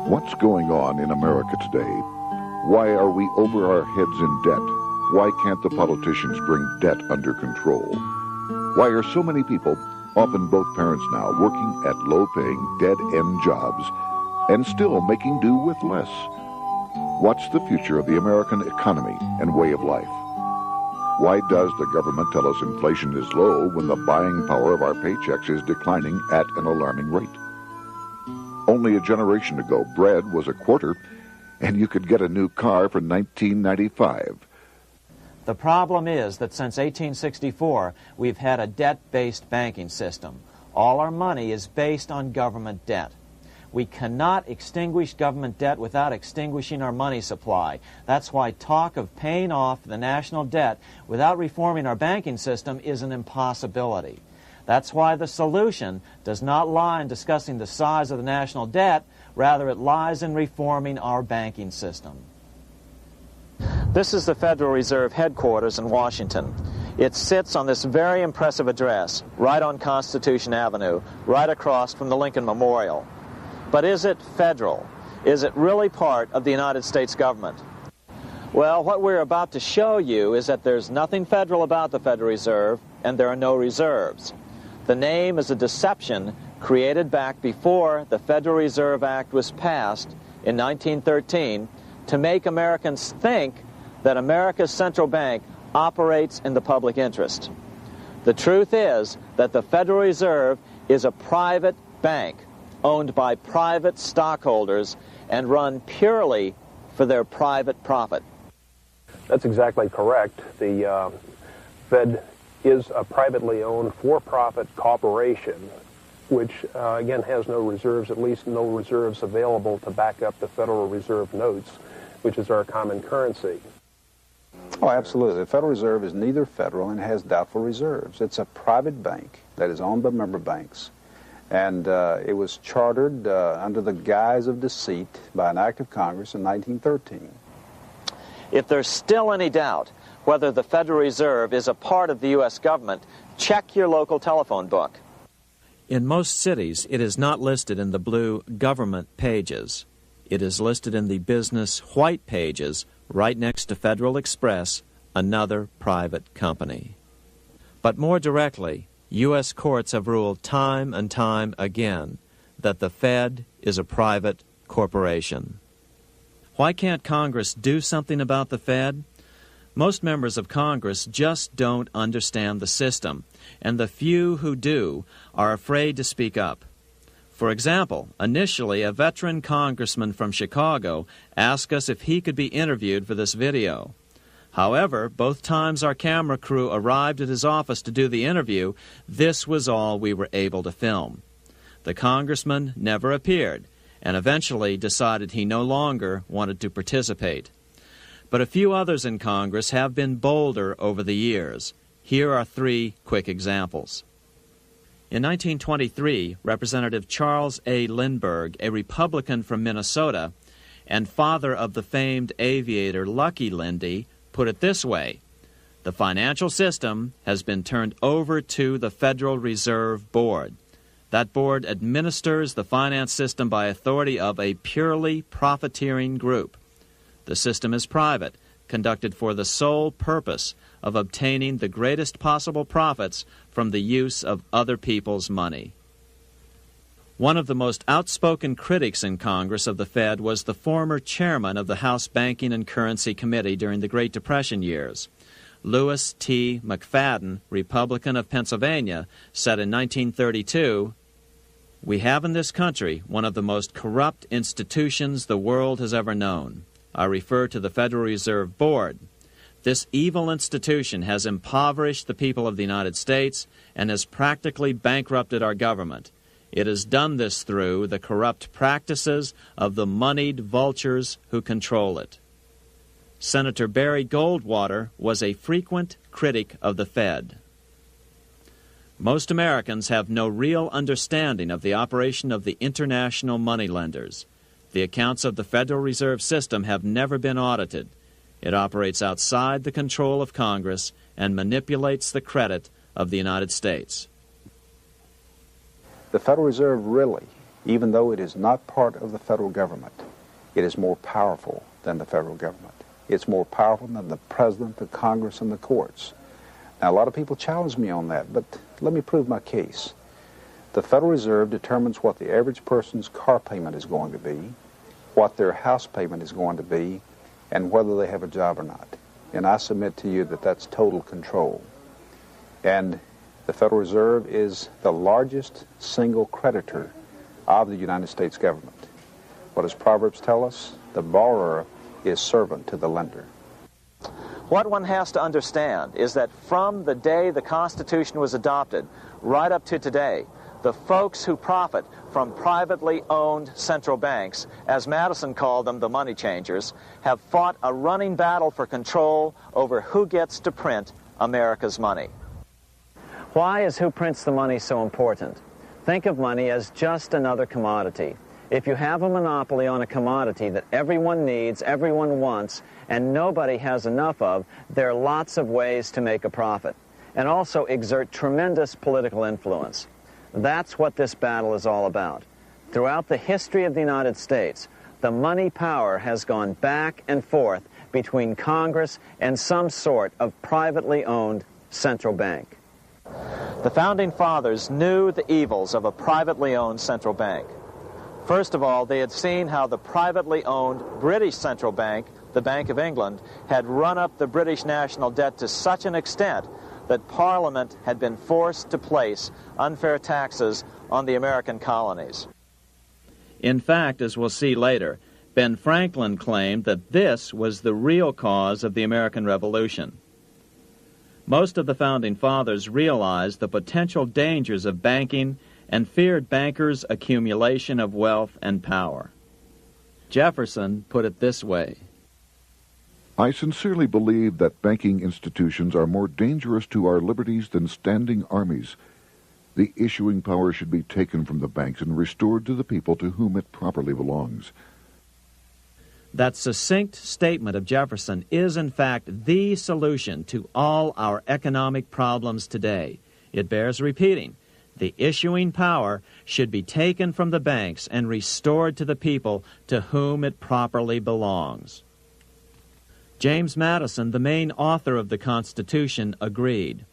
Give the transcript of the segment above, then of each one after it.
What's going on in America today? Why are we over our heads in debt? Why can't the politicians bring debt under control? Why are so many people, often both parents now, working at low-paying, dead-end jobs and still making do with less? What's the future of the American economy and way of life? Why does the government tell us inflation is low when the buying power of our paychecks is declining at an alarming rate? Only a generation ago, bread was a quarter, and you could get a new car for $19.95. The problem is that since 1864, we've had a debt-based banking system. All our money is based on government debt. We cannot extinguish government debt without extinguishing our money supply. That's why talk of paying off the national debt without reforming our banking system is an impossibility. That's why the solution does not lie in discussing the size of the national debt, rather it lies in reforming our banking system. This is the Federal Reserve headquarters in Washington. It sits on this very impressive address, right on Constitution Avenue, right across from the Lincoln Memorial. But is it federal? Is it really part of the United States government? Well, what we're about to show you is that there's nothing federal about the Federal Reserve, and there are no reserves. The name is a deception created back before the Federal Reserve Act was passed in 1913 to make Americans think that America's central bank operates in the public interest. The truth is that the Federal Reserve is a private bank owned by private stockholders and run purely for their private profit. That's exactly correct. The Fed is a privately owned for-profit corporation, which again has no reserves, at least no reserves available to back up the Federal Reserve notes, which is our common currency. Oh, absolutely. The Federal Reserve is neither federal and has doubtful reserves. It's a private bank that is owned by member banks. And it was chartered under the guise of deceit by an act of Congress in 1913. If there's still any doubt whether the Federal Reserve is a part of the U.S. government, check your local telephone book. In most cities, it is not listed in the blue government pages. It is listed in the business white pages right next to Federal Express, another private company. But more directly, U.S. courts have ruled time and time again that the Fed is a private corporation. Why can't Congress do something about the Fed? Most members of Congress just don't understand the system, and the few who do are afraid to speak up. For example, initially a veteran congressman from Chicago asked us if he could be interviewed for this video. However, both times our camera crew arrived at his office to do the interview, this was all we were able to film. The congressman never appeared, and eventually decided he no longer wanted to participate. But a few others in Congress have been bolder over the years. Here are 3 quick examples. In 1923, Representative Charles A. Lindbergh, a Republican from Minnesota, and father of the famed aviator Lucky Lindy, put it this way: the financial system has been turned over to the Federal Reserve Board. That board administers the finance system by authority of a purely profiteering group. The system is private, conducted for the sole purpose of obtaining the greatest possible profits from the use of other people's money. One of the most outspoken critics in Congress of the Fed was the former chairman of the House Banking and Currency Committee during the Great Depression years. Louis T. McFadden, Republican of Pennsylvania, said in 1932, "We have in this country one of the most corrupt institutions the world has ever known. I refer to the Federal Reserve Board. This evil institution has impoverished the people of the United States and has practically bankrupted our government. It has done this through the corrupt practices of the moneyed vultures who control it." Senator Barry Goldwater was a frequent critic of the Fed. Most Americans have no real understanding of the operation of the international moneylenders. The accounts of the Federal Reserve System have never been audited. It operates outside the control of Congress and manipulates the credit of the United States. The Federal Reserve really even though it is not part of the federal government, it is more powerful than the federal government. It's more powerful than the president, the Congress, and the courts. Now, a lot of people challenge me on that, but let me prove my case. The Federal Reserve determines what the average person's car payment is going to be, what their house payment is going to be, and whether they have a job or not. And I submit to you that that's total control. And the Federal Reserve is the largest single creditor of the United States government. What does Proverbs tell us? The borrower is servant to the lender. What one has to understand is that from the day the Constitution was adopted right up to today, the folks who profit from privately owned central banks, as Madison called them, the money changers, have fought a running battle for control over who gets to print America's money. Why is who prints the money so important? Think of money as just another commodity. If you have a monopoly on a commodity that everyone needs, everyone wants, and nobody has enough of, there are lots of ways to make a profit, and also exert tremendous political influence. That's what this battle is all about. Throughout the history of the United States, the money power has gone back and forth between Congress and some sort of privately owned central bank. The Founding Fathers knew the evils of a privately owned central bank. First of all, they had seen how the privately owned British central bank, the Bank of England, had run up the British national debt to such an extent that Parliament had been forced to place unfair taxes on the American colonies. In fact, as we'll see later, Ben Franklin claimed that this was the real cause of the American Revolution. Most of the Founding Fathers realized the potential dangers of banking and feared bankers' accumulation of wealth and power. Jefferson put it this way: I sincerely believe that banking institutions are more dangerous to our liberties than standing armies. The issuing power should be taken from the banks and restored to the people to whom it properly belongs. That succinct statement of Jefferson is, in fact, the solution to all our economic problems today. It bears repeating. The issuing power should be taken from the banks and restored to the people to whom it properly belongs. James Madison, the main author of the Constitution, agreed.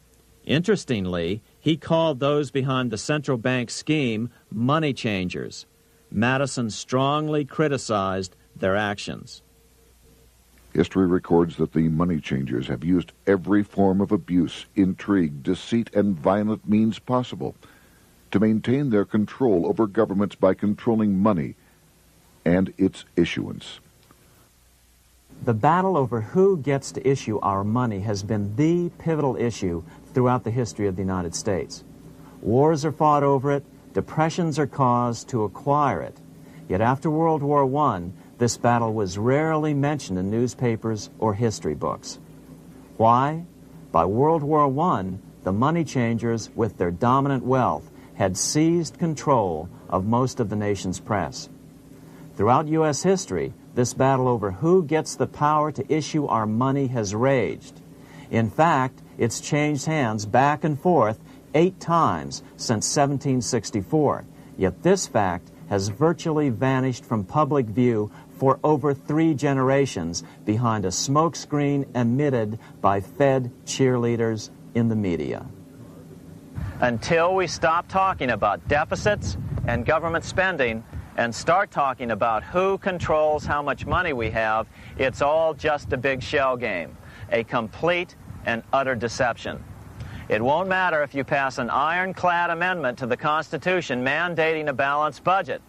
Interestingly, he called those behind the central bank scheme money changers. Madison strongly criticized their actions. History records that the money changers have used every form of abuse, intrigue, deceit, and violent means possible to maintain their control over governments by controlling money and its issuance. The battle over who gets to issue our money has been the pivotal issue throughout the history of the United States. Wars are fought over it, depressions are caused to acquire it. Yet after World War I, this battle was rarely mentioned in newspapers or history books. Why? By World War I, the money changers, with their dominant wealth, had seized control of most of the nation's press. Throughout U.S. history, this battle over who gets the power to issue our money has raged. In fact, it's changed hands back and forth 8 times since 1764, yet this fact has virtually vanished from public view for over 3 generations behind a smokescreen emitted by Fed cheerleaders in the media. Until we stop talking about deficits and government spending and start talking about who controls how much money we have, it's all just a big shell game, a complete and utter deception. It won't matter if you pass an ironclad amendment to the Constitution mandating a balanced budget.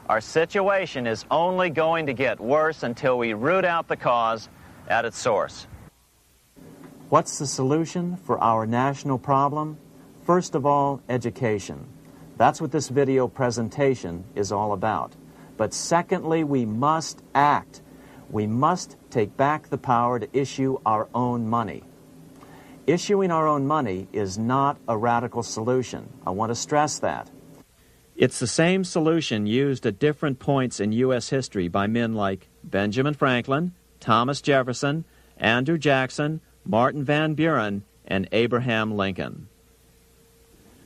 Our situation is only going to get worse until we root out the cause at its source. What's the solution for our national problem? First of all, education. That's what this video presentation is all about. But secondly, we must act. We must take back the power to issue our own money. Issuing our own money is not a radical solution. I want to stress that. It's the same solution used at different points in U.S. history by men like Benjamin Franklin, Thomas Jefferson, Andrew Jackson, Martin Van Buren, and Abraham Lincoln.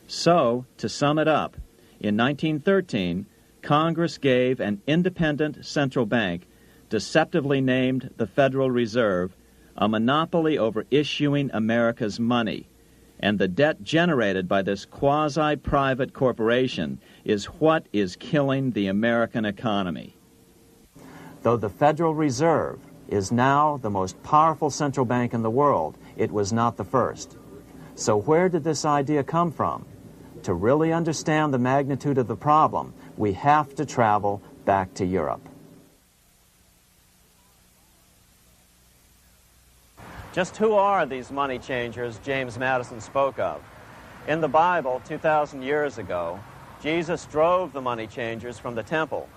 So, to sum it up, in 1913, Congress gave an independent central bank, deceptively named the Federal Reserve, a monopoly over issuing America's money, and the debt generated by this quasi-private corporation is what is killing the American economy. Though the Federal Reserve is now the most powerful central bank in the world, it was not the first. So where did this idea come from? To really understand the magnitude of the problem, we have to travel back to Europe. Just who are these money changers James Madison spoke of? In the Bible, 2,000 years ago, Jesus drove the money changers from the temple.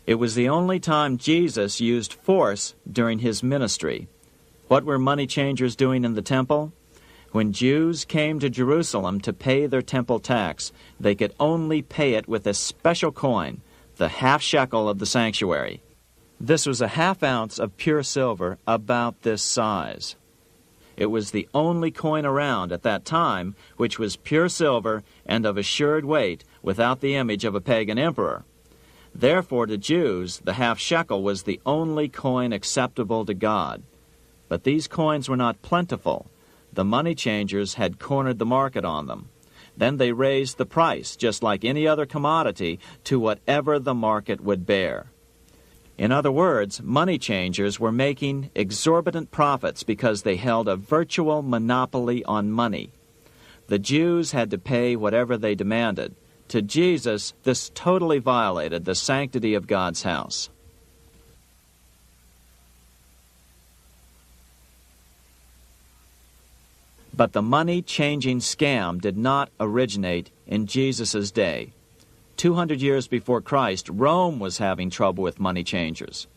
It was the only time Jesus used force during his ministry. What were money changers doing in the temple? When Jews came to Jerusalem to pay their temple tax, they could only pay it with a special coin, the half shekel of the sanctuary. This was a half ounce of pure silver about this size. It was the only coin around at that time which was pure silver and of assured weight without the image of a pagan emperor. Therefore, to Jews, the half shekel was the only coin acceptable to God. But these coins were not plentiful. The money changers had cornered the market on them. Then they raised the price, just like any other commodity, to whatever the market would bear. In other words, money changers were making exorbitant profits because they held a virtual monopoly on money. The Jews had to pay whatever they demanded. To Jesus, this totally violated the sanctity of God's house. But the money-changing scam did not originate in Jesus' day. 200 years before Christ, Rome was having trouble with money changers.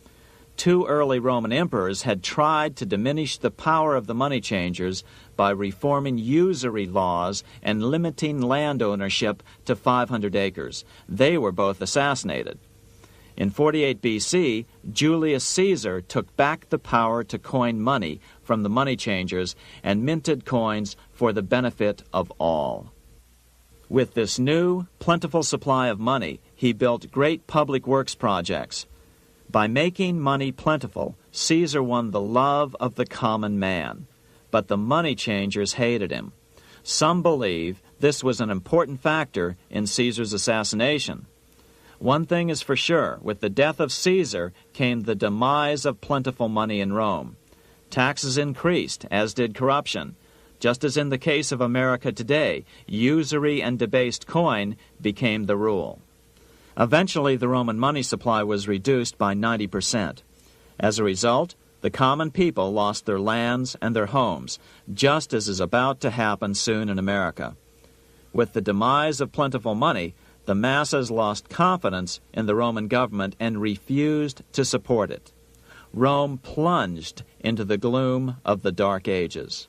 2 early Roman emperors had tried to diminish the power of the money changers by reforming usury laws and limiting land ownership to 500 acres. They were both assassinated. In 48 BC, Julius Caesar took back the power to coin money from the money changers and minted coins for the benefit of all. With this new, plentiful supply of money, he built great public works projects. By making money plentiful, Caesar won the love of the common man. But the money changers hated him. Some believe this was an important factor in Caesar's assassination. One thing is for sure, with the death of Caesar came the demise of plentiful money in Rome. Taxes increased, as did corruption. Just as in the case of America today, usury and debased coin became the rule. Eventually, the Roman money supply was reduced by 90%. As a result, the common people lost their lands and their homes, just as is about to happen soon in America. With the demise of plentiful money, the masses lost confidence in the Roman government and refused to support it. Rome plunged into the gloom of the Dark Ages.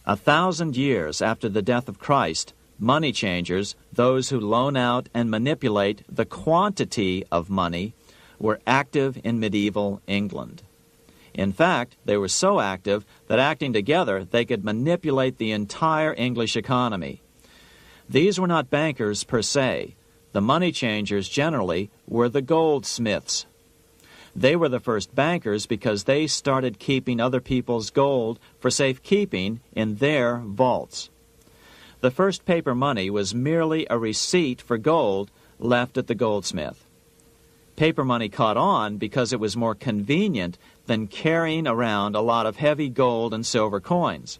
A 1,000 years after the death of Christ, money changers, those who loan out and manipulate the quantity of money, were active in medieval England. In fact, they were so active that acting together, they could manipulate the entire English economy. These were not bankers per se. The money changers generally were the goldsmiths. They were the first bankers because they started keeping other people's gold for safekeeping in their vaults. The first paper money was merely a receipt for gold left at the goldsmith. Paper money caught on because it was more convenient than carrying around a lot of heavy gold and silver coins.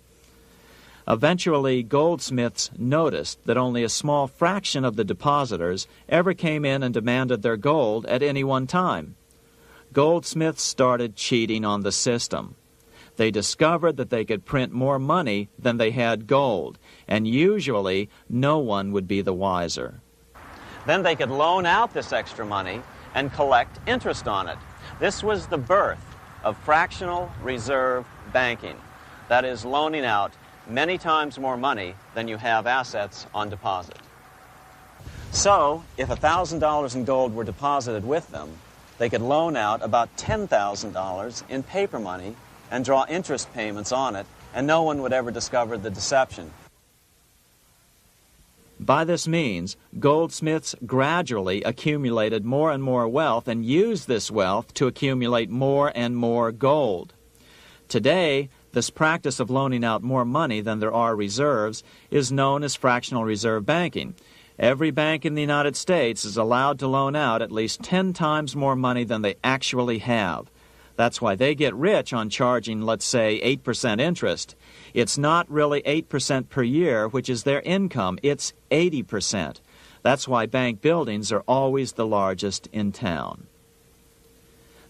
Eventually, goldsmiths noticed that only a small fraction of the depositors ever came in and demanded their gold at any one time. Goldsmiths started cheating on the system. They discovered that they could print more money than they had gold, and usually no one would be the wiser. Then they could loan out this extra money and collect interest on it. This was the birth of fractional reserve banking. That is, loaning out many times more money than you have assets on deposit. So, if $1,000 in gold were deposited with them, they could loan out about $10,000 in paper money and draw interest payments on it, and no one would ever discover the deception. By this means, goldsmiths gradually accumulated more and more wealth and used this wealth to accumulate more and more gold. Today, this practice of loaning out more money than there are reserves is known as fractional reserve banking. Every bank in the United States is allowed to loan out at least 10 times more money than they actually have. That's why they get rich on charging, let's say, 8% interest. It's not really 8% per year, which is their income. It's 80%. That's why bank buildings are always the largest in town.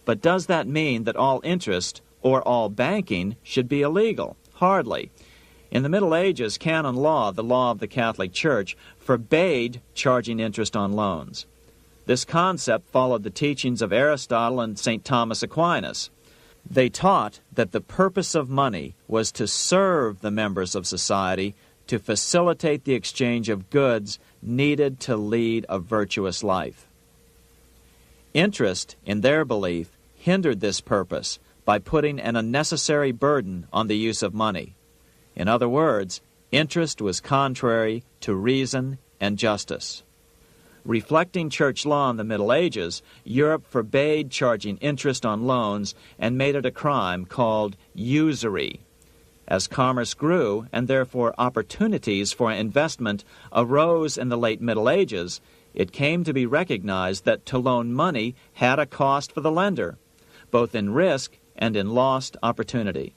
But does that mean that all interest or all banking should be illegal? Hardly. In the Middle Ages, canon law, the law of the Catholic Church, forbade charging interest on loans. This concept followed the teachings of Aristotle and St. Thomas Aquinas. They taught that the purpose of money was to serve the members of society, to facilitate the exchange of goods needed to lead a virtuous life. Interest, in their belief, hindered this purpose by putting an unnecessary burden on the use of money. In other words, interest was contrary to reason and justice. Reflecting church law in the Middle Ages, Europe forbade charging interest on loans and made it a crime called usury. As commerce grew, and therefore opportunities for investment arose in the late Middle Ages, it came to be recognized that to loan money had a cost for the lender, both in risk and in lost opportunity.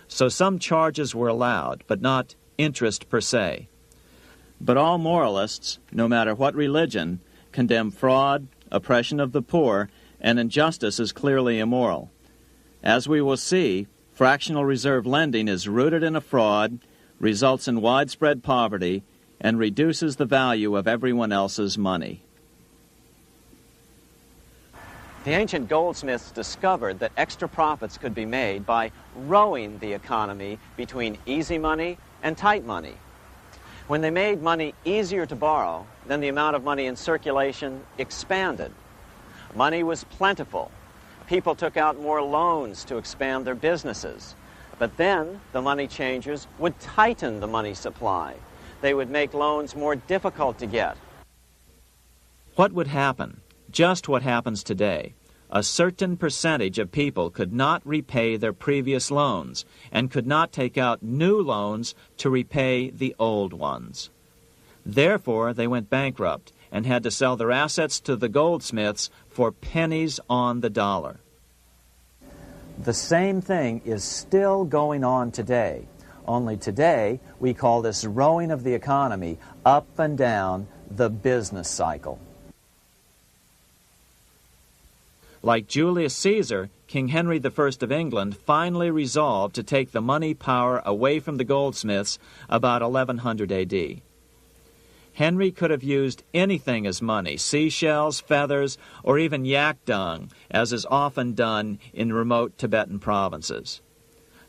So some charges were allowed, but not interest per se. But all moralists, no matter what religion, condemn fraud, oppression of the poor, and injustice as clearly immoral. As we will see, fractional reserve lending is rooted in a fraud, results in widespread poverty, and reduces the value of everyone else's money. The ancient goldsmiths discovered that extra profits could be made by rowing the economy between easy money and tight money. When they made money easier to borrow, then the amount of money in circulation expanded. Money was plentiful. People took out more loans to expand their businesses. But then the money changers would tighten the money supply. They would make loans more difficult to get. What would happen? Just what happens today. A certain percentage of people could not repay their previous loans and could not take out new loans to repay the old ones. Therefore, they went bankrupt and had to sell their assets to the goldsmiths for pennies on the dollar. The same thing is still going on today. Only today, we call this rowing of the economy up and down the business cycle. Like Julius Caesar, King Henry I of England finally resolved to take the money power away from the goldsmiths about 1100 A.D. Henry could have used anything as money, seashells, feathers, or even yak dung, as is often done in remote Tibetan provinces.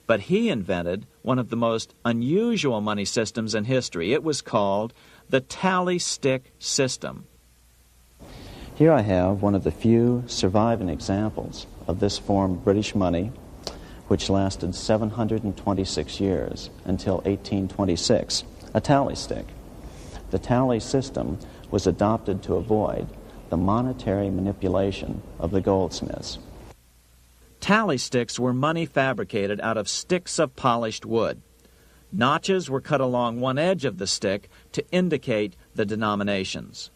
But he invented one of the most unusual money systems in history. It was called the tally stick system. Here I have one of the few surviving examples of this form of British money, which lasted 726 years until 1826, a tally stick. The tally system was adopted to avoid the monetary manipulation of the goldsmiths. Tally sticks were money fabricated out of sticks of polished wood. Notches were cut along one edge of the stick to indicate the denominations.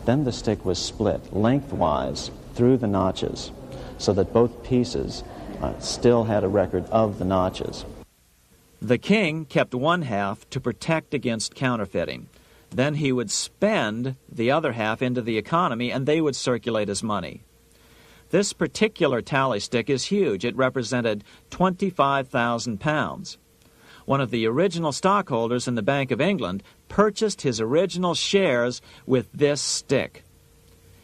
Then the stick was split lengthwise through the notches so that both pieces still had a record of the notches. The king kept one half to protect against counterfeiting. Then he would spend the other half into the economy and they would circulate as money. This particular tally stick is huge. It represented 25,000 pounds. One of the original stockholders in the Bank of England purchased his original shares with this stick.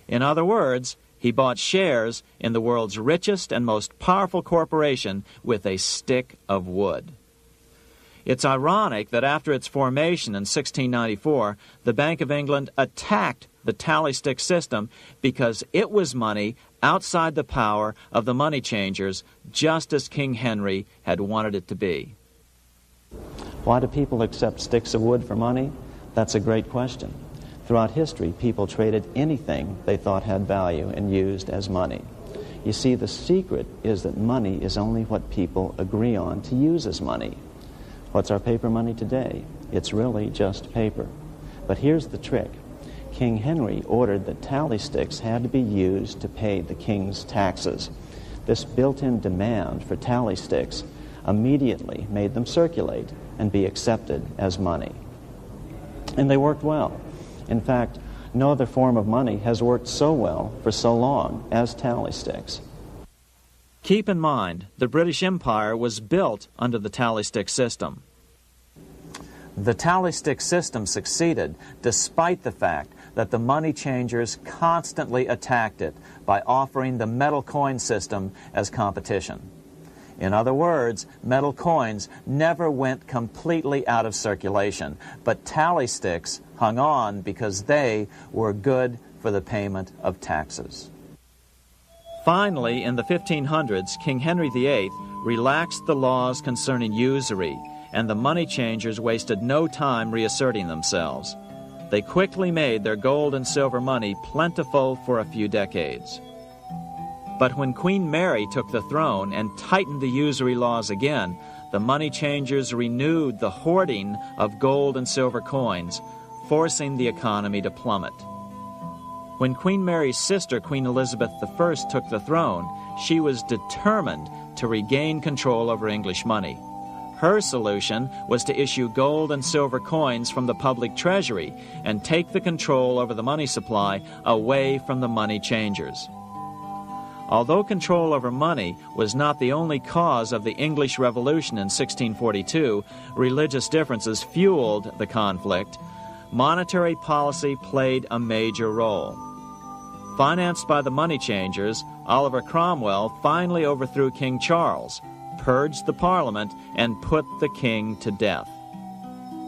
In other words, he bought shares in the world's richest and most powerful corporation with a stick of wood. It's ironic that after its formation in 1694, the Bank of England attacked the tally stick system because it was money outside the power of the money changers, just as King Henry had wanted it to be. Why do people accept sticks of wood for money? That's a great question. Throughout history, people traded anything they thought had value and used as money. You see, the secret is that money is only what people agree on to use as money. What's our paper money today? It's really just paper. But here's the trick. King Henry ordered that tally sticks had to be used to pay the king's taxes. This built-in demand for tally sticks immediately made them circulate and be accepted as money. And they worked well. In fact, no other form of money has worked so well for so long as tally sticks. Keep in mind, the British Empire was built under the tally stick system. The tally stick system succeeded despite the fact that the money changers constantly attacked it by offering the metal coin system as competition. In other words, metal coins never went completely out of circulation, but tally sticks hung on because they were good for the payment of taxes. Finally, in the 1500s, King Henry VIII relaxed the laws concerning usury, and the money changers wasted no time reasserting themselves. They quickly made their gold and silver money plentiful for a few decades. But when Queen Mary took the throne and tightened the usury laws again, the money changers renewed the hoarding of gold and silver coins, forcing the economy to plummet. When Queen Mary's sister, Queen Elizabeth I, took the throne, she was determined to regain control over English money. Her solution was to issue gold and silver coins from the public treasury and take the control over the money supply away from the money changers. Although control over money was not the only cause of the English Revolution in 1642, religious differences fueled the conflict. Monetary policy played a major role. Financed by the money changers, Oliver Cromwell finally overthrew King Charles, purged the Parliament, and put the king to death.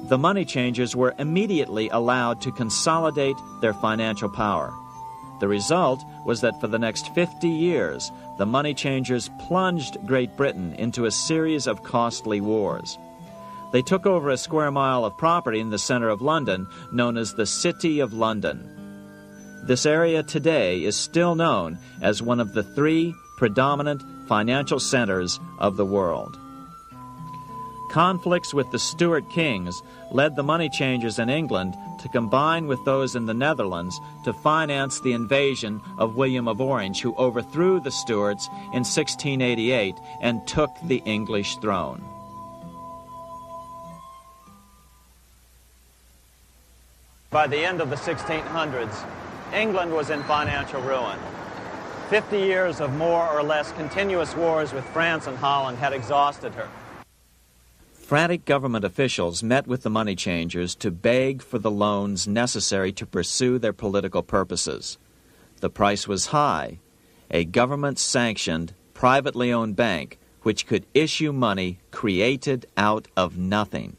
The money changers were immediately allowed to consolidate their financial power. The result was that for the next 50 years, the money changers plunged Great Britain into a series of costly wars. They took over a square mile of property in the center of London, known as the City of London. This area today is still known as one of the 3 predominant financial centers of the world. Conflicts with the Stuart kings led the money changers in England to combine with those in the Netherlands to finance the invasion of William of Orange, who overthrew the Stuarts in 1688 and took the English throne. By the end of the 1600s, England was in financial ruin. 50 years of more or less continuous wars with France and Holland had exhausted her. Frantic government officials met with the money changers to beg for the loans necessary to pursue their political purposes. The price was high: a government-sanctioned, privately owned bank which could issue money created out of nothing.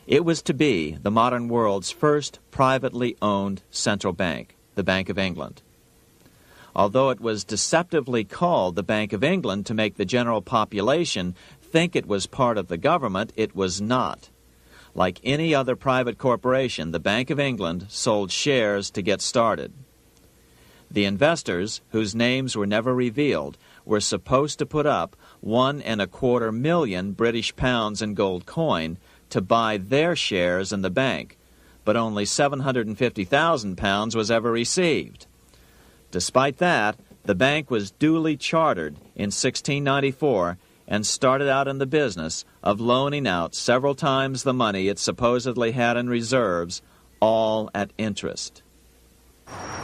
It was to be the modern world's first privately owned central bank, the Bank of England. Although it was deceptively called the Bank of England to make the general population think it was part of the government, it was not. Like any other private corporation, the Bank of England sold shares to get started. The investors, whose names were never revealed, were supposed to put up £1.25 million British pounds in gold coin to buy their shares in the bank, but only £750,000 was ever received. Despite that, the bank was duly chartered in 1694 and started out in the business of loaning out several times the money it supposedly had in reserves, all at interest.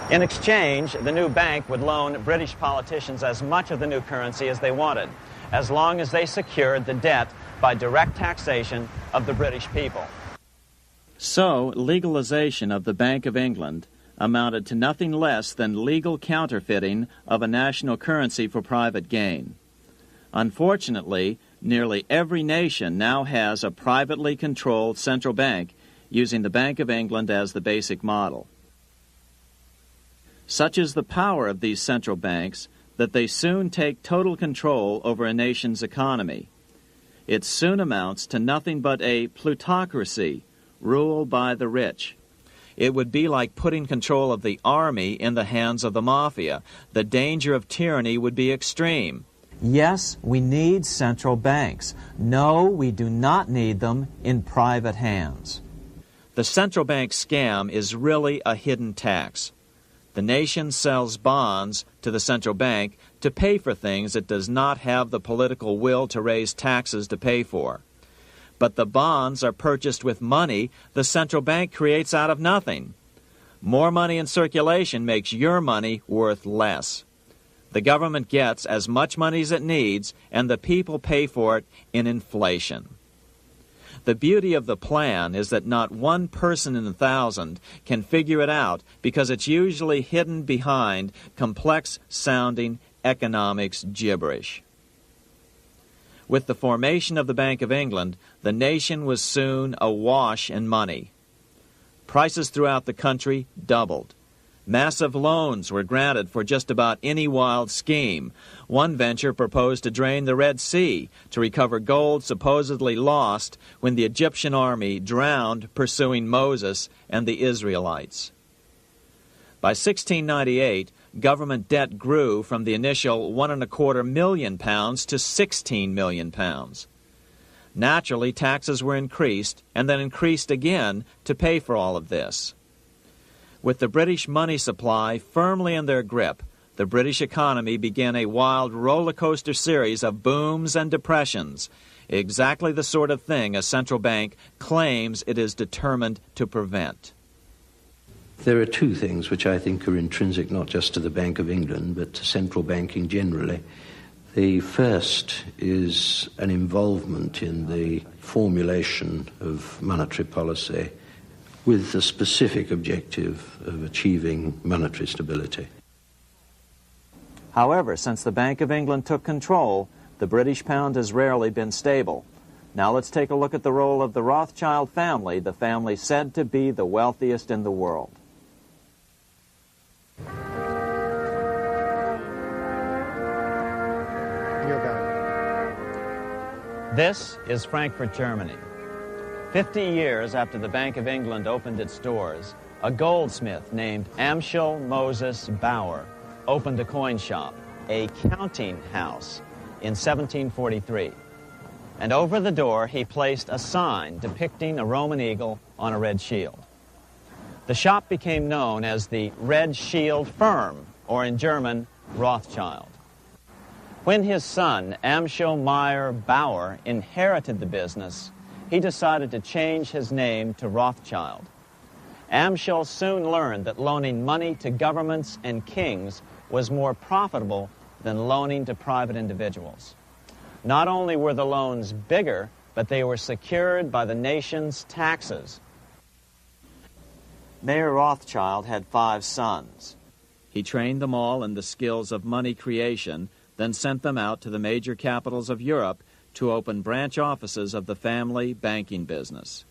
In exchange, the new bank would loan British politicians as much of the new currency as they wanted, as long as they secured the debt by direct taxation of the British people. So, legalization of the Bank of England amounted to nothing less than legal counterfeiting of a national currency for private gain. Unfortunately, nearly every nation now has a privately controlled central bank using the Bank of England as the basic model. Such is the power of these central banks that they soon take total control over a nation's economy. It soon amounts to nothing but a plutocracy, rule by the rich. It would be like putting control of the army in the hands of the mafia. The danger of tyranny would be extreme. Yes, we need central banks. No, we do not need them in private hands. The central bank scam is really a hidden tax. The nation sells bonds to the central bank to pay for things it does not have the political will to raise taxes to pay for. But the bonds are purchased with money the central bank creates out of nothing. More money in circulation makes your money worth less. The government gets as much money as it needs, and the people pay for it in inflation. The beauty of the plan is that not one person in 1,000 can figure it out because it's usually hidden behind complex-sounding economics gibberish. With the formation of the Bank of England, the nation was soon awash in money. Prices throughout the country doubled. Massive loans were granted for just about any wild scheme. One venture proposed to drain the Red Sea to recover gold supposedly lost when the Egyptian army drowned pursuing Moses and the Israelites. By 1698, government debt grew from the initial £1.25 million to £16 million. Naturally, taxes were increased and then increased again to pay for all of this. With the British money supply firmly in their grip, the British economy began a wild roller coaster series of booms and depressions, exactly the sort of thing a central bank claims it is determined to prevent. There are two things which I think are intrinsic not just to the Bank of England but to central banking generally. The first is an involvement in the formulation of monetary policy with the specific objective of achieving monetary stability. However, since the Bank of England took control, the British pound has rarely been stable. Now let's take a look at the role of the Rothschild family, the family said to be the wealthiest in the world. This is Frankfurt, Germany. 50 years after the Bank of England opened its doors, a goldsmith named Amschel Moses Bauer opened a coin shop, a counting house, in 1743. And over the door he placed a sign depicting a Roman eagle on a red shield. The shop became known as the Red Shield Firm, or in German, Rothschild. When his son, Amschel Meyer Bauer, inherited the business, he decided to change his name to Rothschild. Amschel soon learned that loaning money to governments and kings was more profitable than loaning to private individuals. Not only were the loans bigger, but they were secured by the nation's taxes. Mayer Rothschild had 5 sons. He trained them all in the skills of money creation, then sent them out to the major capitals of Europe to open branch offices of the family banking business.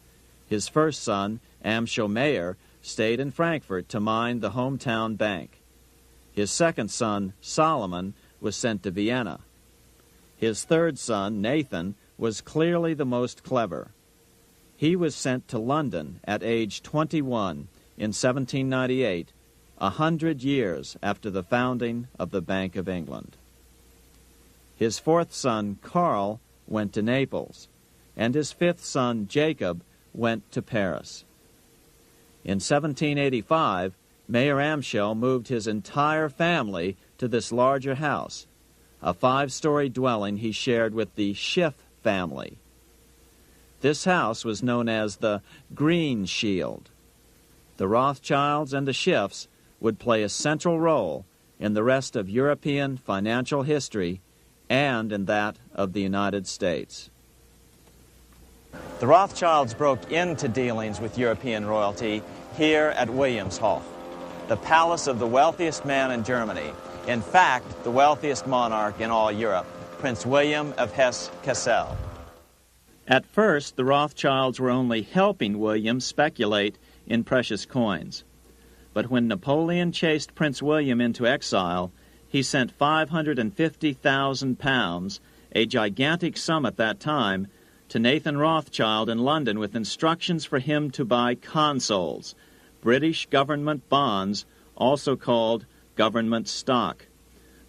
His first son, Amschel Meyer, stayed in Frankfurt to mind the hometown bank. His second son, Solomon, was sent to Vienna. His third son, Nathan, was clearly the most clever. He was sent to London at age 21 in 1798, 100 years after the founding of the Bank of England. His fourth son, Karl, went to Naples, and his fifth son, Jacob, went to Paris. In 1785, Mayer Amschel moved his entire family to this larger house, a 5-story dwelling he shared with the Schiff family. This house was known as the Green Shield. The Rothschilds and the Schiffs would play a central role in the rest of European financial history and in that of the United States. The Rothschilds broke into dealings with European royalty here at Wilhelmshof, the palace of the wealthiest man in Germany. In fact, the wealthiest monarch in all Europe, Prince William of Hesse-Kassel. At first, the Rothschilds were only helping William speculate in precious coins. But when Napoleon chased Prince William into exile, he sent £550,000, a gigantic sum at that time, to Nathan Rothschild in London with instructions for him to buy consols, British government bonds, also called government stock.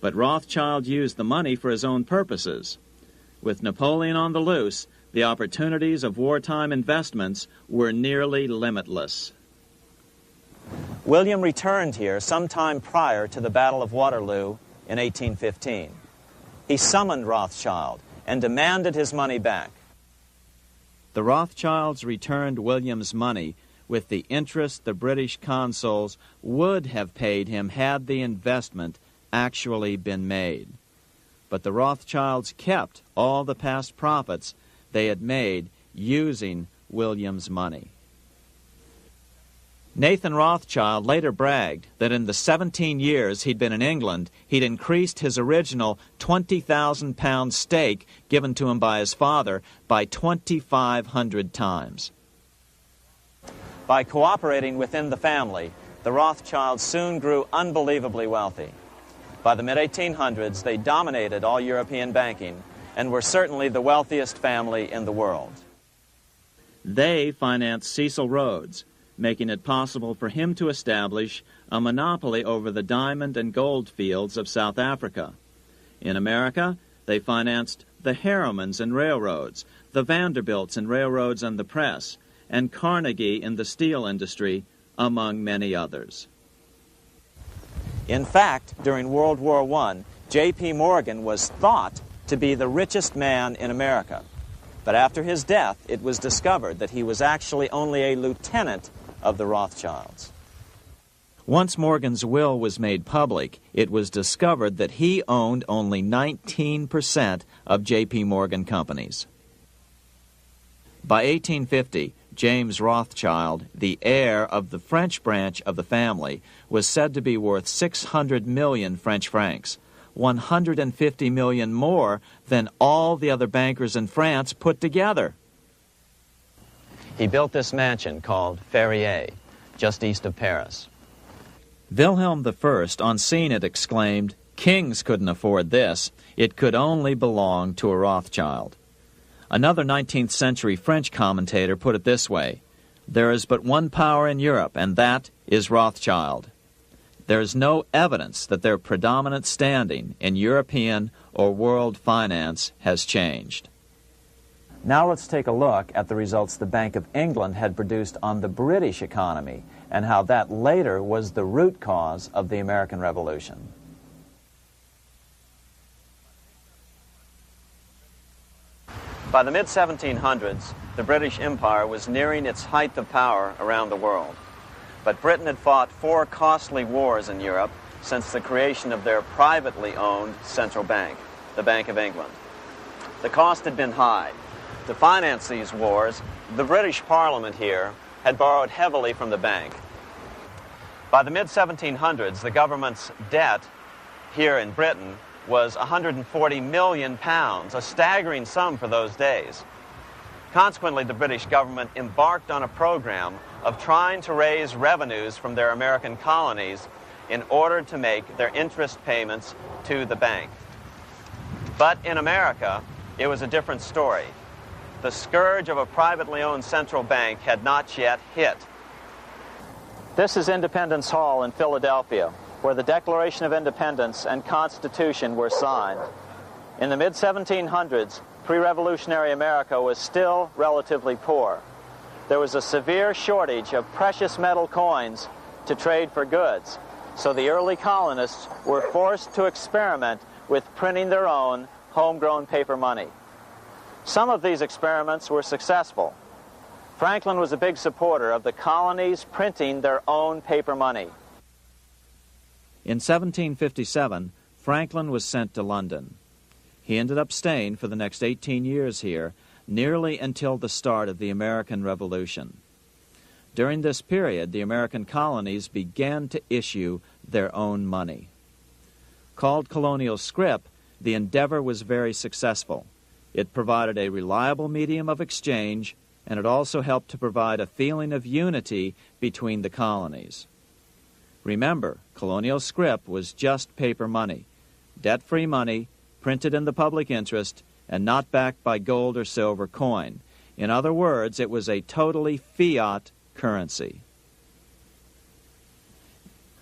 But Rothschild used the money for his own purposes. With Napoleon on the loose, the opportunities of wartime investments were nearly limitless. William returned here sometime prior to the Battle of Waterloo in 1815. He summoned Rothschild and demanded his money back. The Rothschilds returned William's money with the interest the British consuls would have paid him had the investment actually been made. But the Rothschilds kept all the past profits they had made using William's money. Nathan Rothschild later bragged that in the 17 years he'd been in England, he'd increased his original £20,000 stake given to him by his father by 2,500 times. By cooperating within the family, the Rothschilds soon grew unbelievably wealthy. By the mid-1800s, they dominated all European banking and were certainly the wealthiest family in the world. They financed Cecil Rhodes, making it possible for him to establish a monopoly over the diamond and gold fields of South Africa. In America, they financed the Harrimans and railroads, the Vanderbilts and railroads and the press, and Carnegie in the steel industry, among many others. In fact, during World War I, J.P. Morgan was thought to be the richest man in America. But after his death, it was discovered that he was actually only a lieutenant of the Rothschilds. Once Morgan's will was made public, it was discovered that he owned only 19% of J.P. Morgan companies. By 1850, James Rothschild, the heir of the French branch of the family, was said to be worth 600 million French francs, 150 million more than all the other bankers in France put together. He built this mansion called Ferrier, just east of Paris. Wilhelm I, on seeing it, exclaimed, "Kings couldn't afford this. It could only belong to a Rothschild." Another 19th century French commentator put it this way: "There is but one power in Europe, and that is Rothschild." There is no evidence that their predominant standing in European or world finance has changed. Now let's take a look at the results the Bank of England had produced on the British economy and how that later was the root cause of the American Revolution. By the mid-1700s, the British Empire was nearing its height of power around the world. But Britain had fought 4 costly wars in Europe since the creation of their privately owned central bank, the Bank of England. The cost had been high. To finance these wars, the British Parliament here had borrowed heavily from the bank. By the mid-1700s, the government's debt here in Britain was £140 million, a staggering sum for those days. Consequently, the British government embarked on a program of trying to raise revenues from their American colonies in order to make their interest payments to the bank. But in America, it was a different story. The scourge of a privately owned central bank had not yet hit. This is Independence Hall in Philadelphia, where the Declaration of Independence and Constitution were signed. In the mid-1700s, pre-revolutionary America was still relatively poor. There was a severe shortage of precious metal coins to trade for goods, so the early colonists were forced to experiment with printing their own homegrown paper money. Some of these experiments were successful. Franklin was a big supporter of the colonies printing their own paper money. In 1757, Franklin was sent to London. He ended up staying for the next 18 years here, nearly until the start of the American Revolution. During this period, the American colonies began to issue their own money. Called colonial scrip, the endeavor was very successful. It provided a reliable medium of exchange, and it also helped to provide a feeling of unity between the colonies. Remember, colonial scrip was just paper money, debt-free money, printed in the public interest, and not backed by gold or silver coin. In other words, it was a totally fiat currency.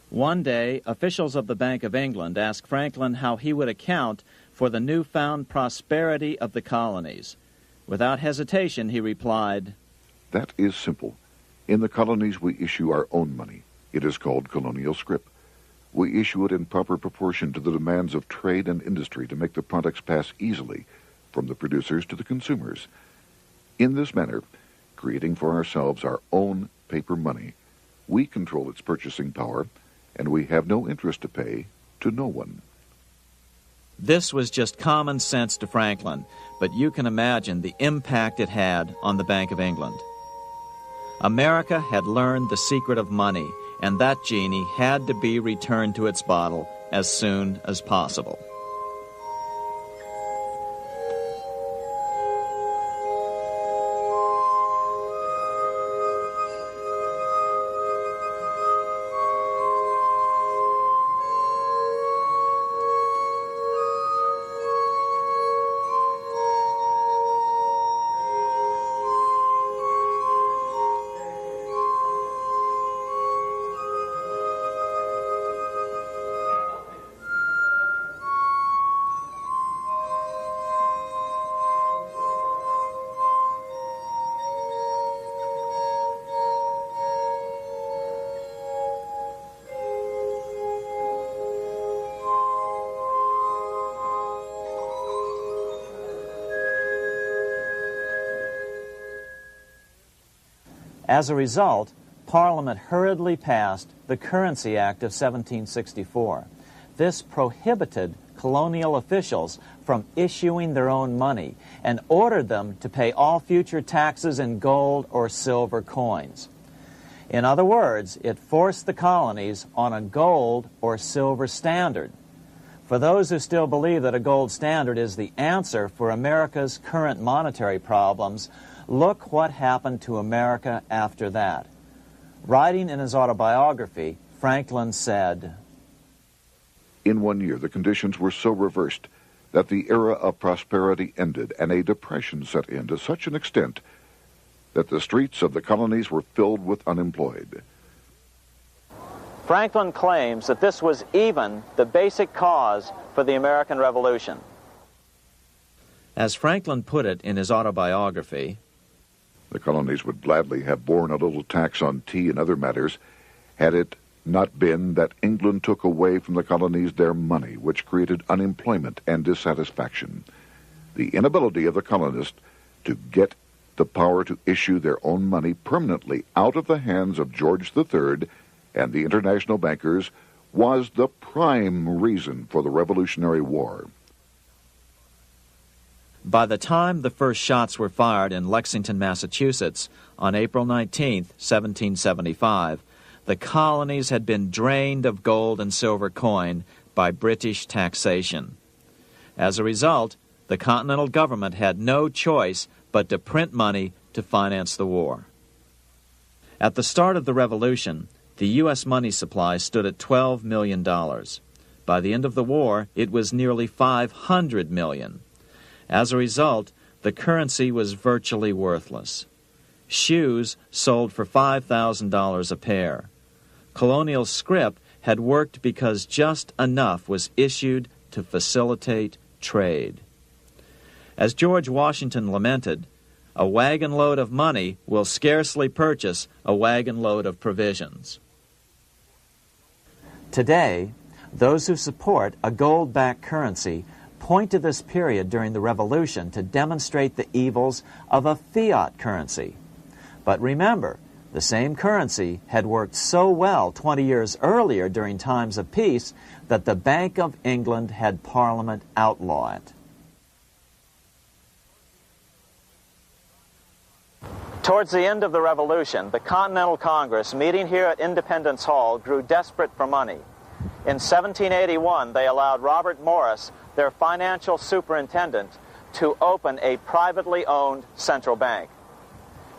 One day, officials of the Bank of England asked Franklin how he would account for the newfound prosperity of the colonies. Without hesitation, he replied, "That is simple. In the colonies, we issue our own money. It is called colonial scrip. We issue it in proper proportion to the demands of trade and industry to make the products pass easily from the producers to the consumers. In this manner, creating for ourselves our own paper money, we control its purchasing power, and we have no interest to pay to no one." This was just common sense to Franklin, but you can imagine the impact it had on the Bank of England. America had learned the secret of money, and that genie had to be returned to its bottle as soon as possible. As a result, Parliament hurriedly passed the Currency Act of 1764. This prohibited colonial officials from issuing their own money and ordered them to pay all future taxes in gold or silver coins. In other words, it forced the colonies on a gold or silver standard. For those who still believe that a gold standard is the answer for America's current monetary problems, look what happened to America after that. Writing in his autobiography, Franklin said, "In 1 year, the conditions were so reversed that the era of prosperity ended and a depression set in to such an extent that the streets of the colonies were filled with unemployed." Franklin claims that this was even the basic cause for the American Revolution. As Franklin put it in his autobiography, "The colonies would gladly have borne a little tax on tea and other matters had it not been that England took away from the colonies their money, which created unemployment and dissatisfaction. The inability of the colonists to get the power to issue their own money permanently out of the hands of George III and the international bankers was the prime reason for the Revolutionary War." By the time the first shots were fired in Lexington, Massachusetts, on April 19, 1775, the colonies had been drained of gold and silver coin by British taxation. As a result, the Continental government had no choice but to print money to finance the war. At the start of the Revolution, the U.S. money supply stood at $12 million. By the end of the war, it was nearly $500 million. As a result, the currency was virtually worthless. Shoes sold for $5,000 a pair. Colonial scrip had worked because just enough was issued to facilitate trade. As George Washington lamented, "A wagon load of money will scarcely purchase a wagon load of provisions." Today, those who support a gold-backed currency point to this period during the Revolution to demonstrate the evils of a fiat currency. But remember, the same currency had worked so well 20 years earlier during times of peace that the Bank of England had Parliament outlaw it. Towards the end of the Revolution, the Continental Congress, meeting here at Independence Hall, grew desperate for money. In 1781, they allowed Robert Morris, their financial superintendent, to open a privately owned central bank.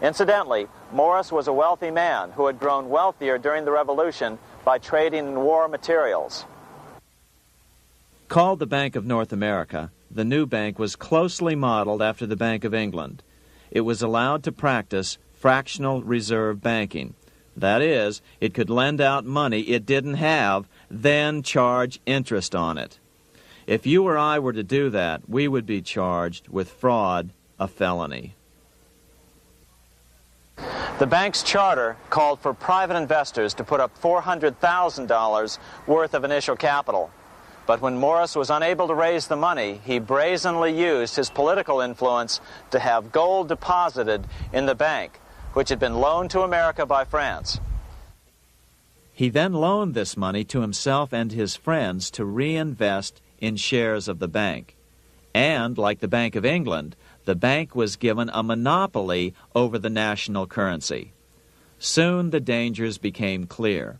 Incidentally, Morris was a wealthy man who had grown wealthier during the Revolution by trading in war materials. Called the Bank of North America, the new bank was closely modeled after the Bank of England. It was allowed to practice fractional reserve banking. That is, it could lend out money it didn't have, then charge interest on it. If you or I were to do that, we would be charged with fraud, a felony. The bank's charter called for private investors to put up $400,000 worth of initial capital. But when Morris was unable to raise the money, he brazenly used his political influence to have gold deposited in the bank, which had been loaned to America by France. He then loaned this money to himself and his friends to reinvest in shares of the bank. And, like the Bank of England, the bank was given a monopoly over the national currency. Soon the dangers became clear.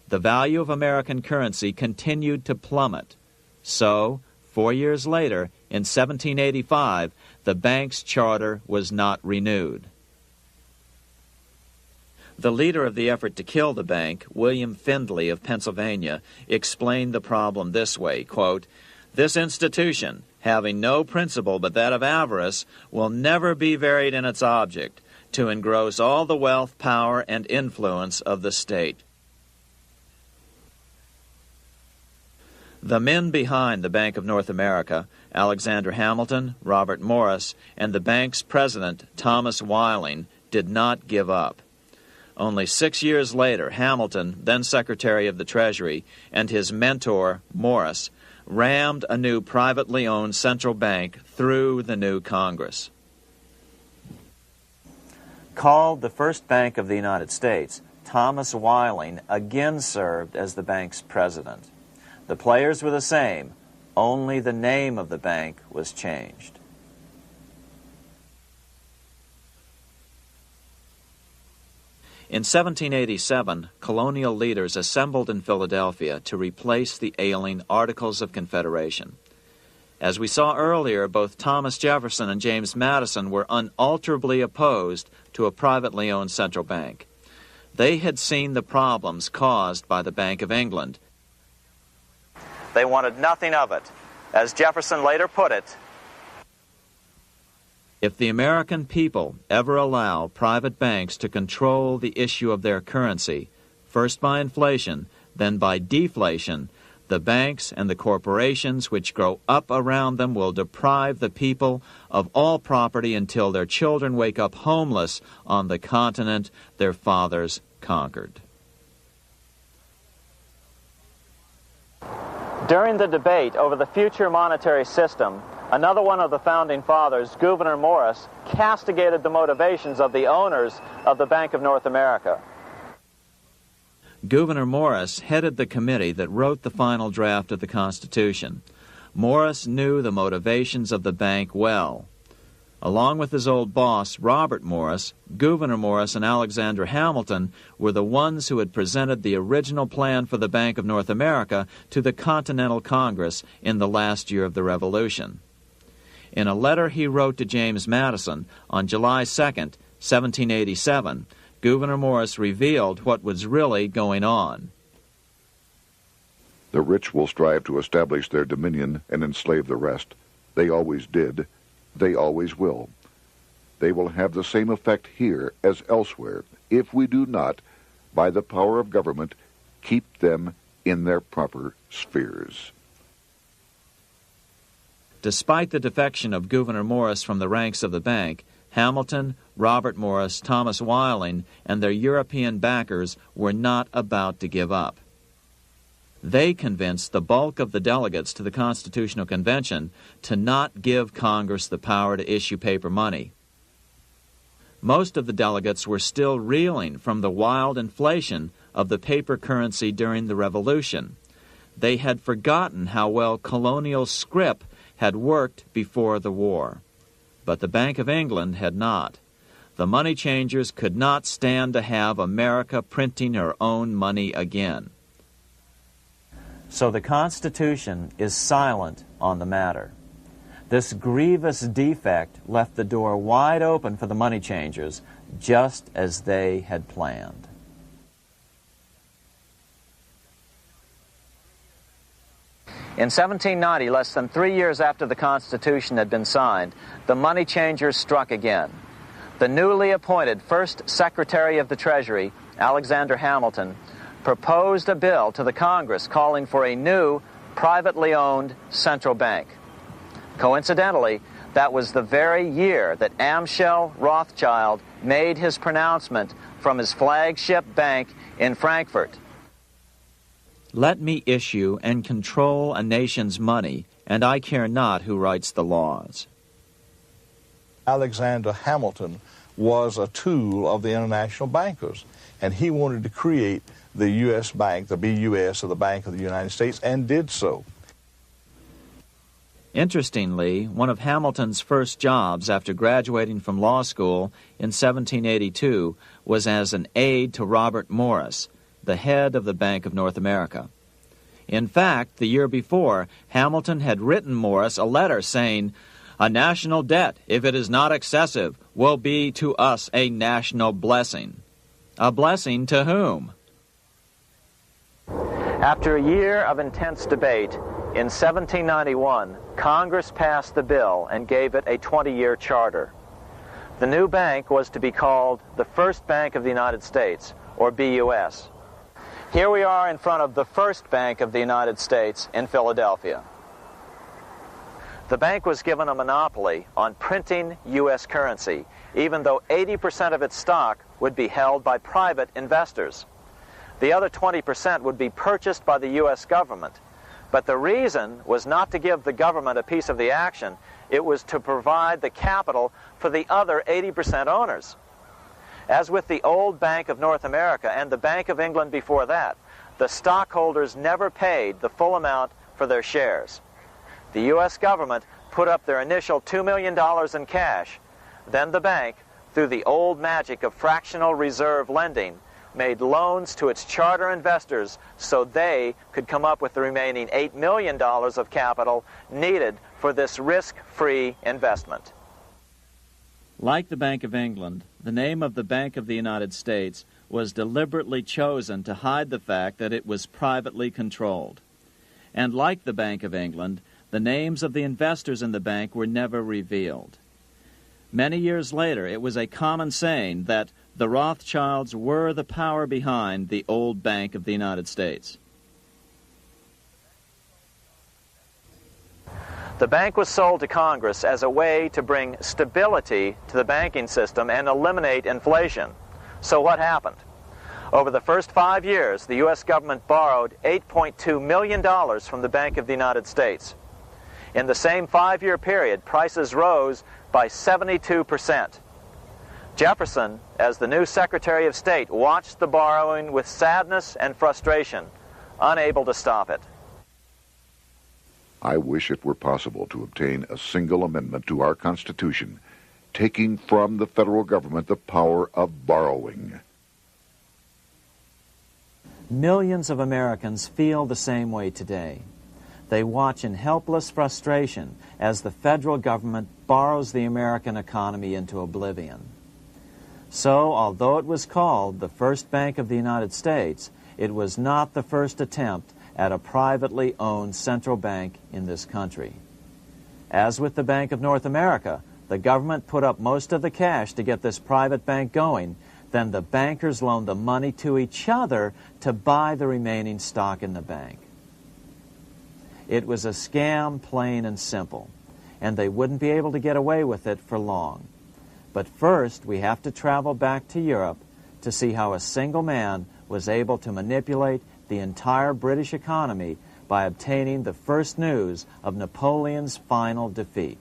The value of American currency continued to plummet. So, 4 years later, in 1785, the bank's charter was not renewed. The leader of the effort to kill the bank, William Findley of Pennsylvania, explained the problem this way, quote, "This institution, having no principle but that of avarice, will never be varied in its object, to engross all the wealth, power, and influence of the state." The men behind the Bank of North America, Alexander Hamilton, Robert Morris, and the bank's president, Thomas Weiling, did not give up. Only 6 years later, Hamilton, then Secretary of the Treasury, and his mentor, Morris, rammed a new privately owned central bank through the new Congress. Called the first bank of the United States, Thomas Weiling again served as the bank's president. The players were the same, only the name of the bank was changed. In 1787, colonial leaders assembled in Philadelphia to replace the ailing Articles of Confederation. As we saw earlier, both Thomas Jefferson and James Madison were unalterably opposed to a privately owned central bank. They had seen the problems caused by the Bank of England. They wanted nothing of it. As Jefferson later put it, "If the American people ever allow private banks to control the issue of their currency, first by inflation, then by deflation, the banks and the corporations which grow up around them will deprive the people of all property until their children wake up homeless on the continent their fathers conquered." during the debate over the future monetary system, another one of the founding fathers, Gouverneur Morris, castigated the motivations of the owners of the Bank of North America. Gouverneur Morris headed the committee that wrote the final draft of the Constitution. Morris knew the motivations of the bank well. Along with his old boss, Robert Morris, Gouverneur Morris and Alexander Hamilton were the ones who had presented the original plan for the Bank of North America to the Continental Congress in the last year of the Revolution. In a letter he wrote to James Madison on July 2nd, 1787, Gouverneur Morris revealed what was really going on. "The rich will strive to establish their dominion and enslave the rest. They always did. They always will. They will have the same effect here as elsewhere if we do not, by the power of government, keep them in their proper spheres." Despite the defection of Gouverneur Morris from the ranks of the bank, Hamilton, Robert Morris, Thomas Weiling, and their European backers were not about to give up. They convinced the bulk of the delegates to the Constitutional Convention to not give Congress the power to issue paper money. Most of the delegates were still reeling from the wild inflation of the paper currency during the Revolution. They had forgotten how well colonial scrip had worked before the war. But the Bank of England had not. The money changers could not stand to have America printing her own money again. So the Constitution is silent on the matter. This grievous defect left the door wide open for the money changers, just as they had planned. In 1790, less than 3 years after the Constitution had been signed, the money changers struck again. The newly appointed first Secretary of the Treasury, Alexander Hamilton, proposed a bill to the Congress calling for a new, privately owned central bank. Coincidentally, that was the very year that Amschel Rothschild made his pronouncement from his flagship bank in Frankfurt. Let me issue and control a nation's money, and I care not who writes the laws. Alexander Hamilton was a tool of the international bankers, and he wanted to create the U.S. Bank, the BUS, or the Bank of the United States, and did so. Interestingly, one of Hamilton's first jobs after graduating from law school in 1782 was as an aide to Robert Morris, the head of the Bank of North America. In fact, the year before, Hamilton had written Morris a letter saying, "A national debt, if it is not excessive, will be to us a national blessing." A blessing to whom? After a year of intense debate, in 1791, Congress passed the bill and gave it a 20-year charter. The new bank was to be called the First Bank of the United States, or BUS. Here we are in front of the First Bank of the United States in Philadelphia. The bank was given a monopoly on printing U.S. currency, even though 80% of its stock would be held by private investors. The other 20% would be purchased by the U.S. government. But the reason was not to give the government a piece of the action. It was to provide the capital for the other 80% owners. As with the old Bank of North America and the Bank of England before that, the stockholders never paid the full amount for their shares. The U.S. government put up their initial $2 million in cash. Then the bank, through the old magic of fractional reserve lending, made loans to its charter investors so they could come up with the remaining $8 million of capital needed for this risk-free investment. Like the Bank of England, the name of the Bank of the United States was deliberately chosen to hide the fact that it was privately controlled. And like the Bank of England, the names of the investors in the bank were never revealed. Many years later, it was a common saying that the Rothschilds were the power behind the old Bank of the United States. The bank was sold to Congress as a way to bring stability to the banking system and eliminate inflation. So what happened? Over the first 5 years, the U.S. government borrowed $8.2 million from the Bank of the United States. In the same 5-year period, prices rose by 72%. Jefferson, as the new Secretary of State, watched the borrowing with sadness and frustration, unable to stop it. I wish it were possible to obtain a single amendment to our Constitution, taking from the federal government the power of borrowing. Millions of Americans feel the same way today. They watch in helpless frustration as the federal government borrows the American economy into oblivion. So, although it was called the First Bank of the United States, it was not the first attempt at a privately owned central bank in this country. As with the Bank of North America, the government put up most of the cash to get this private bank going, then the bankers loaned the money to each other to buy the remaining stock in the bank. It was a scam, plain and simple, and they wouldn't be able to get away with it for long. But first, we have to travel back to Europe to see how a single man was able to manipulate the entire British economy by obtaining the first news of Napoleon's final defeat.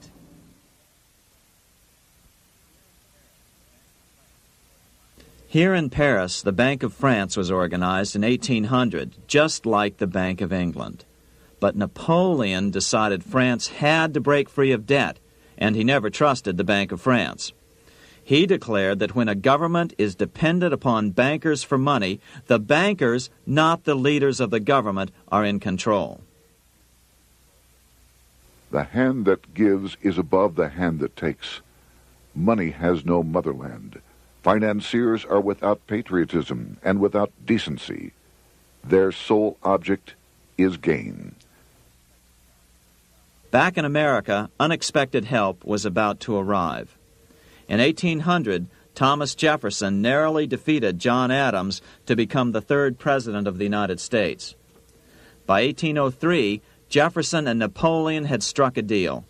Here in Paris, the Bank of France was organized in 1800, just like the Bank of England. But Napoleon decided France had to break free of debt, and he never trusted the Bank of France. He declared that when a government is dependent upon bankers for money, the bankers, not the leaders of the government, are in control. The hand that gives is above the hand that takes. Money has no motherland. Financiers are without patriotism and without decency. Their sole object is gain. Back in America, unexpected help was about to arrive. In 1800, Thomas Jefferson narrowly defeated John Adams to become the third president of the United States. By 1803, Jefferson and Napoleon had struck a deal.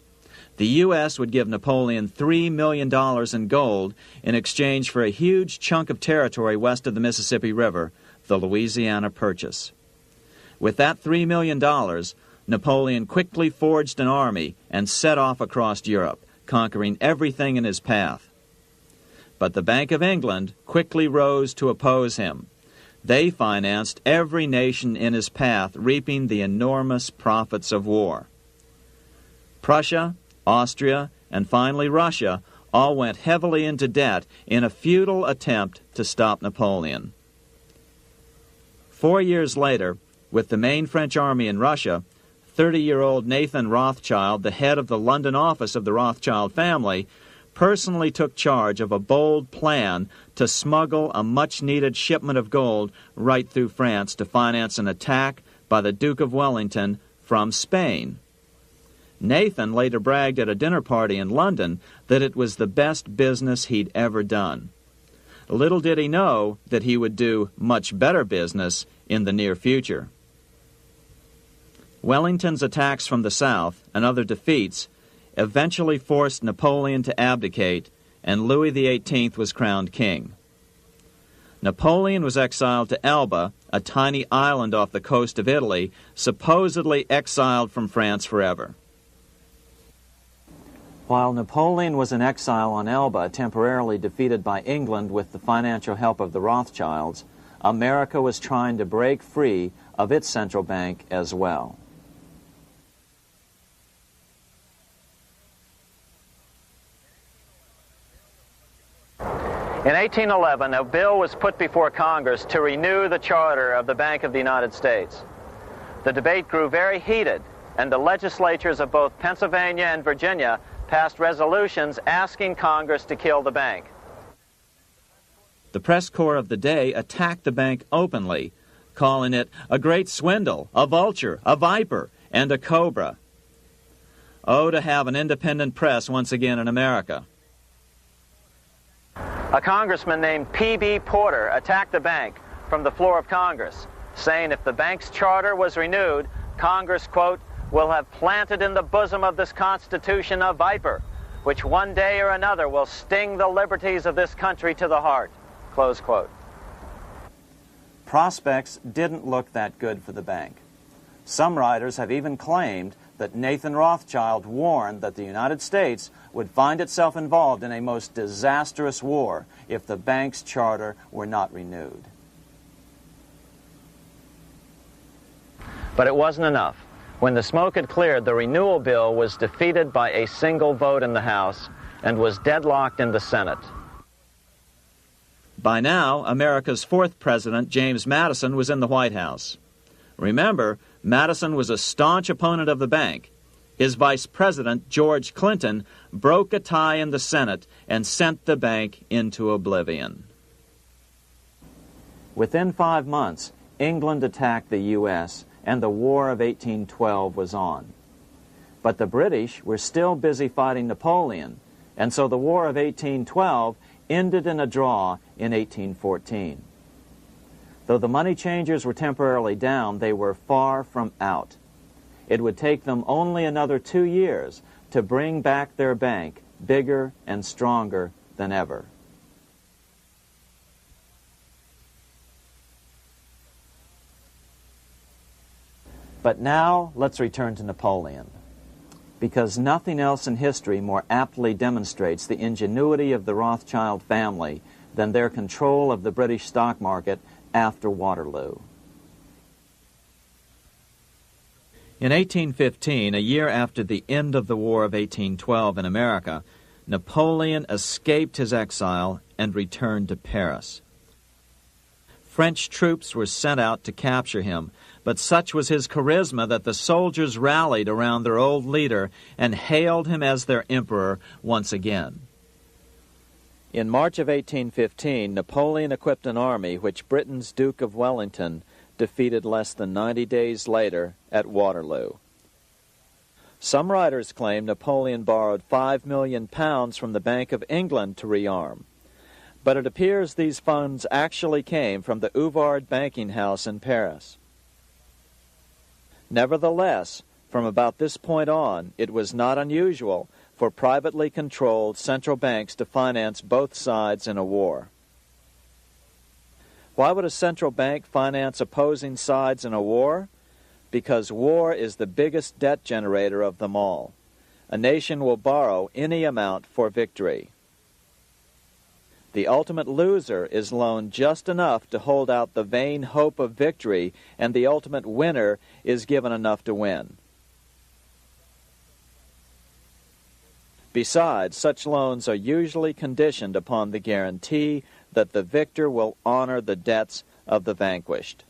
The U.S. would give Napoleon $3 million in gold in exchange for a huge chunk of territory west of the Mississippi River, the Louisiana Purchase. With that $3 million, Napoleon quickly forged an army and set off across Europe, conquering everything in his path. But the Bank of England quickly rose to oppose him. They financed every nation in his path, reaping the enormous profits of war. Prussia, Austria, and finally Russia all went heavily into debt in a futile attempt to stop Napoleon. 4 years later, with the main French army in Russia, 30-year-old Nathan Rothschild, the head of the London office of the Rothschild family, personally took charge of a bold plan to smuggle a much-needed shipment of gold right through France to finance an attack by the Duke of Wellington from Spain. Nathan later bragged at a dinner party in London that it was the best business he'd ever done. Little did he know that he would do much better business in the near future. Wellington's attacks from the south and other defeats eventually forced Napoleon to abdicate, and Louis XVIII was crowned king. Napoleon was exiled to Elba, a tiny island off the coast of Italy, supposedly exiled from France forever. While Napoleon was in exile on Elba, temporarily defeated by England with the financial help of the Rothschilds, America was trying to break free of its central bank as well. In 1811, a bill was put before Congress to renew the charter of the Bank of the United States. The debate grew very heated, and the legislatures of both Pennsylvania and Virginia passed resolutions asking Congress to kill the bank. The press corps of the day attacked the bank openly, calling it a great swindle, a vulture, a viper, and a cobra. Oh, to have an independent press once again in America. A congressman named P.B. Porter attacked the bank from the floor of Congress, saying if the bank's charter was renewed, Congress, quote, will have planted in the bosom of this Constitution a viper, which one day or another will sting the liberties of this country to the heart, close quote. Prospects didn't look that good for the bank. Some writers have even claimed that Nathan Rothschild warned that the United States would find itself involved in a most disastrous war if the bank's charter were not renewed. But it wasn't enough. When the smoke had cleared, the renewal bill was defeated by a single vote in the House and was deadlocked in the Senate. By now, America's fourth president, James Madison, was in the White House. Remember, Madison was a staunch opponent of the bank. His vice president, George Clinton, broke a tie in the Senate and sent the bank into oblivion. Within 5 months, England attacked the U.S., and the War of 1812 was on. But the British were still busy fighting Napoleon, and so the War of 1812 ended in a draw in 1814. Though the money changers were temporarily down, they were far from out. It would take them only another 2 years to bring back their bank bigger and stronger than ever. But now let's return to Napoleon, because nothing else in history more aptly demonstrates the ingenuity of the Rothschild family than their control of the British stock market after Waterloo. In 1815, a year after the end of the War of 1812 in America, Napoleon escaped his exile and returned to Paris. French troops were sent out to capture him, but such was his charisma that the soldiers rallied around their old leader and hailed him as their emperor once again. In March of 1815, Napoleon equipped an army which Britain's Duke of Wellington defeated less than 90 days later at Waterloo. Some writers claim Napoleon borrowed £5 million from the Bank of England to rearm, but it appears these funds actually came from the Ouvard banking house in Paris. Nevertheless, from about this point on, it was not unusual for privately controlled central banks to finance both sides in a war. Why would a central bank finance opposing sides in a war? Because war is the biggest debt generator of them all. A nation will borrow any amount for victory. The ultimate loser is loaned just enough to hold out the vain hope of victory, and the ultimate winner is given enough to win. Besides, such loans are usually conditioned upon the guarantee that the victor will honor the debts of the vanquished.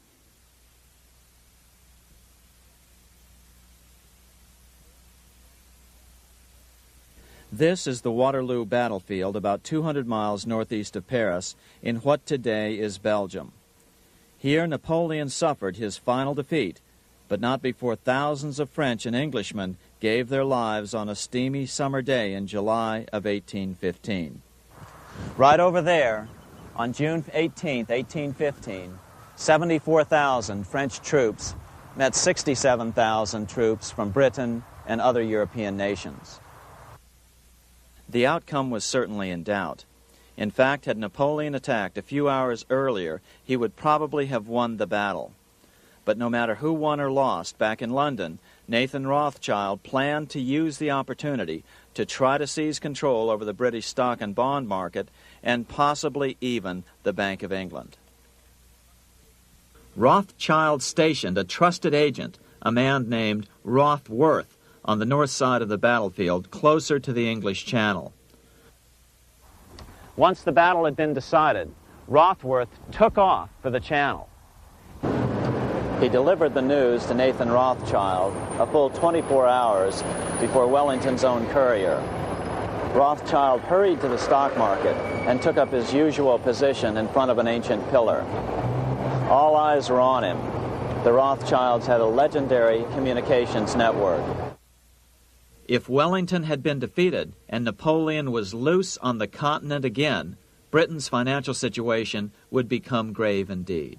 This is the Waterloo battlefield about 200 miles northeast of Paris in what today is Belgium. Here Napoleon suffered his final defeat, but not before thousands of French and Englishmen gave their lives on a steamy summer day in July of 1815. Right over there, on June 18, 1815, 74,000 French troops met 67,000 troops from Britain and other European nations. The outcome was certainly in doubt. In fact, had Napoleon attacked a few hours earlier, he would probably have won the battle. But no matter who won or lost, back in London, Nathan Rothschild planned to use the opportunity to try to seize control over the British stock and bond market and possibly even the Bank of England. Rothschild stationed a trusted agent, a man named Rothworth, on the north side of the battlefield, closer to the English Channel. Once the battle had been decided, Rothworth took off for the Channel. He delivered the news to Nathan Rothschild a full 24 hours before Wellington's own courier. Rothschild hurried to the stock market and took up his usual position in front of an ancient pillar. All eyes were on him. The Rothschilds had a legendary communications network. If Wellington had been defeated and Napoleon was loose on the continent again, Britain's financial situation would become grave indeed.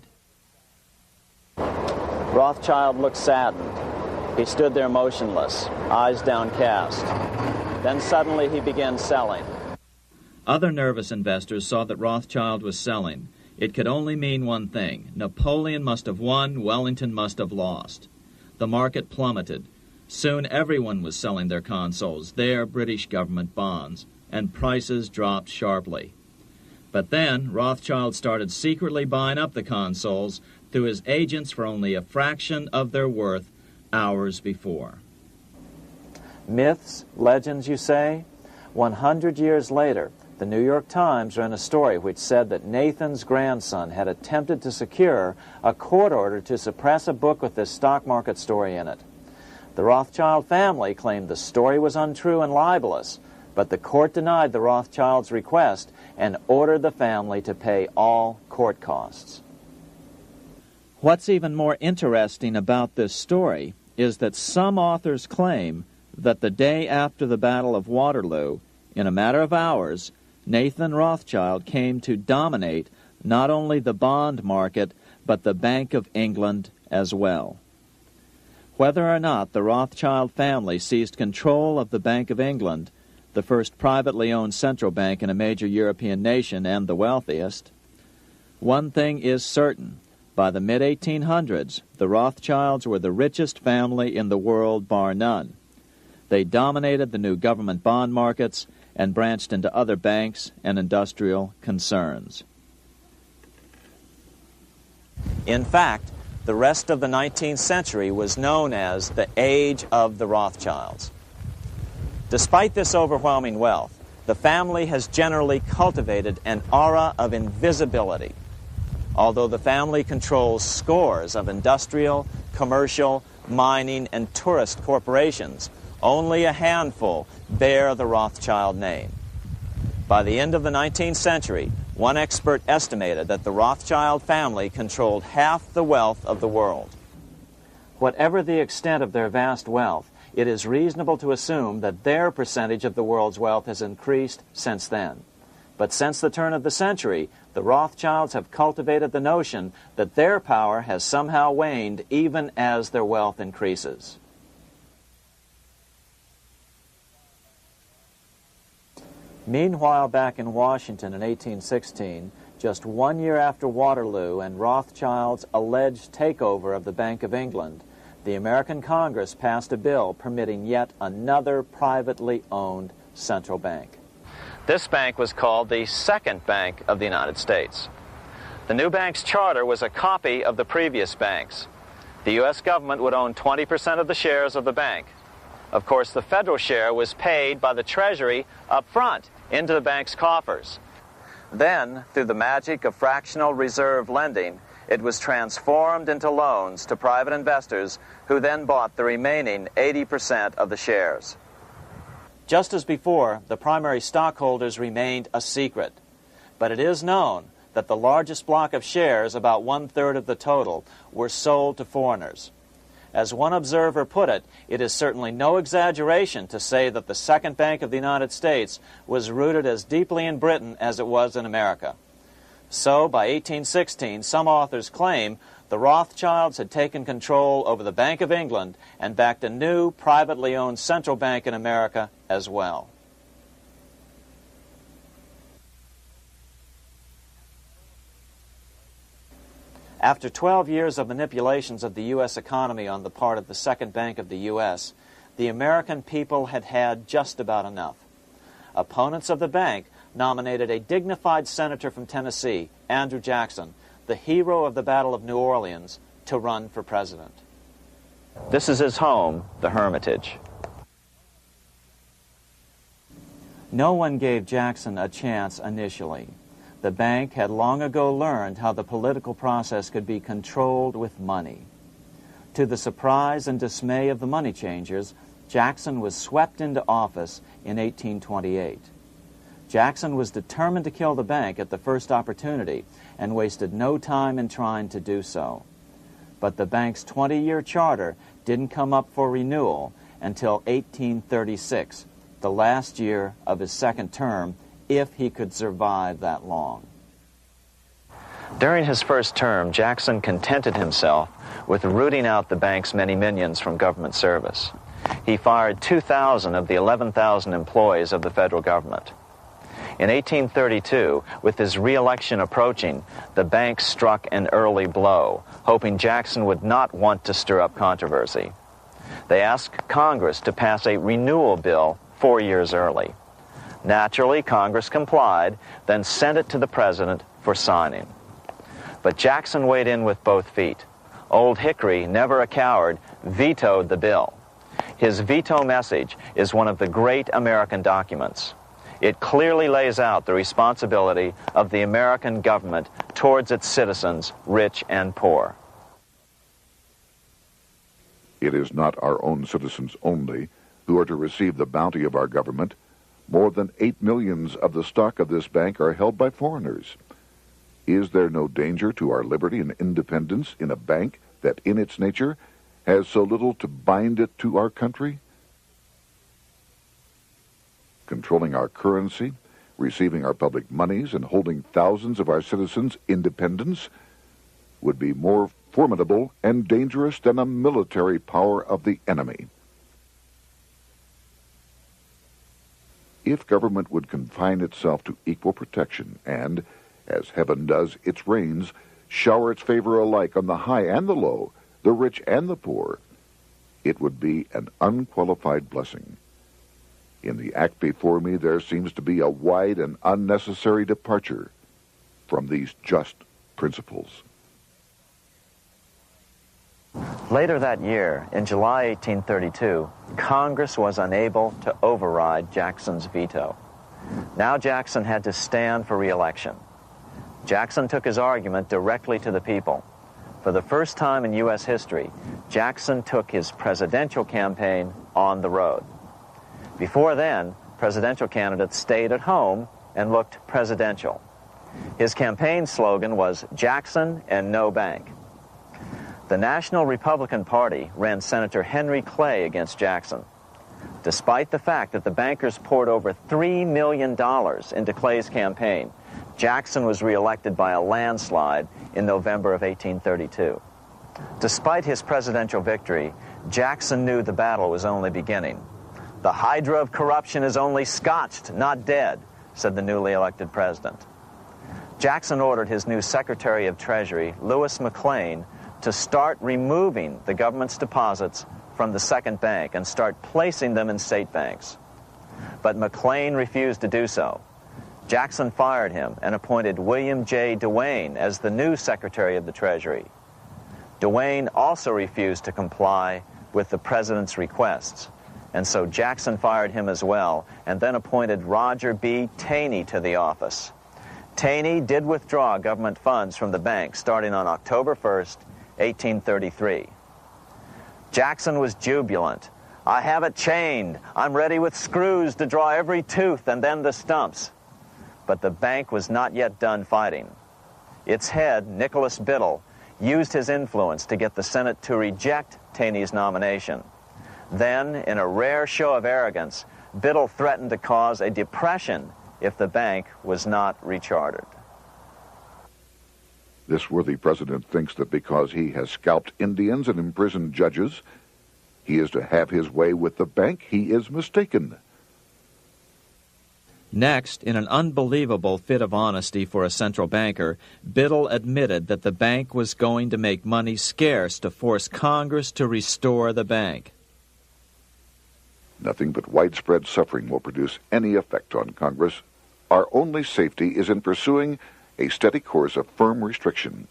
Rothschild looked saddened. He stood there motionless, eyes downcast. Then suddenly he began selling. Other nervous investors saw that Rothschild was selling. It could only mean one thing. Napoleon must have won, Wellington must have lost. The market plummeted. Soon everyone was selling their consols, their British government bonds, and prices dropped sharply. But then Rothschild started secretly buying up the consols through his agents for only a fraction of their worth hours before. Myths, legends, you say? 100 years later, the New York Times ran a story which said that Nathan's grandson had attempted to secure a court order to suppress a book with this stock market story in it. The Rothschild family claimed the story was untrue and libelous, but the court denied the Rothschilds' request and ordered the family to pay all court costs. What's even more interesting about this story is that some authors claim that the day after the Battle of Waterloo, in a matter of hours, Nathan Rothschild came to dominate not only the bond market, but the Bank of England as well. Whether or not the Rothschild family seized control of the Bank of England, the first privately owned central bank in a major European nation and the wealthiest, one thing is certain. By the mid-1800s, the Rothschilds were the richest family in the world, bar none. They dominated the new government bond markets and branched into other banks and industrial concerns. In fact, the rest of the 19th century was known as the Age of the Rothschilds. Despite this overwhelming wealth, the family has generally cultivated an aura of invisibility. Although the family controls scores of industrial, commercial, mining, and tourist corporations, only a handful bear the Rothschild name. By the end of the 19th century, one expert estimated that the Rothschild family controlled half the wealth of the world. Whatever the extent of their vast wealth, it is reasonable to assume that their percentage of the world's wealth has increased since then. But since the turn of the century, the Rothschilds have cultivated the notion that their power has somehow waned even as their wealth increases. Meanwhile, back in Washington in 1816, just 1 year after Waterloo and Rothschild's alleged takeover of the Bank of England, the American Congress passed a bill permitting yet another privately owned central bank. This bank was called the Second Bank of the United States. The new bank's charter was a copy of the previous banks. The U.S. government would own 20% of the shares of the bank. Of course, the federal share was paid by the Treasury up front into the bank's coffers. Then, through the magic of fractional reserve lending, it was transformed into loans to private investors who then bought the remaining 80% of the shares. Just as before, the primary stockholders remained a secret. But it is known that the largest block of shares, about 1/3 of the total, were sold to foreigners. As one observer put it, it is certainly no exaggeration to say that the Second Bank of the United States was rooted as deeply in Britain as it was in America. So, by 1816, some authors claim the Rothschilds had taken control over the Bank of England and backed a new, privately owned central bank in America as well. After 12 years of manipulations of the U.S. economy on the part of the Second Bank of the U.S., the American people had had just about enough. Opponents of the bank nominated a dignified senator from Tennessee, Andrew Jackson, the hero of the Battle of New Orleans, to run for president. This is his home, the Hermitage. No one gave Jackson a chance initially. The bank had long ago learned how the political process could be controlled with money. To the surprise and dismay of the money changers, Jackson was swept into office in 1828. Jackson was determined to kill the bank at the first opportunity and wasted no time in trying to do so. But the bank's 20-year charter didn't come up for renewal until 1836, the last year of his second term, if he could survive that long. During his first term, Jackson contented himself with rooting out the bank's many minions from government service. He fired 2,000 of the 11,000 employees of the federal government. In 1832, with his re-election approaching, the bank struck an early blow, hoping Jackson would not want to stir up controversy. They asked Congress to pass a renewal bill 4 years early. Naturally, Congress complied, then sent it to the president for signing. But Jackson weighed in with both feet. Old Hickory, never a coward, vetoed the bill. His veto message is one of the great American documents. It clearly lays out the responsibility of the American government towards its citizens, rich and poor. It is not our own citizens only who are to receive the bounty of our government. More than 8 million of the stock of this bank are held by foreigners. Is there no danger to our liberty and independence in a bank that in its nature has so little to bind it to our country? Controlling our currency, receiving our public monies, and holding thousands of our citizens' independence would be more formidable and dangerous than a military power of the enemy. If government would confine itself to equal protection and, as heaven does its rains, shower its favor alike on the high and the low, the rich and the poor, it would be an unqualified blessing. In the act before me, there seems to be a wide and unnecessary departure from these just principles. Later that year, in July 1832, Congress was unable to override Jackson's veto. Now Jackson had to stand for re-election. Jackson took his argument directly to the people. For the first time in U.S. history, Jackson took his presidential campaign on the road. Before then, presidential candidates stayed at home and looked presidential. His campaign slogan was Jackson and no bank. The National Republican Party ran Senator Henry Clay against Jackson. Despite the fact that the bankers poured over $3 million into Clay's campaign, Jackson was reelected by a landslide in November of 1832. Despite his presidential victory, Jackson knew the battle was only beginning. "The hydra of corruption is only scotched, not dead," said the newly elected president. Jackson ordered his new Secretary of Treasury, Lewis McLean, to start removing the government's deposits from the second bank and start placing them in state banks. But McLean refused to do so. Jackson fired him and appointed William J. Duane as the new Secretary of the Treasury. Duane also refused to comply with the president's requests, and so Jackson fired him as well and then appointed Roger B. Taney to the office. Taney did withdraw government funds from the bank starting on October 1st, 1833. Jackson was jubilant. "I have it chained. I'm ready with screws to draw every tooth and then the stumps." But the bank was not yet done fighting. Its head, Nicholas Biddle, used his influence to get the Senate to reject Taney's nomination. Then, in a rare show of arrogance, Biddle threatened to cause a depression if the bank was not rechartered. This worthy president thinks that because he has scalped Indians and imprisoned judges, he is to have his way with the bank. He is mistaken. Next, in an unbelievable fit of honesty for a central banker, Biddle admitted that the bank was going to make money scarce to force Congress to restore the bank. Nothing but widespread suffering will produce any effect on Congress. Our only safety is in pursuing a steady course of firm restriction,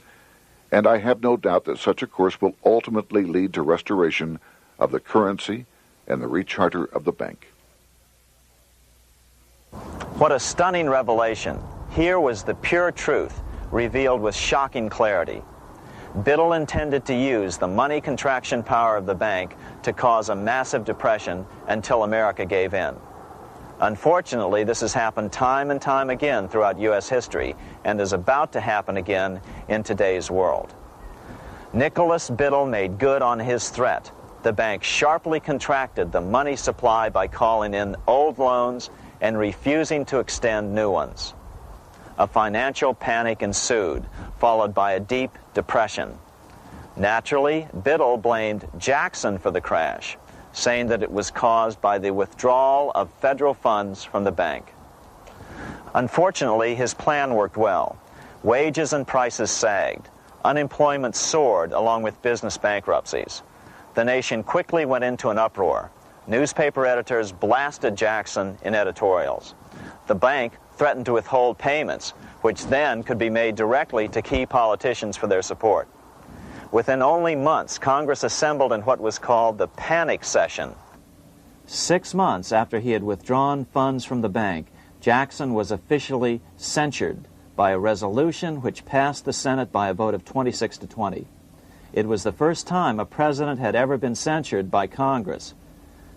and I have no doubt that such a course will ultimately lead to restoration of the currency and the recharter of the bank. What a stunning revelation. Here was the pure truth, revealed with shocking clarity. Biddle intended to use the money contraction power of the bank to cause a massive depression until America gave in. Unfortunately, this has happened time and time again throughout U.S. history and is about to happen again in today's world. Nicholas Biddle made good on his threat. The bank sharply contracted the money supply by calling in old loans and refusing to extend new ones. A financial panic ensued, followed by a deep depression. Naturally, Biddle blamed Jackson for the crash, saying that it was caused by the withdrawal of federal funds from the bank. Unfortunately, his plan worked well. Wages and prices sagged. Unemployment soared along with business bankruptcies. The nation quickly went into an uproar. Newspaper editors blasted Jackson in editorials. The bank threatened to withhold payments, which then could be made directly to key politicians for their support. Within only months, Congress assembled in what was called the panic session. 6 months after he had withdrawn funds from the bank, Jackson was officially censured by a resolution which passed the Senate by a vote of 26 to 20. It was the first time a president had ever been censured by Congress.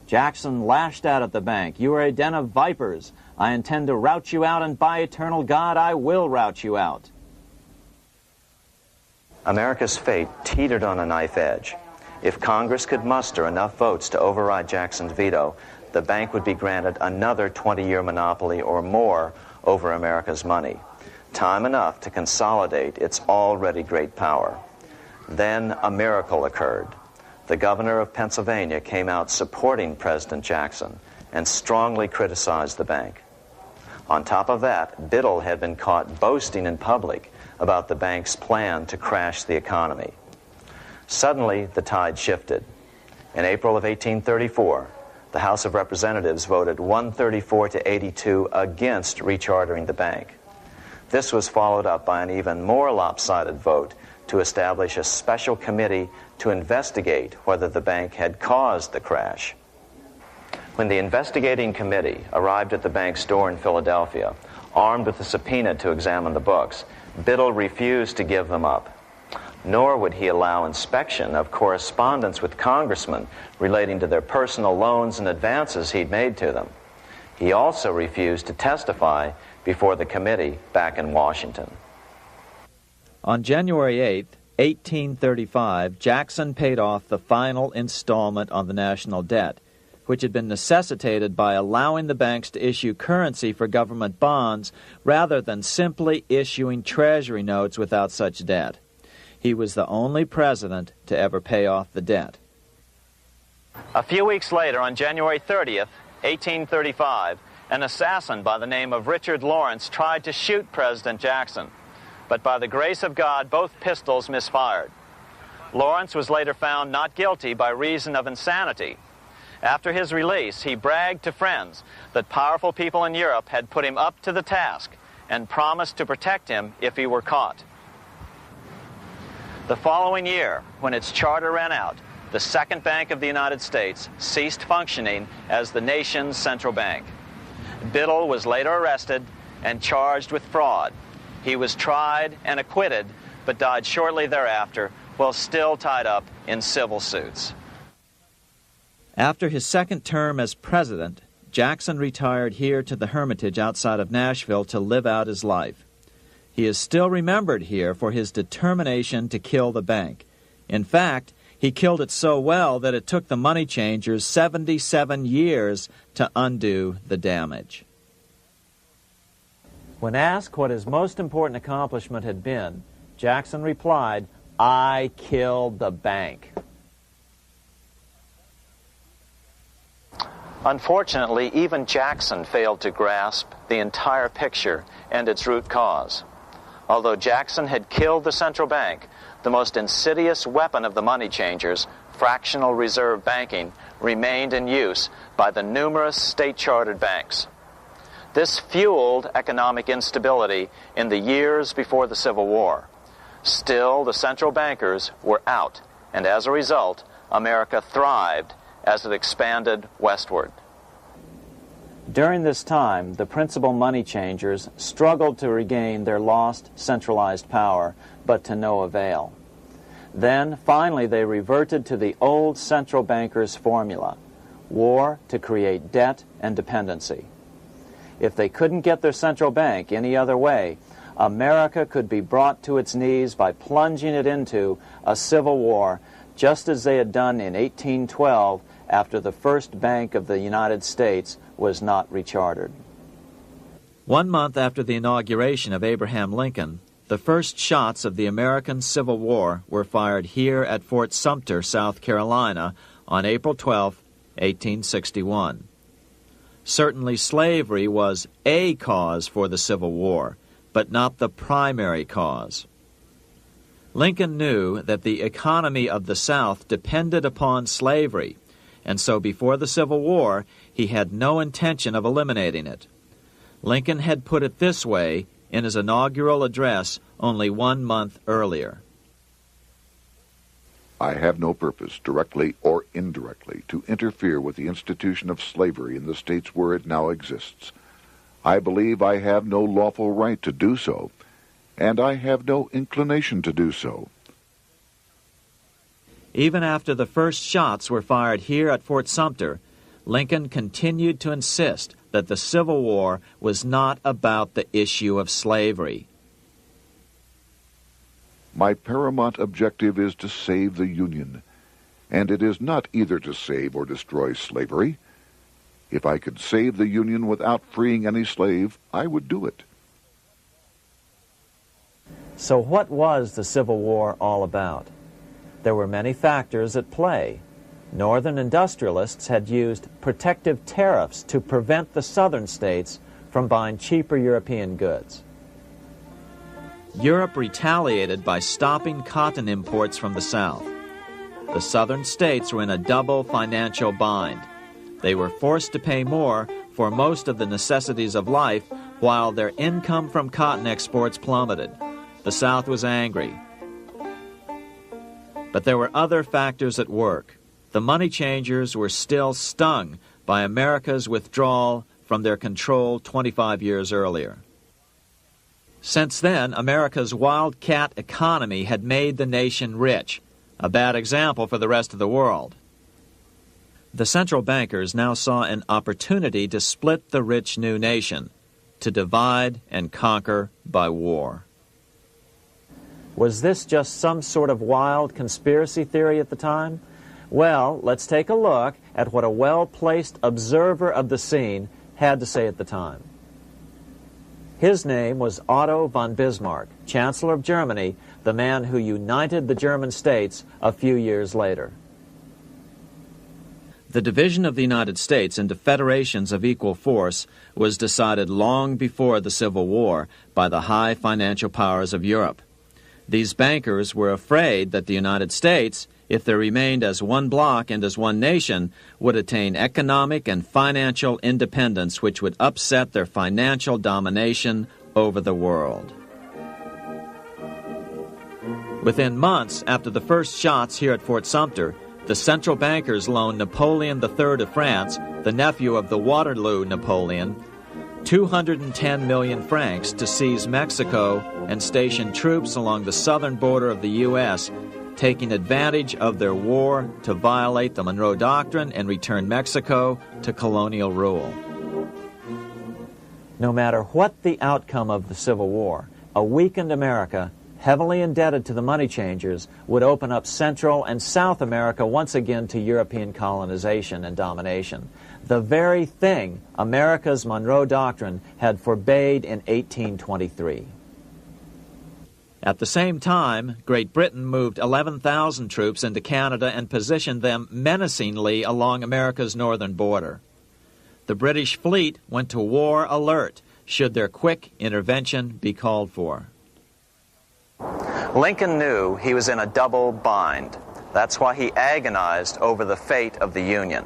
Jackson lashed out at the bank. "You are a den of vipers. I intend to rout you out, and by eternal God, I will rout you out." America's fate teetered on a knife edge. If Congress could muster enough votes to override Jackson's veto, the bank would be granted another 20-year monopoly or more over America's money, time enough to consolidate its already great power. Then a miracle occurred. The governor of Pennsylvania came out supporting President Jackson and strongly criticized the bank. On top of that, Biddle had been caught boasting in public about the bank's plan to crash the economy. Suddenly, the tide shifted. In April of 1834, the House of Representatives voted 134 to 82 against rechartering the bank. This was followed up by an even more lopsided vote to establish a special committee to investigate whether the bank had caused the crash. When the investigating committee arrived at the bank's door in Philadelphia, armed with a subpoena to examine the books, Biddle refused to give them up. Nor would he allow inspection of correspondence with congressmen relating to their personal loans and advances he'd made to them. He also refused to testify before the committee back in Washington. On January 8th, 1835, Jackson paid off the final installment on the national debt, which had been necessitated by allowing the banks to issue currency for government bonds rather than simply issuing treasury notes without such debt. He was the only president to ever pay off the debt. A few weeks later, on January 30th, 1835, an assassin by the name of Richard Lawrence tried to shoot President Jackson, but by the grace of God, both pistols misfired. Lawrence was later found not guilty by reason of insanity. After his release, he bragged to friends that powerful people in Europe had put him up to the task and promised to protect him if he were caught. The following year, when its charter ran out, the Second Bank of the United States ceased functioning as the nation's central bank. Biddle was later arrested and charged with fraud. He was tried and acquitted, but died shortly thereafter while still tied up in civil suits. After his second term as president, Jackson retired here to the Hermitage outside of Nashville to live out his life. He is still remembered here for his determination to kill the bank. In fact, he killed it so well that it took the money changers 77 years to undo the damage. When asked what his most important accomplishment had been, Jackson replied, "I killed the bank." Unfortunately, even Jackson failed to grasp the entire picture and its root cause. Although Jackson had killed the central bank, the most insidious weapon of the money changers, fractional reserve banking, remained in use by the numerous state-chartered banks. This fueled economic instability in the years before the Civil War. Still, the central bankers were out, and as a result, America thrived as it expanded westward. During this time, the principal money changers struggled to regain their lost centralized power, but to no avail. Then, finally, they reverted to the old central bankers' formula: war to create debt and dependency. If they couldn't get their central bank any other way, America could be brought to its knees by plunging it into a civil war, just as they had done in 1812 after the first Bank of the United States was not rechartered. 1 month after the inauguration of Abraham Lincoln, the first shots of the American Civil War were fired here at Fort Sumter, South Carolina, on April 12, 1861. Certainly slavery was a cause for the Civil War, but not the primary cause. Lincoln knew that the economy of the South depended upon slavery, and so before the Civil War, he had no intention of eliminating it. Lincoln had put it this way in his inaugural address only 1 month earlier. I have no purpose, directly or indirectly, to interfere with the institution of slavery in the states where it now exists. I believe I have no lawful right to do so, and I have no inclination to do so. Even after the first shots were fired here at Fort Sumter, Lincoln continued to insist that the Civil War was not about the issue of slavery. My paramount objective is to save the Union, and it is not either to save or destroy slavery. If I could save the Union without freeing any slave, I would do it. So what was the Civil War all about? There were many factors at play. Northern industrialists had used protective tariffs to prevent the southern states from buying cheaper European goods. Europe retaliated by stopping cotton imports from the South. The southern states were in a double financial bind. They were forced to pay more for most of the necessities of life, while their income from cotton exports plummeted. The South was angry. But there were other factors at work. The money changers were still stung by America's withdrawal from their control 25 years earlier. Since then, America's wildcat economy had made the nation rich, a bad example for the rest of the world. The central bankers now saw an opportunity to split the rich new nation, to divide and conquer by war. Was this just some sort of wild conspiracy theory at the time? Well, let's take a look at what a well-placed observer of the scene had to say at the time. His name was Otto von Bismarck, Chancellor of Germany, the man who united the German states a few years later. The division of the United States into federations of equal force was decided long before the Civil War by the high financial powers of Europe. These bankers were afraid that the United States, if they remained as one bloc and as one nation, would attain economic and financial independence which would upset their financial domination over the world. Within months after the first shots here at Fort Sumter, the central bankers loaned Napoleon III of France, the nephew of the Waterloo Napoleon, 210 million francs to seize Mexico and station troops along the southern border of the U.S., taking advantage of their war to violate the Monroe Doctrine and return Mexico to colonial rule. No matter what the outcome of the Civil War, a weakened America, heavily indebted to the money changers, would open up Central and South America once again to European colonization and domination. The very thing America's Monroe Doctrine had forbade in 1823. At the same time, Great Britain moved 11,000 troops into Canada and positioned them menacingly along America's northern border. The British fleet went to war alert should their quick intervention be called for. Lincoln knew he was in a double bind. That's why he agonized over the fate of the Union.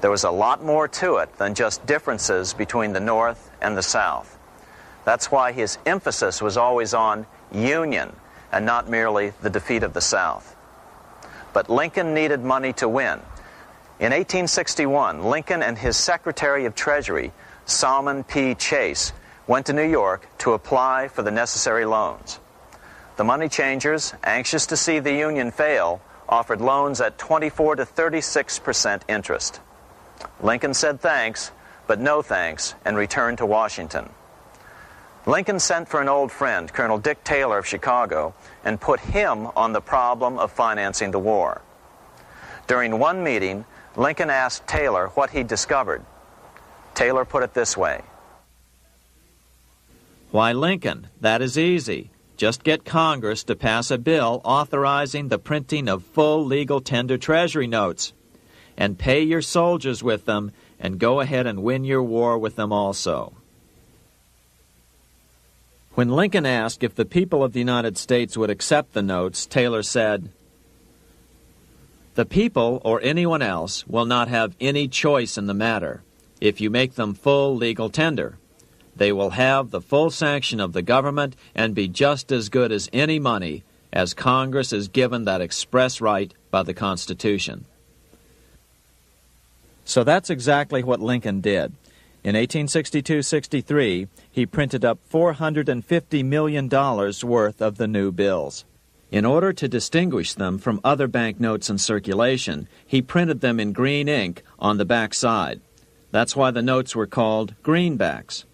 There was a lot more to it than just differences between the North and the South. That's why his emphasis was always on union and not merely the defeat of the South. But Lincoln needed money to win. In 1861, Lincoln and his Secretary of Treasury, Salmon P. Chase, went to New York to apply for the necessary loans. The money changers, anxious to see the Union fail, offered loans at 24 to 36% interest. Lincoln said thanks, but no thanks, and returned to Washington. Lincoln sent for an old friend, Colonel Dick Taylor of Chicago, and put him on the problem of financing the war. During one meeting, Lincoln asked Taylor what he'd discovered. Taylor put it this way. Why, Lincoln, that is easy. Just get Congress to pass a bill authorizing the printing of full legal tender Treasury notes, and pay your soldiers with them, and go ahead and win your war with them also. When Lincoln asked if the people of the United States would accept the notes, Taylor said, "The people, or anyone else, will not have any choice in the matter if you make them full legal tender. They will have the full sanction of the government and be just as good as any money, as Congress is given that express right by the Constitution." So that's exactly what Lincoln did. In 1862-63, he printed up $450 million worth of the new bills. In order to distinguish them from other banknotes in circulation, he printed them in green ink on the back side. That's why the notes were called greenbacks.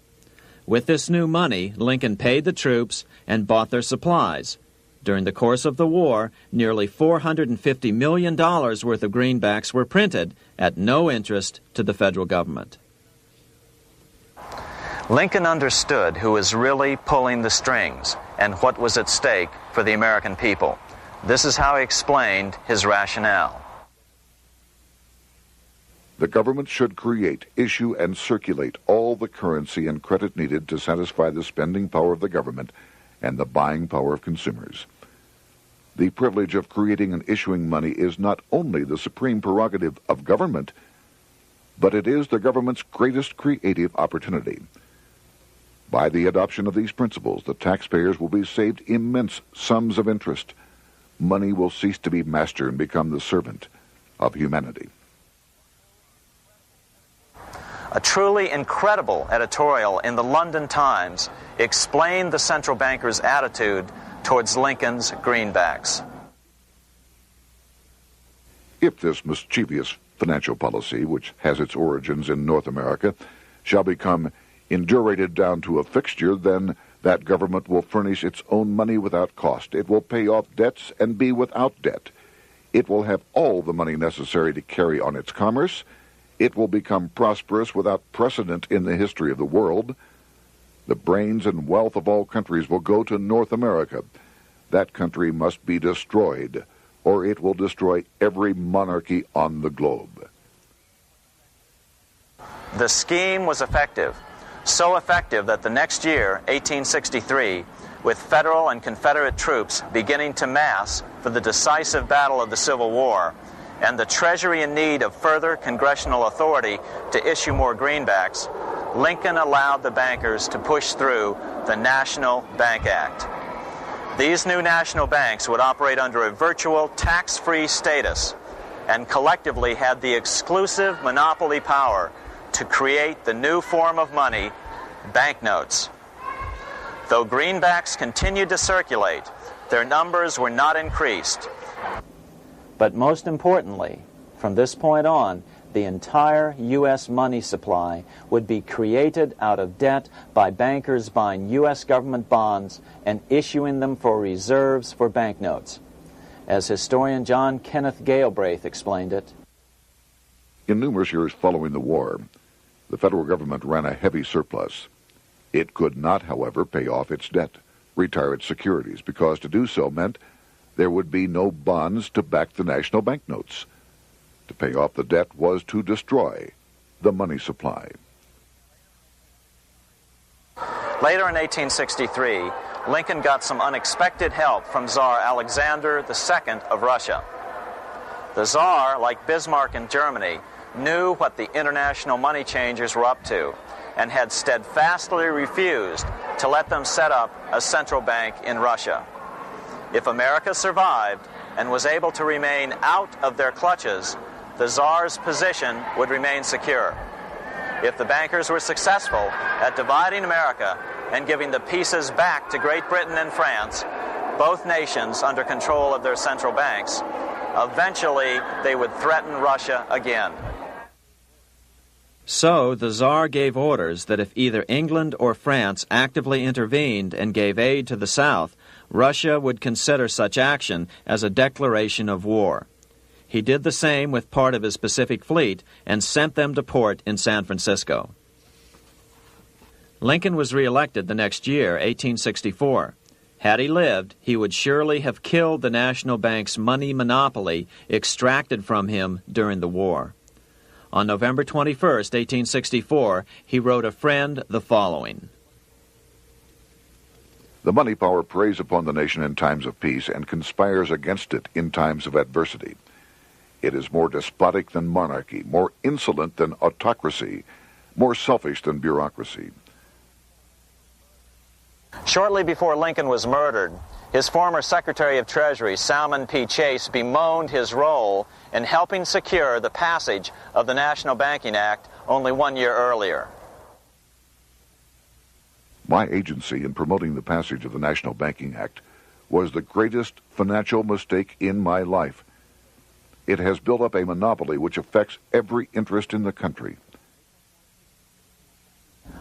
With this new money, Lincoln paid the troops and bought their supplies. During the course of the war, nearly $450 million worth of greenbacks were printed at no interest to the federal government. Lincoln understood who was really pulling the strings and what was at stake for the American people. This is how he explained his rationale. The government should create, issue, and circulate all the currency and credit needed to satisfy the spending power of the government and the buying power of consumers. The privilege of creating and issuing money is not only the supreme prerogative of government, but it is the government's greatest creative opportunity. By the adoption of these principles, the taxpayers will be saved immense sums of interest. Money will cease to be master and become the servant of humanity. A truly incredible editorial in the London Times explained the central bankers' attitude towards Lincoln's greenbacks. If this mischievous financial policy, which has its origins in North America, shall become indurated down to a fixture, then That government will furnish its own money without cost. It will pay off debts and be without debt. It will have all the money necessary to carry on its commerce. It will become prosperous without precedent in the history of the world. The brains and wealth of all countries will go to North America. That country must be destroyed, or it will destroy every monarchy on the globe. The scheme was effective, so effective that the next year, 1863, with Federal and Confederate troops beginning to mass for the decisive battle of the Civil War, and the Treasury in need of further congressional authority to issue more greenbacks, Lincoln allowed the bankers to push through the National Bank Act. These new national banks would operate under a virtual tax-free status and collectively had the exclusive monopoly power to create the new form of money, banknotes. Though greenbacks continued to circulate, their numbers were not increased. But most importantly, from this point on, the entire U.S. money supply would be created out of debt by bankers buying U.S. government bonds and issuing them for reserves for banknotes. As historian John Kenneth Galbraith explained it, in numerous years following the war, the federal government ran a heavy surplus. It could not, however, pay off its debt, retire its securities, because to do so meant there would be no bonds to back the national banknotes. To pay off the debt was to destroy the money supply. Later in 1863, Lincoln got some unexpected help from Tsar Alexander II of Russia. The Tsar, like Bismarck in Germany, knew what the international money changers were up to and had steadfastly refused to let them set up a central bank in Russia. If America survived and was able to remain out of their clutches, the Tsar's position would remain secure. If the bankers were successful at dividing America and giving the pieces back to Great Britain and France, both nations under control of their central banks, eventually they would threaten Russia again. So the Tsar gave orders that if either England or France actively intervened and gave aid to the South, Russia would consider such action as a declaration of war. He did the same with part of his Pacific Fleet and sent them to port in San Francisco. Lincoln was reelected the next year, 1864. Had he lived, he would surely have killed the national bank's money monopoly extracted from him during the war. On November 21, 1864, he wrote a friend the following: The money power preys upon the nation in times of peace and conspires against it in times of adversity. It is more despotic than monarchy, more insolent than autocracy, more selfish than bureaucracy. Shortly before Lincoln was murdered, his former Secretary of Treasury, Salmon P. Chase, bemoaned his role in helping secure the passage of the National Banking Act only 1 year earlier. My agency in promoting the passage of the National Banking Act was the greatest financial mistake in my life. It has built up a monopoly which affects every interest in the country.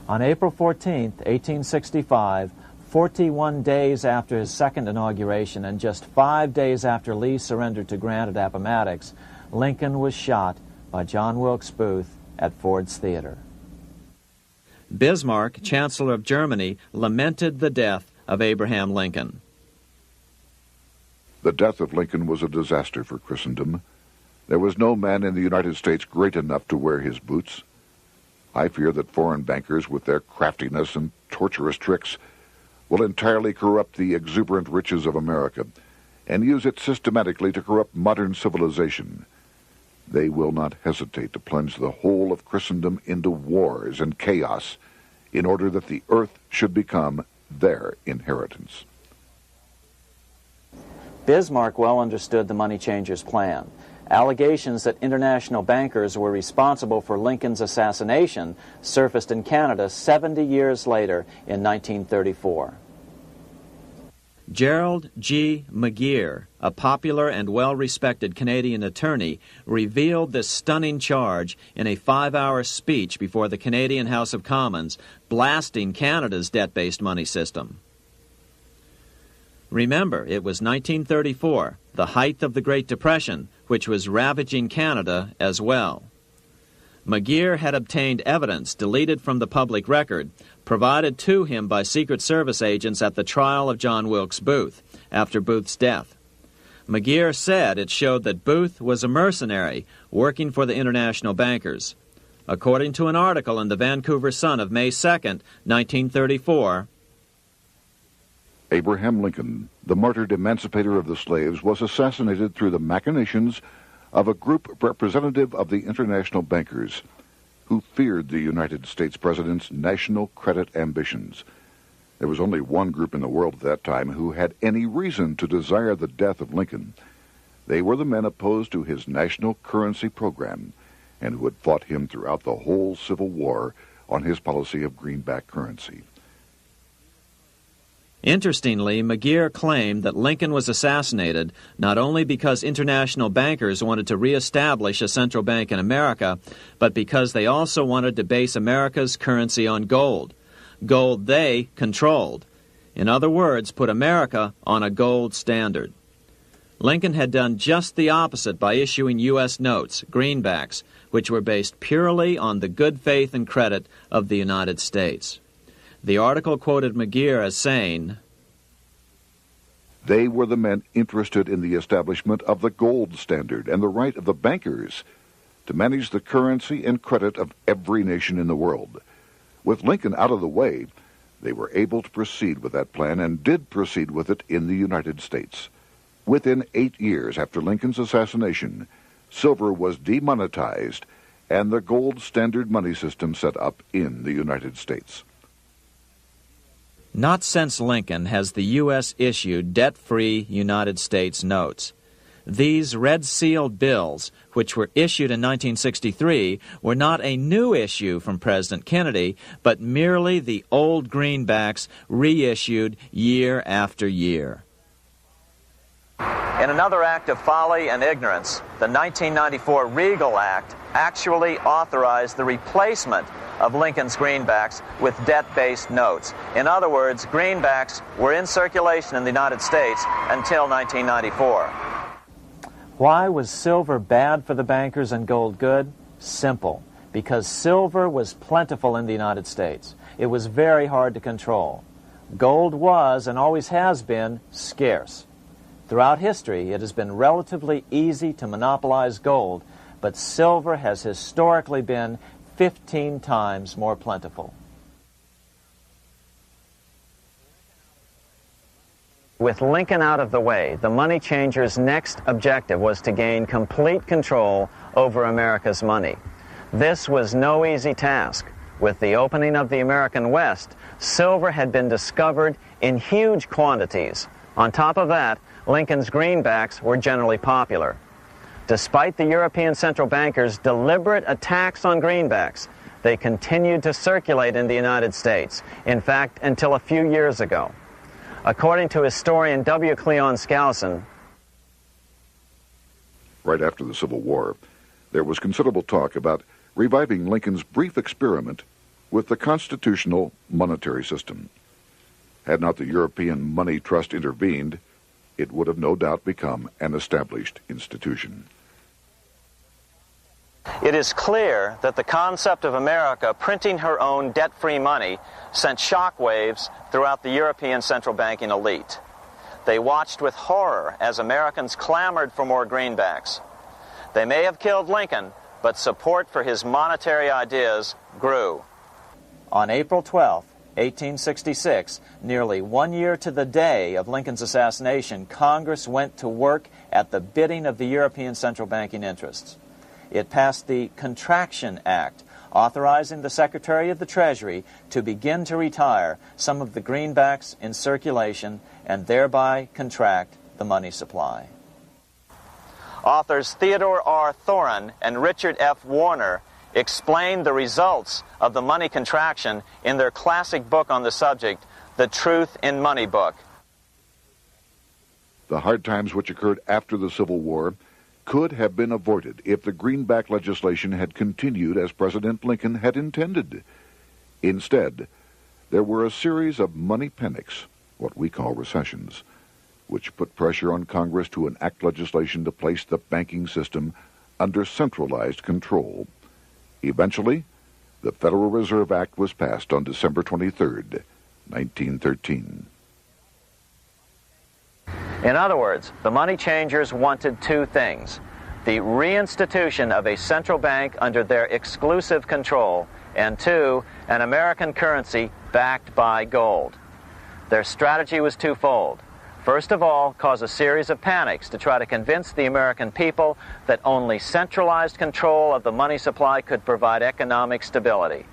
On April 14, 1865, 41 days after his second inauguration and just 5 days after Lee surrendered to Grant at Appomattox, Lincoln was shot by John Wilkes Booth at Ford's Theater. Bismarck, Chancellor of Germany, lamented the death of Abraham Lincoln. The death of Lincoln was a disaster for Christendom. There was no man in the United States great enough to wear his boots. I fear that foreign bankers, with their craftiness and tortuous tricks, will entirely corrupt the exuberant riches of America and use it systematically to corrupt modern civilization. They will not hesitate to plunge the whole of Christendom into wars and chaos in order that the earth should become their inheritance. Bismarck well understood the money changers' plan. Allegations that international bankers were responsible for Lincoln's assassination surfaced in Canada 70 years later in 1934. Gerald G. McGeer, a popular and well-respected Canadian attorney, revealed this stunning charge in a 5-hour speech before the Canadian House of Commons, blasting Canada's debt-based money system. Remember, it was 1934, the height of the Great Depression, which was ravaging Canada as well. McGeer had obtained evidence deleted from the public record, provided to him by Secret Service agents at the trial of John Wilkes Booth after Booth's death. McGeer said it showed that Booth was a mercenary working for the international bankers. According to an article in the Vancouver Sun of May 2nd, 1934, Abraham Lincoln, the martyred emancipator of the slaves, was assassinated through the machinations of a group representative of the international bankers who feared the United States President's national credit ambitions. There was only one group in the world at that time who had any reason to desire the death of Lincoln. They were the men opposed to his national currency program and who had fought him throughout the whole Civil War on his policy of greenback currency. Interestingly, McGeer claimed that Lincoln was assassinated not only because international bankers wanted to reestablish a central bank in America, but because they also wanted to base America's currency on gold. Gold they controlled. In other words, put America on a gold standard. Lincoln had done just the opposite by issuing U.S. notes, greenbacks, which were based purely on the good faith and credit of the United States. The article quoted McGeer as saying, "They were the men interested in the establishment of the gold standard and the right of the bankers to manage the currency and credit of every nation in the world. With Lincoln out of the way, they were able to proceed with that plan and did proceed with it in the United States. Within 8 years after Lincoln's assassination, silver was demonetized and the gold standard money system set up in the United States." Not since Lincoln has the U.S. issued debt-free United States notes. These red-sealed bills, which were issued in 1963, were not a new issue from President Kennedy, but merely the old greenbacks reissued year after year. In another act of folly and ignorance, the 1994 Regal Act actually authorized the replacement of Lincoln's greenbacks with debt-based notes. In other words, greenbacks were in circulation in the United States until 1994. Why was silver bad for the bankers and gold good? Simple. Because silver was plentiful in the United States. It was very hard to control. Gold was, and always has been, scarce. Throughout history, it has been relatively easy to monopolize gold, but silver has historically been 15 times more plentiful. With Lincoln out of the way, the money changers' next objective was to gain complete control over America's money. This was no easy task. With the opening of the American West, silver had been discovered in huge quantities. On top of that, Lincoln's greenbacks were generally popular. Despite the European central bankers' deliberate attacks on greenbacks, they continued to circulate in the United States, in fact, until a few years ago. According to historian W. Cleon Skousen, right after the Civil War, there was considerable talk about reviving Lincoln's brief experiment with the constitutional monetary system. Had not the European Money Trust intervened, it would have no doubt become an established institution. It is clear that the concept of America printing her own debt-free money sent shockwaves throughout the European central banking elite. They watched with horror as Americans clamored for more greenbacks. They may have killed Lincoln, but support for his monetary ideas grew. On April 12, 1866, nearly 1 year to the day of Lincoln's assassination, Congress went to work at the bidding of the European central banking interests. It passed the Contraction Act, authorizing the Secretary of the Treasury to begin to retire some of the greenbacks in circulation and thereby contract the money supply. Authors Theodore R. Thorin and Richard F. Warner explained the results of the money contraction in their classic book on the subject, The Truth in Money Book. The hard times which occurred after the Civil War could have been avoided if the greenback legislation had continued as President Lincoln had intended. Instead, there were a series of money panics, what we call recessions, which put pressure on Congress to enact legislation to place the banking system under centralized control. Eventually, the Federal Reserve Act was passed on December 23, 1913. In other words, the money changers wanted two things: the reinstitution of a central bank under their exclusive control, and two, an American currency backed by gold. Their strategy was twofold. First of all, cause a series of panics to try to convince the American people that only centralized control of the money supply could provide economic stability.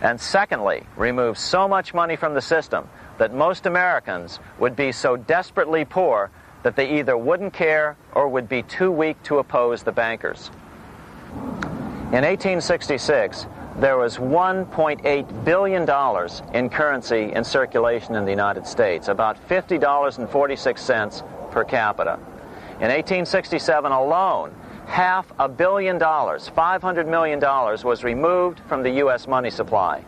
And secondly, remove so much money from the system that most Americans would be so desperately poor that they either wouldn't care or would be too weak to oppose the bankers. In 1866, there was $1.8 billion in currency in circulation in the United States, about $50.46 per capita. In 1867 alone, $500 million, $500 million, was removed from the U.S. money supply.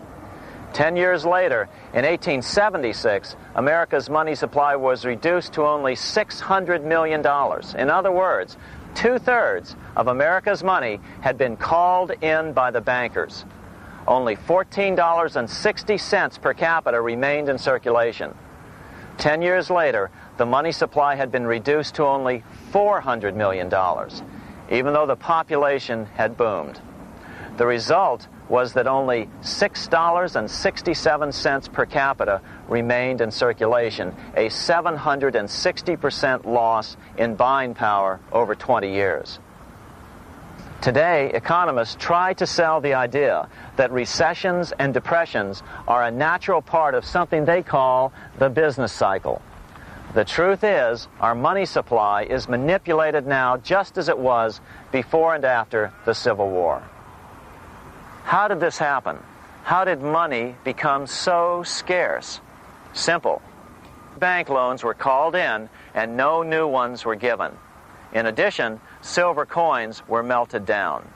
10 years later, in 1876, America's money supply was reduced to only $600 million. In other words, 2/3 of America's money had been called in by the bankers. Only $14.60 per capita remained in circulation. 10 years later, the money supply had been reduced to only $400 million, even though the population had boomed. The result was that only $6.67 per capita remained in circulation, a 760% loss in buying power over 20 years. Today, economists try to sell the idea that recessions and depressions are a natural part of something they call the business cycle. The truth is, our money supply is manipulated now just as it was before and after the Civil War. How did this happen? How did money become so scarce? Simple. Bank loans were called in and no new ones were given. In addition, silver coins were melted down.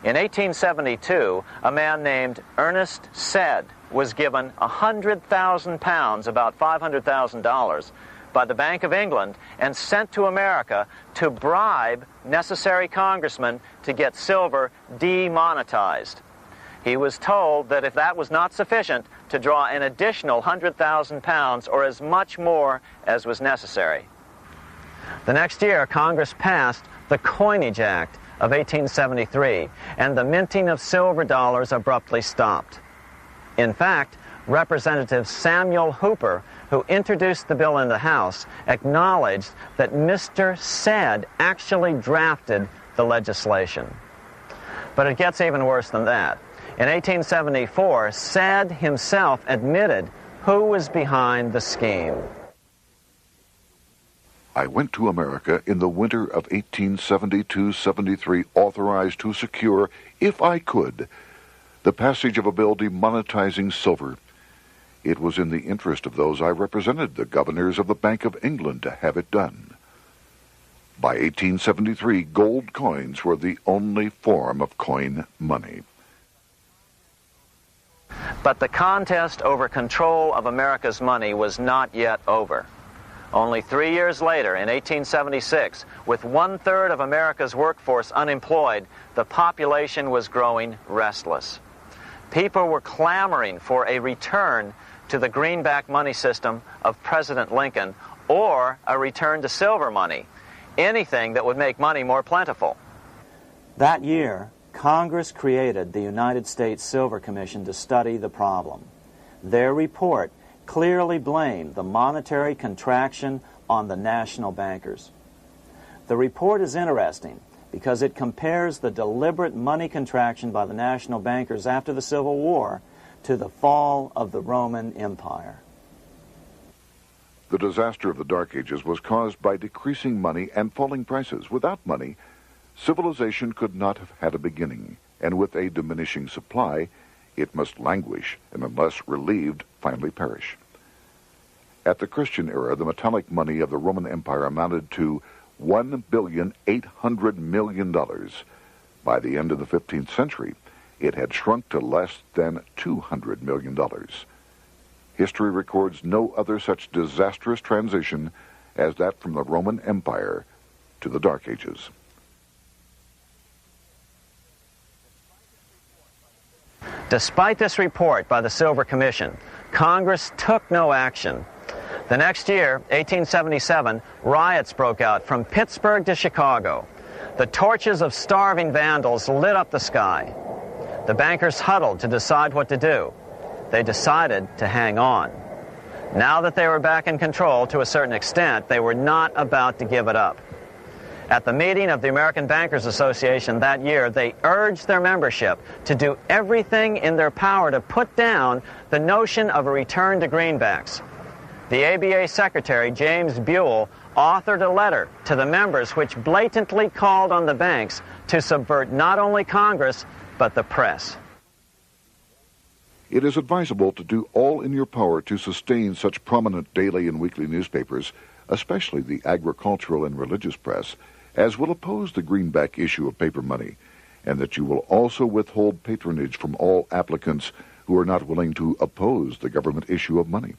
In 1872, a man named Ernest Sed was given 100,000 pounds, about $500,000, by the Bank of England and sent to America to bribe necessary congressmen to get silver demonetized. He was told that if that was not sufficient, to draw an additional 100,000 pounds or as much more as was necessary. The next year, Congress passed the Coinage Act of 1873, and the minting of silver dollars abruptly stopped. In fact, Representative Samuel Hooper, who introduced the bill in the House, acknowledged that Mr. Sed actually drafted the legislation. But it gets even worse than that. In 1874, Sed himself admitted who was behind the scheme. I went to America in the winter of 1872-73, authorized to secure, if I could, the passage of a bill demonetizing silver. It was in the interest of those I represented, the governors of the Bank of England, to have it done. By 1873, gold coins were the only form of coin money. But the contest over control of America's money was not yet over. Only 3 years later, in 1876, with 1/3 of America's workforce unemployed, the population was growing restless. People were clamoring for a return to the greenback money system of President Lincoln or a return to silver money, anything that would make money more plentiful. That year, Congress created the United States Silver Commission to study the problem. Their report clearly blamed the monetary contraction on the national bankers. The report is interesting because it compares the deliberate money contraction by the national bankers after the Civil War to the fall of the Roman Empire. The disaster of the Dark Ages was caused by decreasing money and falling prices. Without money, civilization could not have had a beginning, and with a diminishing supply, it must languish, and unless relieved, finally perish. At the Christian era, the metallic money of the Roman Empire amounted to $1,800,000,000. By the end of the 15th century, it had shrunk to less than $200 million. History records no other such disastrous transition as that from the Roman Empire to the Dark Ages. Despite this report by the Silver Commission, Congress took no action. The next year, 1877, riots broke out from Pittsburgh to Chicago. The torches of starving vandals lit up the sky. The bankers huddled to decide what to do. They decided to hang on. Now that they were back in control to a certain extent, they were not about to give it up. At the meeting of the American Bankers Association that year, they urged their membership to do everything in their power to put down the notion of a return to greenbacks. The ABA Secretary, James Buell, authored a letter to the members which blatantly called on the banks to subvert not only Congress, but the press. It is advisable to do all in your power to sustain such prominent daily and weekly newspapers, especially the agricultural and religious press, as will oppose the greenback issue of paper money, and that you will also withhold patronage from all applicants who are not willing to oppose the government issue of money.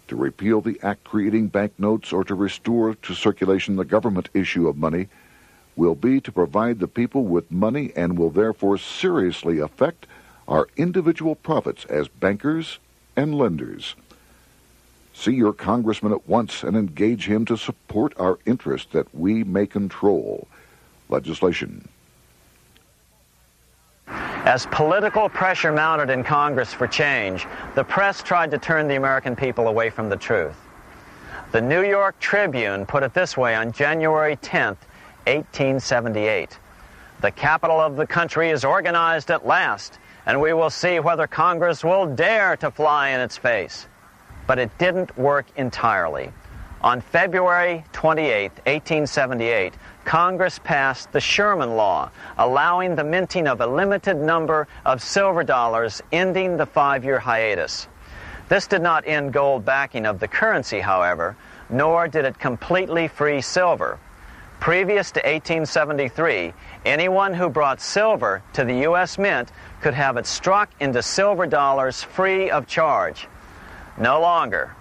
To repeal the act creating banknotes or to restore to circulation the government issue of money will be to provide the people with money and will therefore seriously affect our individual profits as bankers and lenders. See your congressman at once and engage him to support our interest that we may control legislation. As political pressure mounted in Congress for change, the press tried to turn the American people away from the truth. The New York Tribune put it this way on January 10th, 1878. The capital of the country is organized at last, and we will see whether Congress will dare to fly in its face. But it didn't work entirely. On February 28, 1878, Congress passed the Sherman Law, allowing the minting of a limited number of silver dollars, ending the 5-year hiatus. This did not end gold backing of the currency, however, nor did it completely free silver. Previous to 1873, anyone who brought silver to the U.S. Mint could have it struck into silver dollars free of charge. No longer.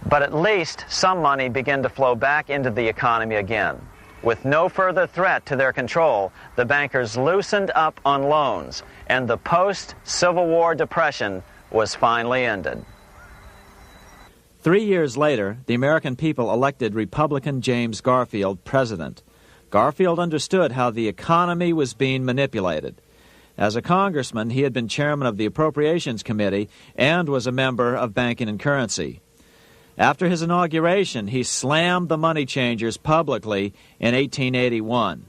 But at least some money began to flow back into the economy again. With no further threat to their control, the bankers loosened up on loans, and the post-Civil War depression was finally ended. 3 years later, the American people elected Republican James Garfield president. Garfield understood how the economy was being manipulated. As a congressman, he had been chairman of the Appropriations Committee and was a member of Banking and Currency. After his inauguration, he slammed the money changers publicly in 1881.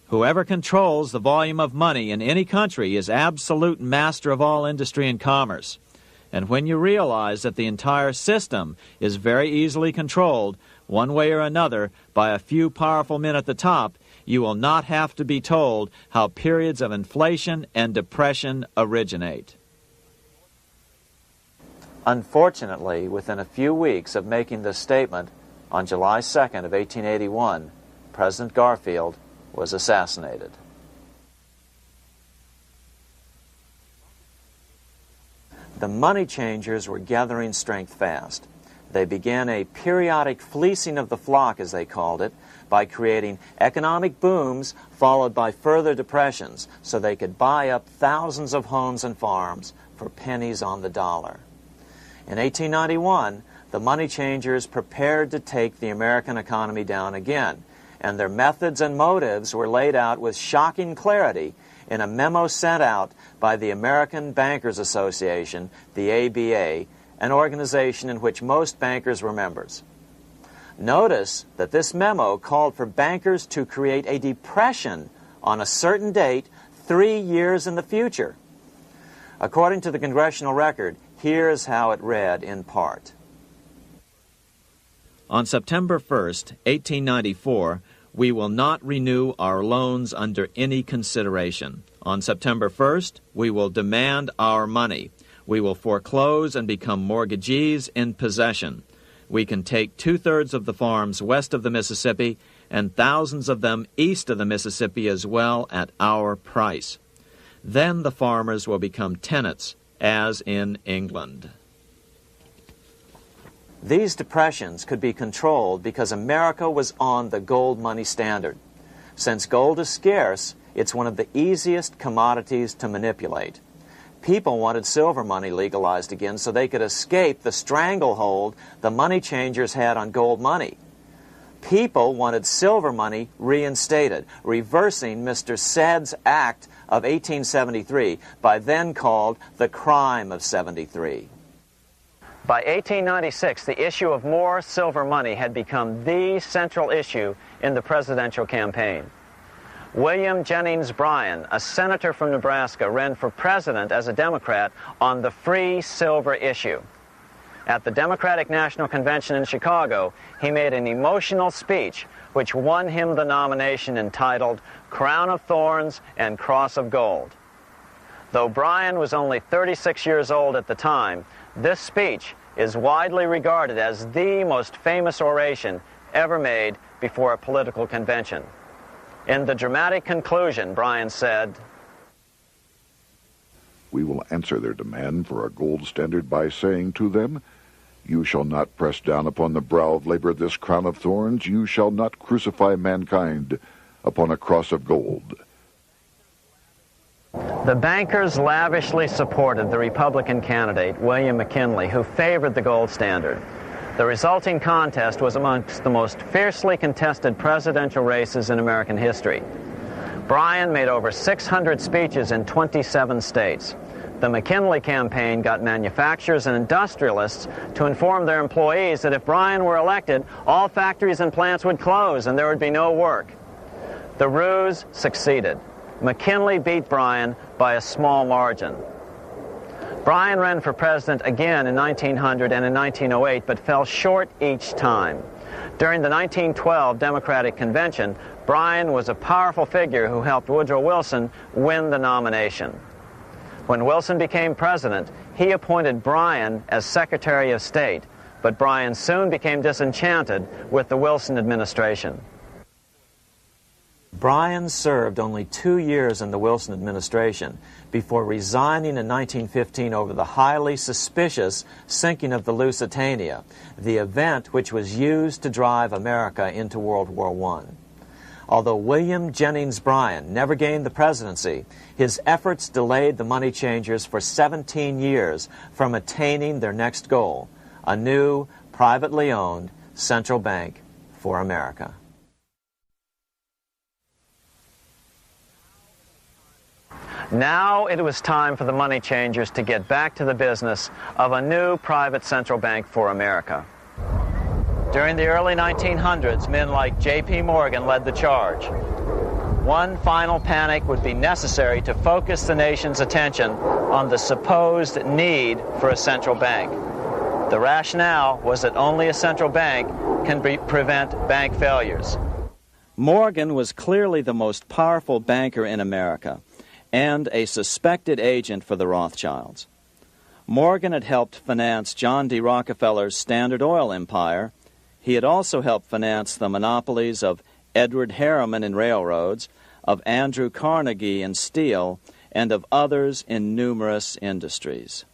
Whoever controls the volume of money in any country is absolute master of all industry and commerce. And when you realize that the entire system is very easily controlled, one way or another, by a few powerful men at the top, you will not have to be told how periods of inflation and depression originate. Unfortunately, within a few weeks of making this statement, on July 2nd of 1881, President Garfield was assassinated. The money changers were gathering strength fast. They began a periodic fleecing of the flock, as they called it, by creating economic booms followed by further depressions so they could buy up thousands of homes and farms for pennies on the dollar. In 1891, the money changers prepared to take the American economy down again, and their methods and motives were laid out with shocking clarity in a memo sent out by the American Bankers Association, the ABA, an organization in which most bankers were members. Notice that this memo called for bankers to create a depression on a certain date 3 years in the future. According to the Congressional Record, here's how it read in part. On September 1st, 1894, we will not renew our loans under any consideration. On September 1st, we will demand our money. We will foreclose and become mortgagees in possession. We can take 2/3 of the farms west of the Mississippi and thousands of them east of the Mississippi as well at our price. Then the farmers will become tenants, as in England. These depressions could be controlled because America was on the gold money standard. Since gold is scarce, it's one of the easiest commodities to manipulate. People wanted silver money legalized again so they could escape the stranglehold the money changers had on gold money. People wanted silver money reinstated, reversing Mr. Said's Act of 1873, by then called the Crime of 73. By 1896, the issue of more silver money had become the central issue in the presidential campaign. William Jennings Bryan, a senator from Nebraska, ran for president as a Democrat on the free silver issue. At the Democratic National Convention in Chicago, he made an emotional speech which won him the nomination, entitled Crown of Thorns and Cross of Gold. Though Bryan was only 36 years old at the time, this speech is widely regarded as the most famous oration ever made before a political convention. In the dramatic conclusion, Bryan said, "We will answer their demand for a gold standard by saying to them, you shall not press down upon the brow of labor this crown of thorns. You shall not crucify mankind upon a cross of gold." The bankers lavishly supported the Republican candidate, William McKinley, who favored the gold standard. The resulting contest was amongst the most fiercely contested presidential races in American history. Bryan made over 600 speeches in 27 states. The McKinley campaign got manufacturers and industrialists to inform their employees that if Bryan were elected, all factories and plants would close and there would be no work. The ruse succeeded. McKinley beat Bryan by a small margin. Bryan ran for president again in 1900 and in 1908, but fell short each time. During the 1912 Democratic Convention, Bryan was a powerful figure who helped Woodrow Wilson win the nomination. When Wilson became president, he appointed Bryan as Secretary of State, but Bryan soon became disenchanted with the Wilson administration. Bryan served only 2 years in the Wilson administration before resigning in 1915 over the highly suspicious sinking of the Lusitania, the event which was used to drive America into World War I. Although William Jennings Bryan never gained the presidency, his efforts delayed the money changers for 17 years from attaining their next goal, a new, privately owned central bank for America. Now it was time for the money changers to get back to the business of a new private central bank for America. During the early 1900s, men like J.P. Morgan led the charge. One final panic would be necessary to focus the nation's attention on the supposed need for a central bank. The rationale was that only a central bank can prevent bank failures. Morgan was clearly the most powerful banker in America and a suspected agent for the Rothschilds. Morgan had helped finance John D. Rockefeller's Standard Oil empire. He had also helped finance the monopolies of Edward Harriman in railroads, of Andrew Carnegie in steel, and of others in numerous industries.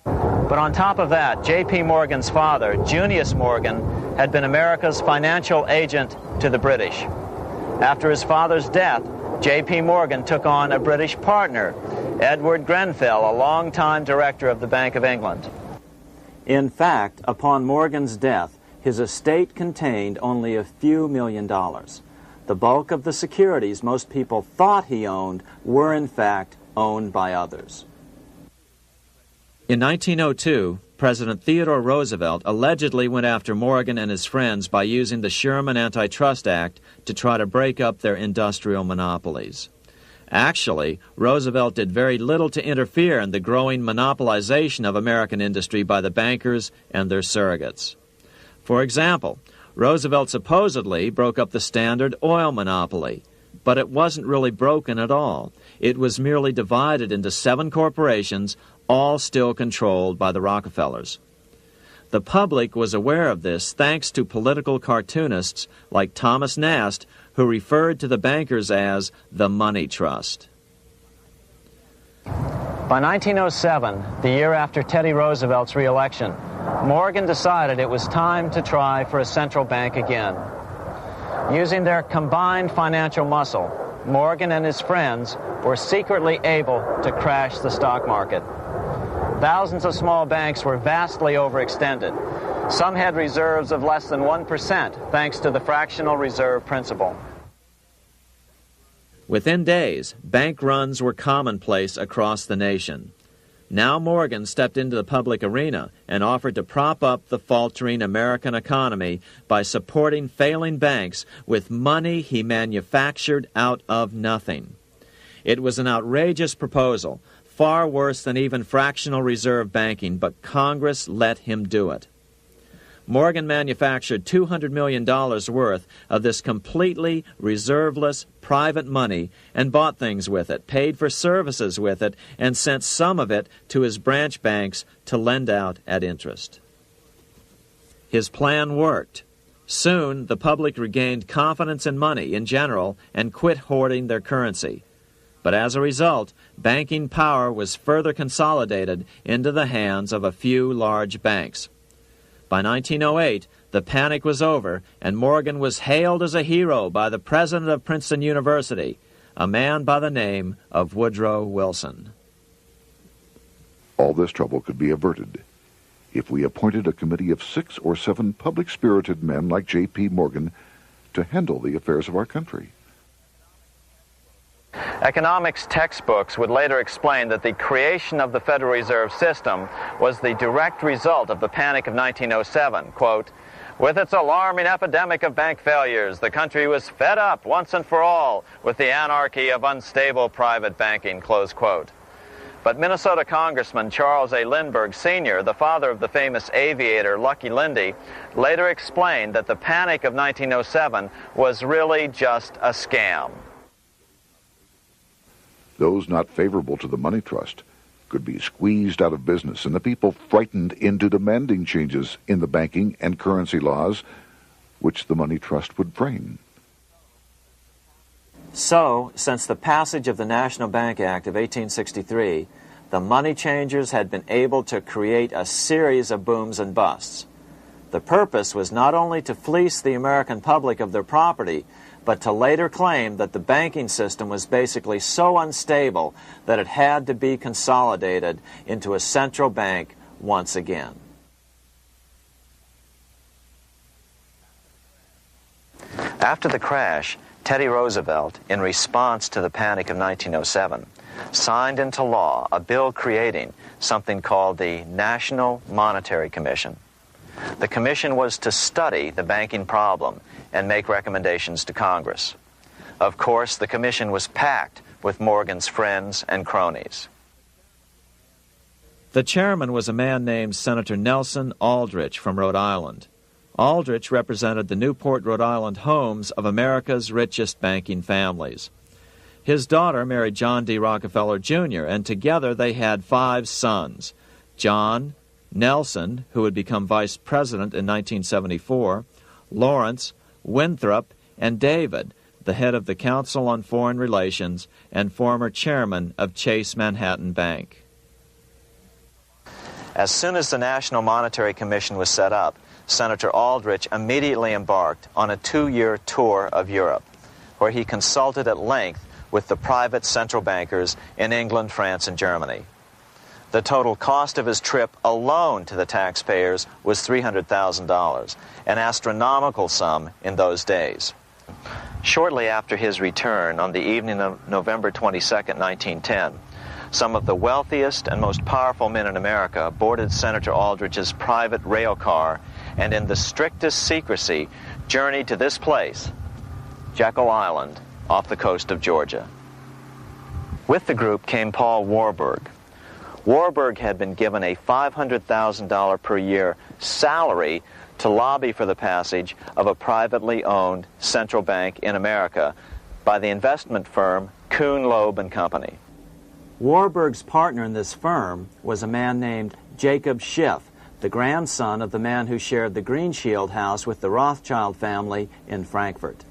But on top of that, J.P. Morgan's father, Junius Morgan, had been America's financial agent to the British. After his father's death, J.P. Morgan took on a British partner, Edward Grenfell, a longtime director of the Bank of England. In fact, upon Morgan's death, his estate contained only a few $1 million. The bulk of the securities most people thought he owned were, in fact, owned by others. In 1902, President Theodore Roosevelt allegedly went after Morgan and his friends by using the Sherman Antitrust Act to try to break up their industrial monopolies. Actually, Roosevelt did very little to interfere in the growing monopolization of American industry by the bankers and their surrogates. For example, Roosevelt supposedly broke up the Standard Oil monopoly, but it wasn't really broken at all. It was merely divided into 7 corporations, all still controlled by the Rockefellers. The public was aware of this thanks to political cartoonists like Thomas Nast, who referred to the bankers as the Money Trust. By 1907, the year after Teddy Roosevelt's re-election, Morgan decided it was time to try for a central bank again. Using their combined financial muscle, Morgan and his friends were secretly able to crash the stock market. Thousands of small banks were vastly overextended. Some had reserves of less than 1% thanks to the fractional reserve principle. Within days, bank runs were commonplace across the nation. Now Morgan stepped into the public arena and offered to prop up the faltering American economy by supporting failing banks with money he manufactured out of nothing. It was an outrageous proposal, far worse than even fractional reserve banking, but Congress let him do it. Morgan manufactured $200 million worth of this completely reserveless private money and bought things with it, paid for services with it, and sent some of it to his branch banks to lend out at interest. His plan worked. Soon, the public regained confidence in money in general and quit hoarding their currency. But as a result, banking power was further consolidated into the hands of a few large banks. By 1908, the panic was over, and Morgan was hailed as a hero by the president of Princeton University, a man by the name of Woodrow Wilson. All this trouble could be averted if we appointed a committee of 6 or 7 public-spirited men like J.P. Morgan to handle the affairs of our country. Economics textbooks would later explain that the creation of the Federal Reserve System was the direct result of the Panic of 1907. Quote, "With its alarming epidemic of bank failures, the country was fed up once and for all with the anarchy of unstable private banking," close quote. But Minnesota Congressman Charles A. Lindbergh Sr., the father of the famous aviator Lucky Lindy, later explained that the Panic of 1907 was really just a scam. Those not favorable to the money trust could be squeezed out of business and the people frightened into demanding changes in the banking and currency laws which the money trust would frame. So, since the passage of the National Bank Act of 1863, the money changers had been able to create a series of booms and busts. The purpose was not only to fleece the American public of their property, but to later claim that the banking system was basically so unstable that it had to be consolidated into a central bank once again. After the crash, Teddy Roosevelt, in response to the Panic of 1907, signed into law a bill creating something called the National Monetary Commission. The commission was to study the banking problem and make recommendations to Congress. Of course, the commission was packed with Morgan's friends and cronies. The chairman was a man named Senator Nelson Aldrich from Rhode Island. Aldrich represented the Newport, Rhode Island homes of America's richest banking families. His daughter married John D. Rockefeller, Jr., and together they had 5 sons: John, Nelson, who would become vice president in 1974, Lawrence, Winthrop, and David, the head of the Council on Foreign Relations and former chairman of Chase Manhattan Bank. As soon as the National Monetary Commission was set up, Senator Aldrich immediately embarked on a 2-year tour of Europe, where he consulted at length with the private central bankers in England, France, and Germany. The total cost of his trip alone to the taxpayers was $300,000, an astronomical sum in those days. Shortly after his return, on the evening of November 22, 1910, some of the wealthiest and most powerful men in America boarded Senator Aldrich's private rail car and in the strictest secrecy journeyed to this place, Jekyll Island, off the coast of Georgia. With the group came Paul Warburg. Warburg had been given a $500,000 per year salary to lobby for the passage of a privately owned central bank in America by the investment firm Kuhn, Loeb and Company. Warburg's partner in this firm was a man named Jacob Schiff, the grandson of the man who shared the Green Shield house with the Rothschild family in Frankfurt.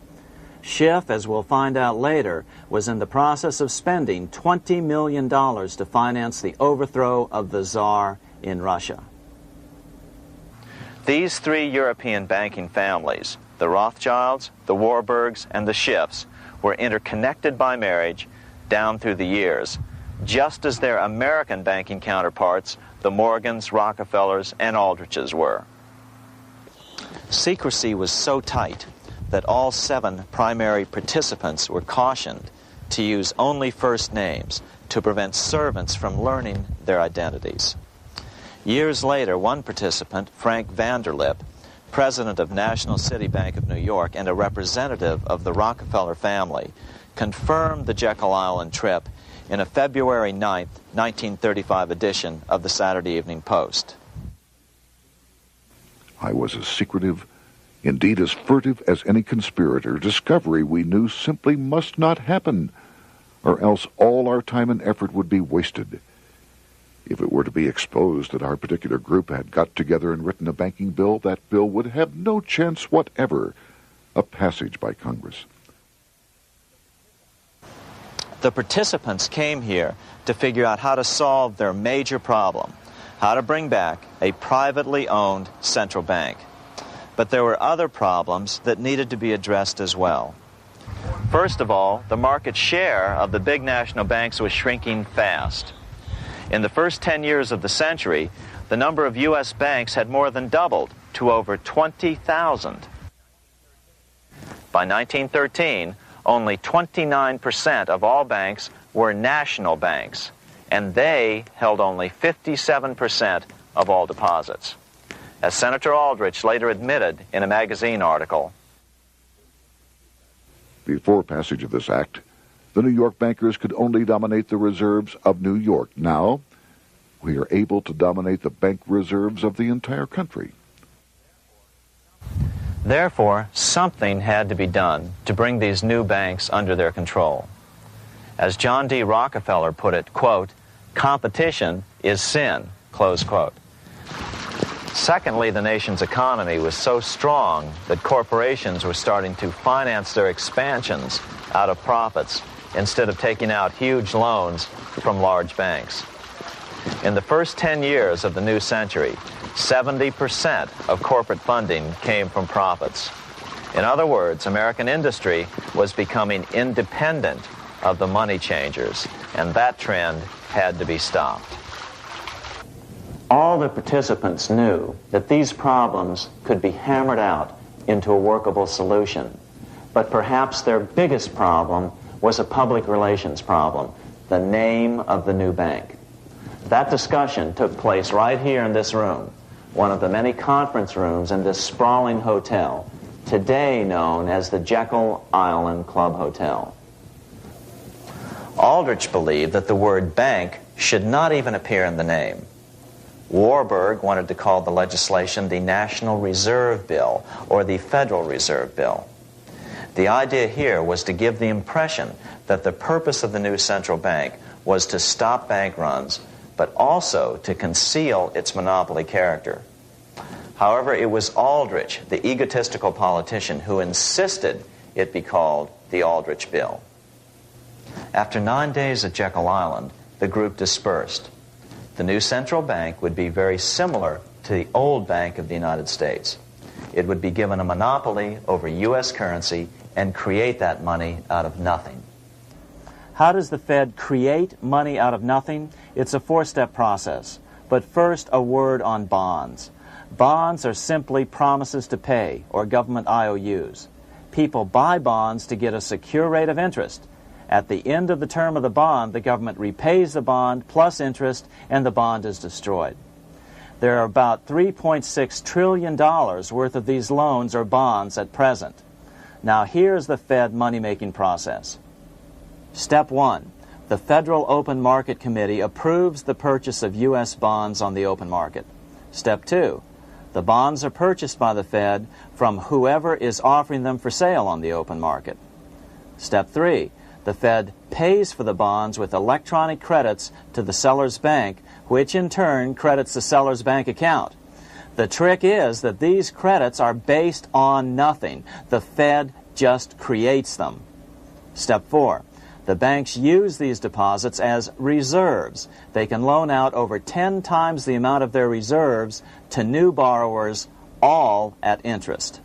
Schiff, as we'll find out later, was in the process of spending $20 million to finance the overthrow of the Tsar in Russia. These three European banking families, the Rothschilds, the Warburgs, and the Schiffs, were interconnected by marriage down through the years, just as their American banking counterparts, the Morgans, Rockefellers, and Aldriches were. Secrecy was so tight that all 7 primary participants were cautioned to use only first names to prevent servants from learning their identities. Years later, one participant, Frank Vanderlip, president of National City Bank of New York and a representative of the Rockefeller family, confirmed the Jekyll Island trip in a February 9, 1935 edition of the Saturday Evening Post. I was as secretive, indeed as furtive as any conspirator. Discovery, we knew, simply must not happen, or else all our time and effort would be wasted. If it were to be exposed that our particular group had got together and written a banking bill, that bill would have no chance whatever of passage by Congress. The participants came here to figure out how to solve their major problem, how to bring back a privately owned central bank. But there were other problems that needed to be addressed as well. First of all, the market share of the big national banks was shrinking fast. In the first 10 years of the century, the number of U.S. banks had more than doubled to over 20,000. By 1913, only 29% of all banks were national banks, and they held only 57% of all deposits. As Senator Aldrich later admitted in a magazine article, before passage of this act, the New York bankers could only dominate the reserves of New York. Now, we are able to dominate the bank reserves of the entire country. Therefore, something had to be done to bring these new banks under their control. As John D. Rockefeller put it, quote, "Competition is sin," close quote. Secondly, the nation's economy was so strong that corporations were starting to finance their expansions out of profits instead of taking out huge loans from large banks. In the first 10 years of the new century, 70% of corporate funding came from profits. In other words, American industry was becoming independent of the money changers, and that trend had to be stopped. All the participants knew that these problems could be hammered out into a workable solution, but perhaps their biggest problem was a public relations problem, the name of the new bank. That discussion took place right here in this room, one of the many conference rooms in this sprawling hotel, today known as the Jekyll Island Club Hotel. Aldrich believed that the word bank should not even appear in the name. Warburg wanted to call the legislation the National Reserve Bill or the Federal Reserve Bill. The idea here was to give the impression that the purpose of the new central bank was to stop bank runs, but also to conceal its monopoly character. However, it was Aldrich, the egotistical politician, who insisted it be called the Aldrich Bill. After 9 days at Jekyll Island, the group dispersed. The new central bank would be very similar to the old Bank of the United States. It would be given a monopoly over U.S. currency and create that money out of nothing. How does the Fed create money out of nothing? It's a 4-step process. But first, a word on bonds. Bonds are simply promises to pay, or government IOUs. People buy bonds to get a secure rate of interest. At the end of the term of the bond, the government repays the bond plus interest, and the bond is destroyed. There are about $3.6 trillion worth of these loans or bonds at present. Now here's the Fed money-making process. Step 1. The Federal Open Market Committee approves the purchase of U.S. bonds on the open market. Step 2. The bonds are purchased by the Fed from whoever is offering them for sale on the open market. Step 3. The Fed pays for the bonds with electronic credits to the seller's bank, which in turn credits the seller's bank account. The trick is that these credits are based on nothing. The Fed just creates them. Step 4. The banks use these deposits as reserves. They can loan out over 10 times the amount of their reserves to new borrowers, all at interest.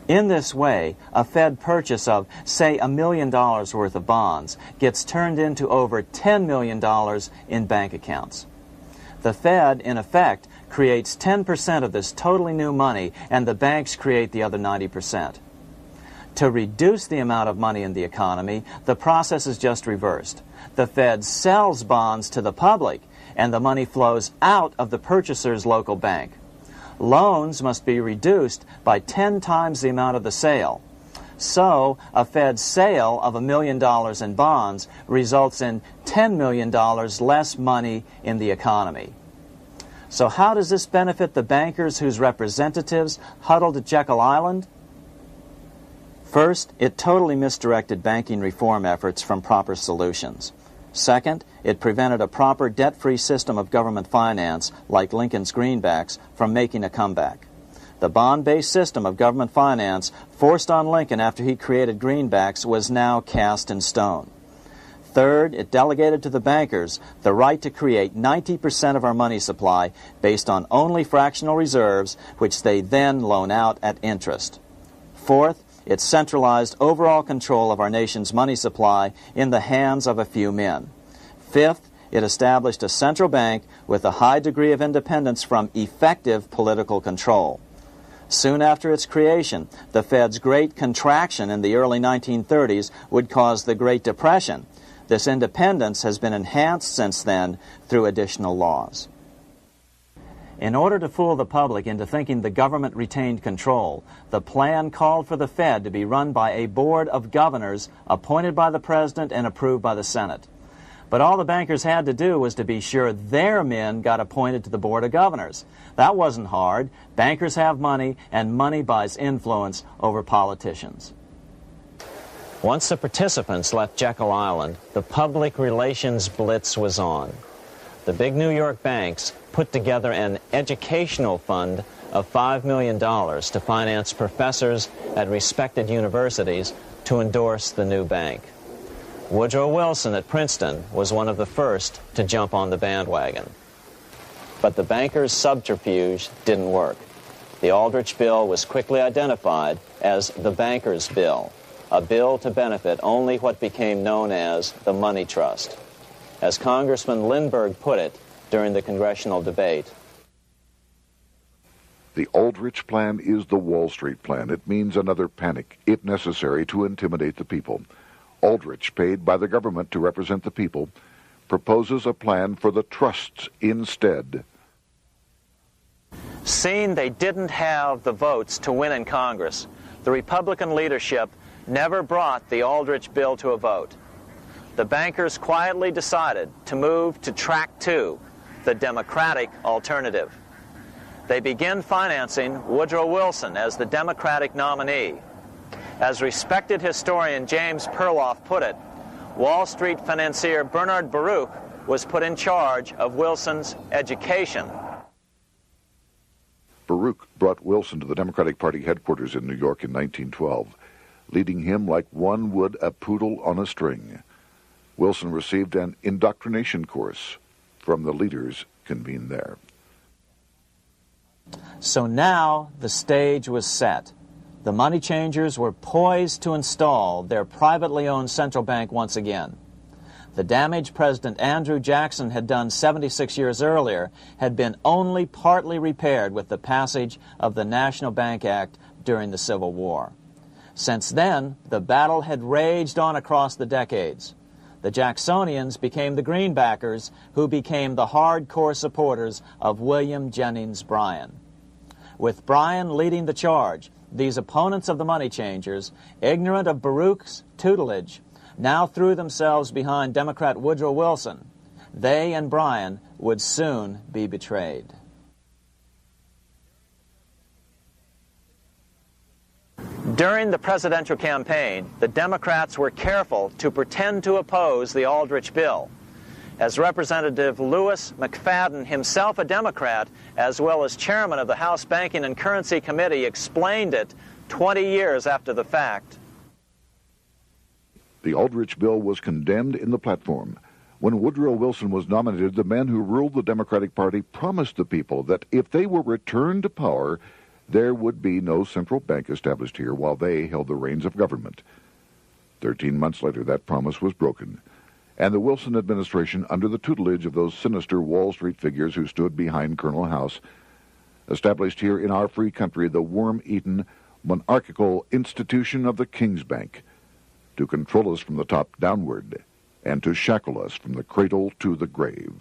In this way, a Fed purchase of, say, $1 million worth of bonds gets turned into over $10 million in bank accounts. The Fed, in effect, creates 10% of this totally new money, and the banks create the other 90%. To reduce the amount of money in the economy, the process is just reversed. The Fed sells bonds to the public, and the money flows out of the purchaser's local bank. Loans must be reduced by 10 times the amount of the sale. So, a Fed sale of $1 million in bonds results in $10 million less money in the economy. So how does this benefit the bankers whose representatives huddled at Jekyll Island? First, it totally misdirected banking reform efforts from proper solutions. Second, it prevented a proper debt-free system of government finance, like Lincoln's greenbacks, from making a comeback. The bond-based system of government finance forced on Lincoln after he created greenbacks was now cast in stone. Third, it delegated to the bankers the right to create 90% of our money supply based on only fractional reserves, which they then loan out at interest. Fourth, it centralized overall control of our nation's money supply in the hands of a few men. Fifth, it established a central bank with a high degree of independence from effective political control. Soon after its creation, the Fed's great contraction in the early 1930s would cause the Great Depression. This independence has been enhanced since then through additional laws. In order to fool the public into thinking the government retained control, the plan called for the Fed to be run by a board of governors appointed by the President and approved by the Senate. But all the bankers had to do was to be sure their men got appointed to the board of governors. That wasn't hard. Bankers have money, and money buys influence over politicians. Once the participants left Jekyll Island, the public relations blitz was on. The big New York banks put together an educational fund of $5 million to finance professors at respected universities to endorse the new bank. Woodrow Wilson at Princeton was one of the first to jump on the bandwagon. But the bankers' subterfuge didn't work. The Aldrich Bill was quickly identified as the bankers' bill, a bill to benefit only what became known as the money trust. As Congressman Lindbergh put it during the congressional debate, the Aldrich Plan is the Wall Street Plan. It means another panic, if necessary, to intimidate the people. Aldrich, paid by the government to represent the people, proposes a plan for the trusts instead. seeing they didn't have the votes to win in Congress, the Republican leadership never brought the Aldrich bill to a vote. The bankers quietly decided to move to track 2, the Democratic alternative. They began financing Woodrow Wilson as the Democratic nominee. As respected historian James Perloff put it, Wall Street financier Bernard Baruch was put in charge of Wilson's education. Baruch brought Wilson to the Democratic Party headquarters in New York in 1912, leading him like one would a poodle on a string. Wilson received an indoctrination course from the leaders convened there. So now the stage was set. The money changers were poised to install their privately owned central bank once again. The damage President Andrew Jackson had done 76 years earlier had been only partly repaired with the passage of the National Bank Act during the Civil War. Since then, the battle had raged on across the decades. The Jacksonians became the Greenbackers, who became the hardcore supporters of William Jennings Bryan. With Bryan leading the charge, these opponents of the money changers, ignorant of Baruch's tutelage, now threw themselves behind Democrat Woodrow Wilson. They and Bryan would soon be During the presidential campaign, the Democrats were careful to pretend to oppose the Aldrich bill. As Representative Lewis McFadden, himself a Democrat, as well as chairman of the House Banking and Currency Committee, explained it 20 years after the fact. The Aldrich bill was condemned in the platform. When Woodrow Wilson was nominated, the men who ruled the Democratic Party promised the people that if they were returned to power, there would be no central bank established here while they held the reins of government. 13 months later, that promise was broken, and the Wilson administration, under the tutelage of those sinister Wall Street figures who stood behind Colonel House, established here in our free country the worm-eaten, monarchical institution of the King's Bank, to control us from the top downward and to shackle us from the cradle to the grave.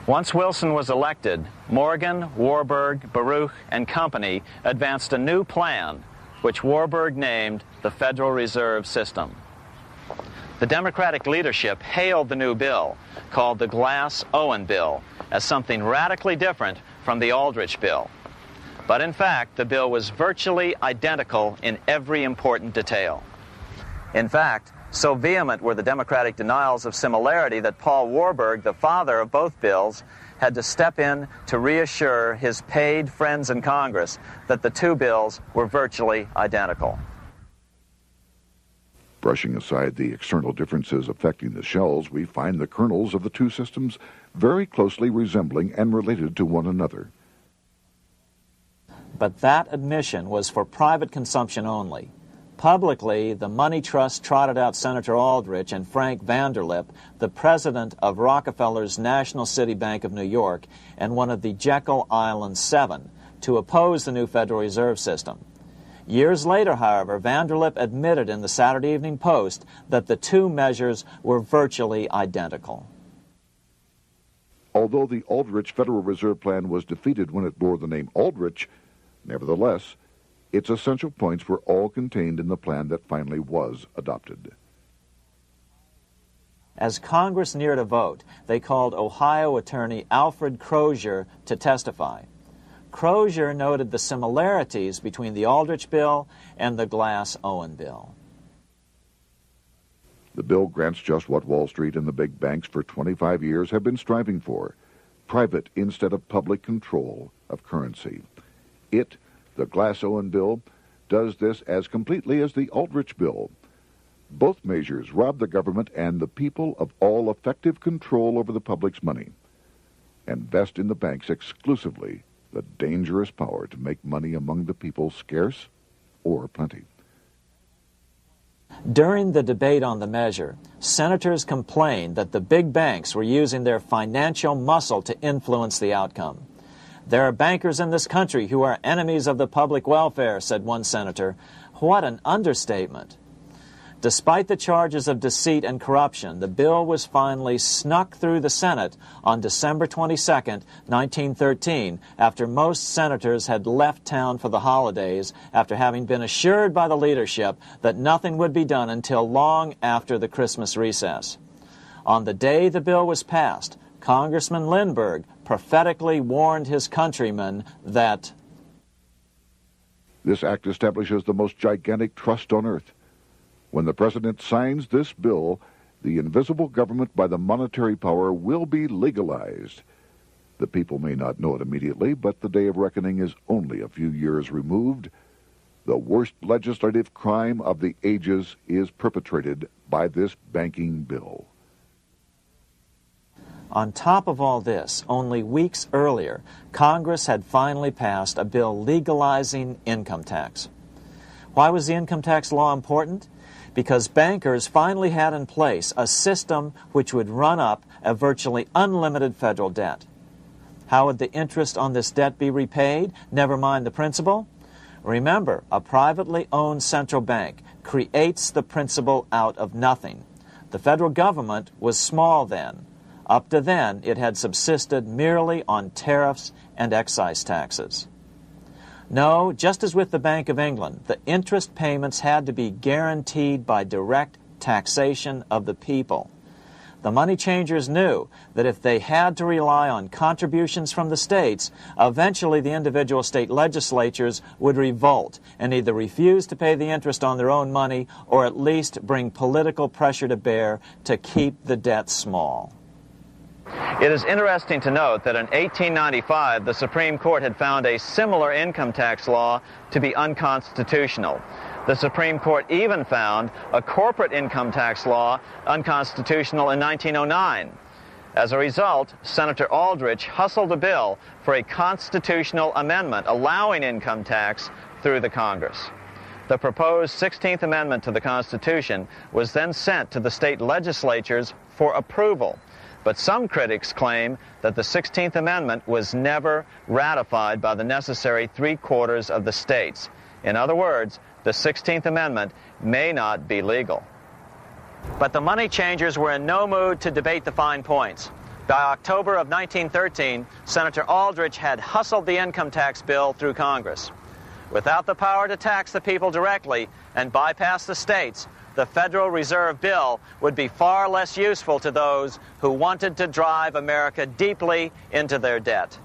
Once Wilson was elected, Morgan, Warburg, Baruch, and company advanced a new plan, which Warburg named the Federal Reserve System. The Democratic leadership hailed the new bill, called the Glass-Owen Bill, as something radically different from the Aldrich bill. But in fact, the bill was virtually identical in every important detail. In fact, so vehement were the Democratic denials of similarity that Paul Warburg, the father of both bills, had to step in to reassure his paid friends in Congress that the two bills were virtually identical. Brushing aside the external differences affecting the shells, we find the kernels of the two systems very closely resembling and related to one another. But that admission was for private consumption only. Publicly, the money trust trotted out Senator Aldrich and Frank Vanderlip, the president of Rockefeller's National City Bank of New York and one of the Jekyll Island Seven, to oppose the new Federal Reserve System. Years later, however, Vanderlip admitted in the Saturday Evening Post that the two measures were virtually identical. Although the Aldrich Federal Reserve Plan was defeated when it bore the name Aldrich, nevertheless, its essential points were all contained in the plan that finally was adopted. As Congress neared a vote, they called Ohio attorney Alfred Crozier to testify. Crozier noted the similarities between the Aldrich bill and the Glass-Owen bill. The bill grants just what Wall Street and the big banks for 25 years have been striving for: private instead of public control of currency. It, the Glass-Owen bill, does this as completely as the Aldrich bill. Both measures rob the government and the people of all effective control over the public's money, and vest in the banks exclusively the dangerous power to make money among the people scarce or plenty. During the debate on the measure, senators complained that the big banks were using their financial muscle to influence the outcome. "There are bankers in this country who are enemies of the public welfare," said one senator. What an understatement. Despite the charges of deceit and corruption, the bill was finally snuck through the Senate on December 22, 1913, after most senators had left town for the holidays, after having been assured by the leadership that nothing would be done until long after the Christmas recess. On the day the bill was passed, Congressman Lindbergh prophetically warned his countrymen that this act establishes the most gigantic trust on earth. When the president signs this bill, the invisible government by the monetary power will be legalized. The people may not know it immediately, but the day of reckoning is only a few years removed. The worst legislative crime of the ages is perpetrated by this banking bill. On top of all this, only weeks earlier, Congress had finally passed a bill legalizing income tax. Why was the income tax law important? Because bankers finally had in place a system which would run up a virtually unlimited federal debt. How would the interest on this debt be repaid? Never mind the principal. Remember, a privately owned central bank creates the principal out of nothing. The federal government was small then. Up to then, it had subsisted merely on tariffs and excise taxes. No, just as with the Bank of England, the interest payments had to be guaranteed by direct taxation of the people. The money changers knew that if they had to rely on contributions from the states, eventually the individual state legislatures would revolt and either refuse to pay the interest on their own money or at least bring political pressure to bear to keep the debt small. It is interesting to note that in 1895, the Supreme Court had found a similar income tax law to be unconstitutional. The Supreme Court even found a corporate income tax law unconstitutional in 1909. As a result, Senator Aldrich hustled a bill for a constitutional amendment allowing income tax through the Congress. The proposed 16th Amendment to the Constitution was then sent to the state legislatures for approval. But some critics claim that the 16th Amendment was never ratified by the necessary 3/4 of the states. In other words, the 16th Amendment may not be legal. But the money changers were in no mood to debate the fine points. By October of 1913, Senator Aldrich had hustled the income tax bill through Congress. Without the power to tax the people directly and bypass the states, the Federal Reserve Bill would be far less useful to those who wanted to drive America deeply into their debt.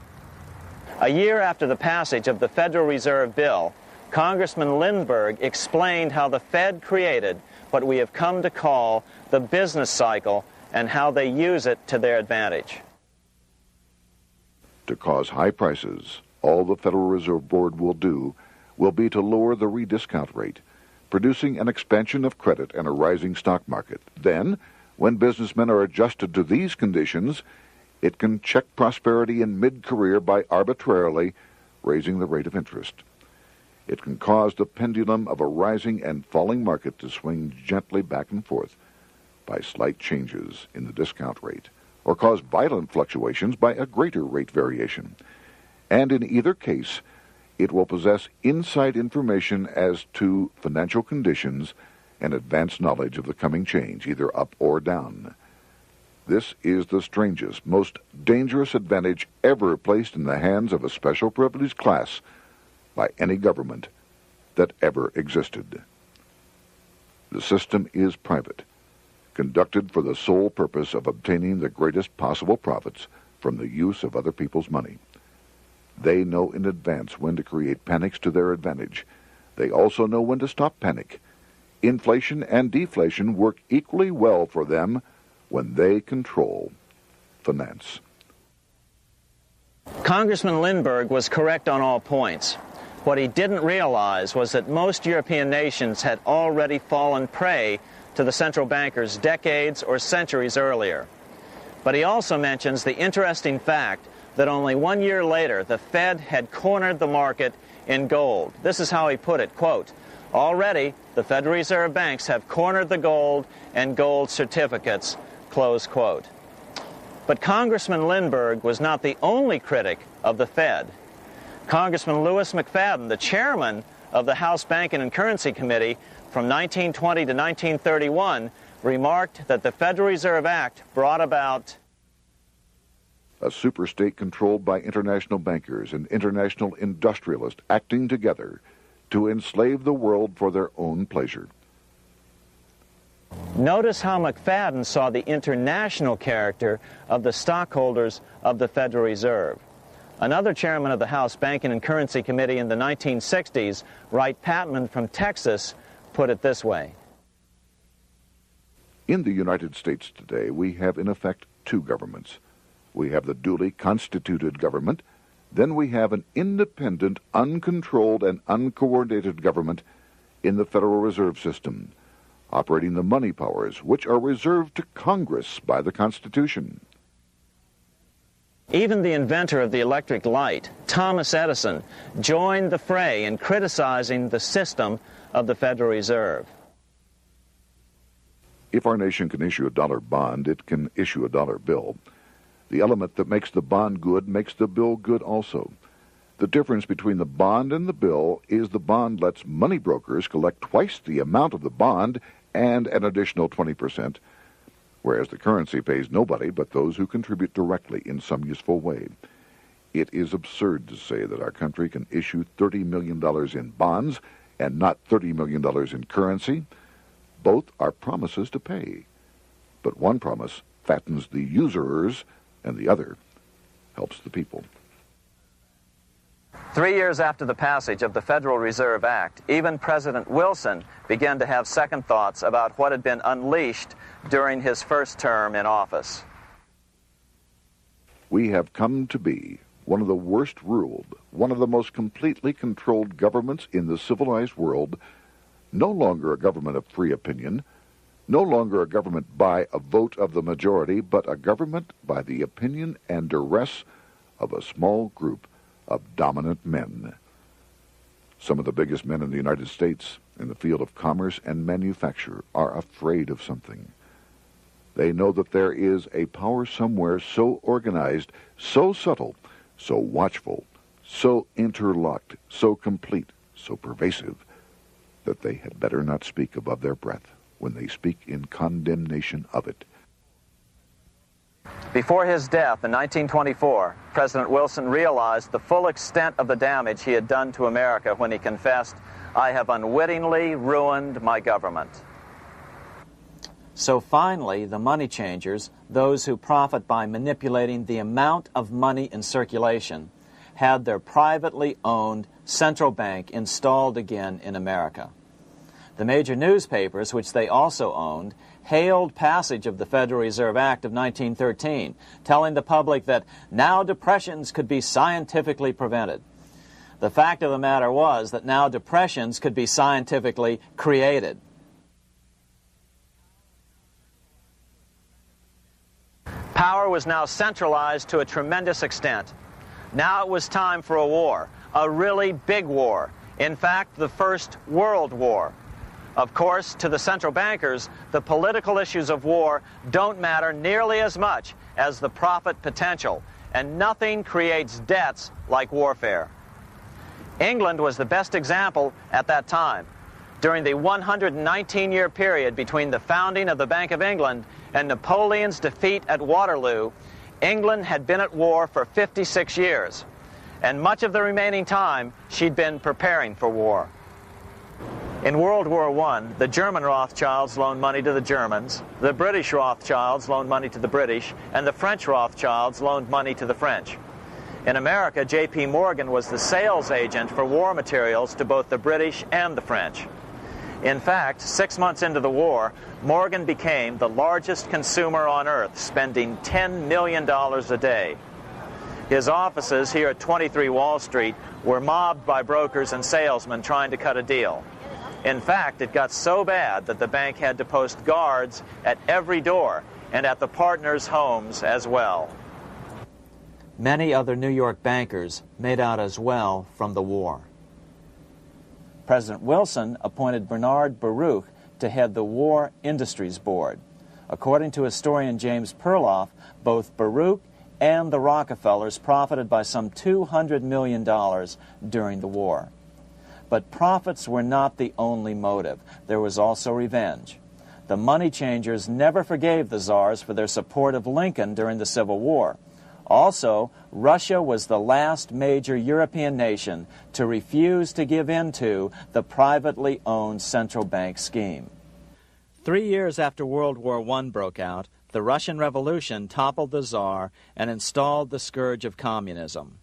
A year after the passage of the Federal Reserve Bill, Congressman Lindbergh explained how the Fed created what we have come to call the business cycle and how they use it to their advantage. To cause high prices, all the Federal Reserve Board will do will be to lower the rediscount rate, producing an expansion of credit and a rising stock market. Then, when businessmen are adjusted to these conditions, it can check prosperity in mid-career by arbitrarily raising the rate of interest. It can cause the pendulum of a rising and falling market to swing gently back and forth by slight changes in the discount rate, or cause violent fluctuations by a greater rate variation. And in either case, it will possess inside information as to financial conditions and advanced knowledge of the coming change, either up or down. This is the strangest, most dangerous advantage ever placed in the hands of a special privileged class by any government that ever existed. The system is private, conducted for the sole purpose of obtaining the greatest possible profits from the use of other people's money. They know in advance when to create panics to their advantage. They also know when to stop panic. Inflation and deflation work equally well for them when they control finance. Congressman Lindbergh was correct on all points. What he didn't realize was that most European nations had already fallen prey to the central bankers decades or centuries earlier. But he also mentions the interesting fact that only 1 year later, the Fed had cornered the market in gold. This is how he put it, quote, "Already, the Federal Reserve banks have cornered the gold and gold certificates," close quote. But Congressman Lindbergh was not the only critic of the Fed. Congressman Lewis McFadden, the chairman of the House Banking and Currency Committee from 1920 to 1931, remarked that the Federal Reserve Act brought about a superstate controlled by international bankers and international industrialists acting together to enslave the world for their own pleasure. Notice how McFadden saw the international character of the stockholders of the Federal Reserve. Another chairman of the House Banking and Currency Committee in the 1960s, Wright Patman from Texas, put it this way. In the United States today, we have in effect two governments. We have the duly constituted government, then we have an independent, uncontrolled, and uncoordinated government in the Federal Reserve System, operating the money powers which are reserved to Congress by the Constitution. Even the inventor of the electric light, Thomas Edison, joined the fray in criticizing the system of the Federal Reserve. If our nation can issue a dollar bond, it can issue a dollar bill. The element that makes the bond good makes the bill good also. The difference between the bond and the bill is the bond lets money brokers collect twice the amount of the bond and an additional 20%, whereas the currency pays nobody but those who contribute directly in some useful way. It is absurd to say that our country can issue $30 million in bonds and not $30 million in currency. Both are promises to pay, but one promise fattens the usurers, and the other helps the people. 3 years after the passage of the Federal Reserve Act, even President Wilson began to have second thoughts about what had been unleashed during his first term in office. We have come to be one of the worst ruled, one of the most completely controlled governments in the civilized world, no longer a government of free opinion, no longer a government by a vote of the majority, but a government by the opinion and duress of a small group of dominant men. Some of the biggest men in the United States in the field of commerce and manufacture are afraid of something. They know that there is a power somewhere so organized, so subtle, so watchful, so interlocked, so complete, so pervasive, that they had better not speak above their breath when they speak in condemnation of it. Before his death in 1924, President Wilson realized the full extent of the damage he had done to America when he confessed, "I have unwittingly ruined my government." So finally, the money changers, those who profit by manipulating the amount of money in circulation, had their privately owned central bank installed again in America. The major newspapers, which they also owned, hailed passage of the Federal Reserve Act of 1913, telling the public that now depressions could be scientifically prevented. The fact of the matter was that now depressions could be scientifically created. Power was now centralized to a tremendous extent. Now it was time for a war, a really big war. In fact, the First World War. Of course, to the central bankers, the political issues of war don't matter nearly as much as the profit potential, and nothing creates debts like warfare. England was the best example at that time. During the 119-year period between the founding of the Bank of England and Napoleon's defeat at Waterloo, England had been at war for 56 years, and much of the remaining time she'd been preparing for war. In World War I, the German Rothschilds loaned money to the Germans, the British Rothschilds loaned money to the British, and the French Rothschilds loaned money to the French. In America, J.P. Morgan was the sales agent for war materials to both the British and the French. In fact, 6 months into the war, Morgan became the largest consumer on earth, spending $10 million a day. His offices here at 23 Wall Street were mobbed by brokers and salesmen trying to cut a deal. In fact, it got so bad that the bank had to post guards at every door and at the partners' homes as well. Many other New York bankers made out as well from the war. President Wilson appointed Bernard Baruch to head the War Industries Board. According to historian James Perloff, both Baruch and the Rockefellers profited by some $200 million during the war. But profits were not the only motive. There was also revenge. The money changers never forgave the czars for their support of Lincoln during the Civil War. Also, Russia was the last major European nation to refuse to give in to the privately owned central bank scheme. 3 years after World War I broke out, the Russian Revolution toppled the Tsar and installed the scourge of communism.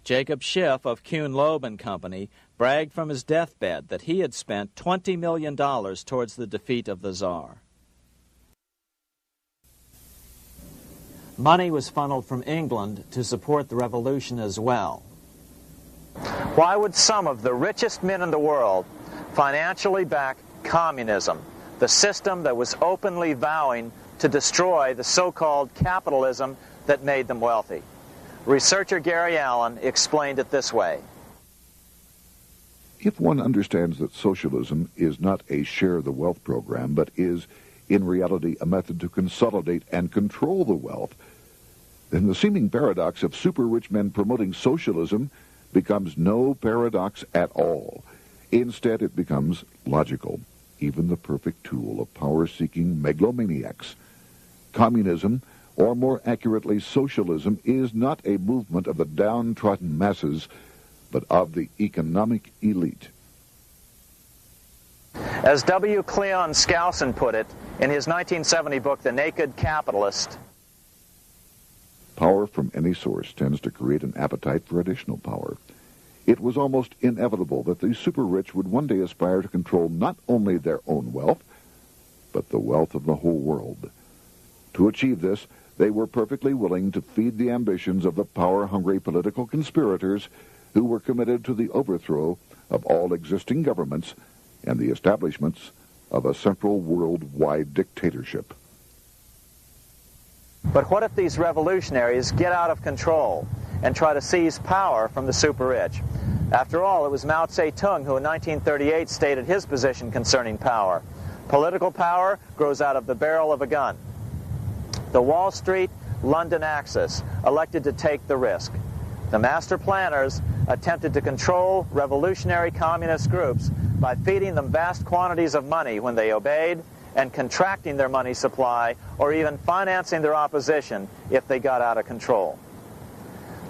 Jacob Schiff of Kuhn Loeb and Company bragged from his deathbed that he had spent $20 million towards the defeat of the Tsar. Money was funneled from England to support the revolution as well. Why would some of the richest men in the world financially back communism, the system that was openly vowing to destroy the so-called capitalism that made them wealthy? Researcher Gary Allen explained it this way. If one understands that socialism is not a share the wealth program, but is, in reality, a method to consolidate and control the wealth, then the seeming paradox of super-rich men promoting socialism becomes no paradox at all. Instead, it becomes logical, even the perfect tool of power-seeking megalomaniacs. Communism, or more accurately socialism, is not a movement of the downtrodden masses, but of the economic elite. As W. Cleon Skousen put it, In his 1970 book, The Naked Capitalist, power from any source tends to create an appetite for additional power. It was almost inevitable that the super-rich would one day aspire to control not only their own wealth, but the wealth of the whole world. To achieve this, they were perfectly willing to feed the ambitions of the power-hungry political conspirators who were committed to the overthrow of all existing governments and the establishments of a central worldwide dictatorship. but what if these revolutionaries get out of control and try to seize power from the super-rich? After all, it was Mao Zedong who in 1938 stated his position concerning power. Political power grows out of the barrel of a gun. The Wall Street, London axis elected to take the risk. The master planners attempted to control revolutionary communist groups by feeding them vast quantities of money when they obeyed and contracting their money supply or even financing their opposition if they got out of control.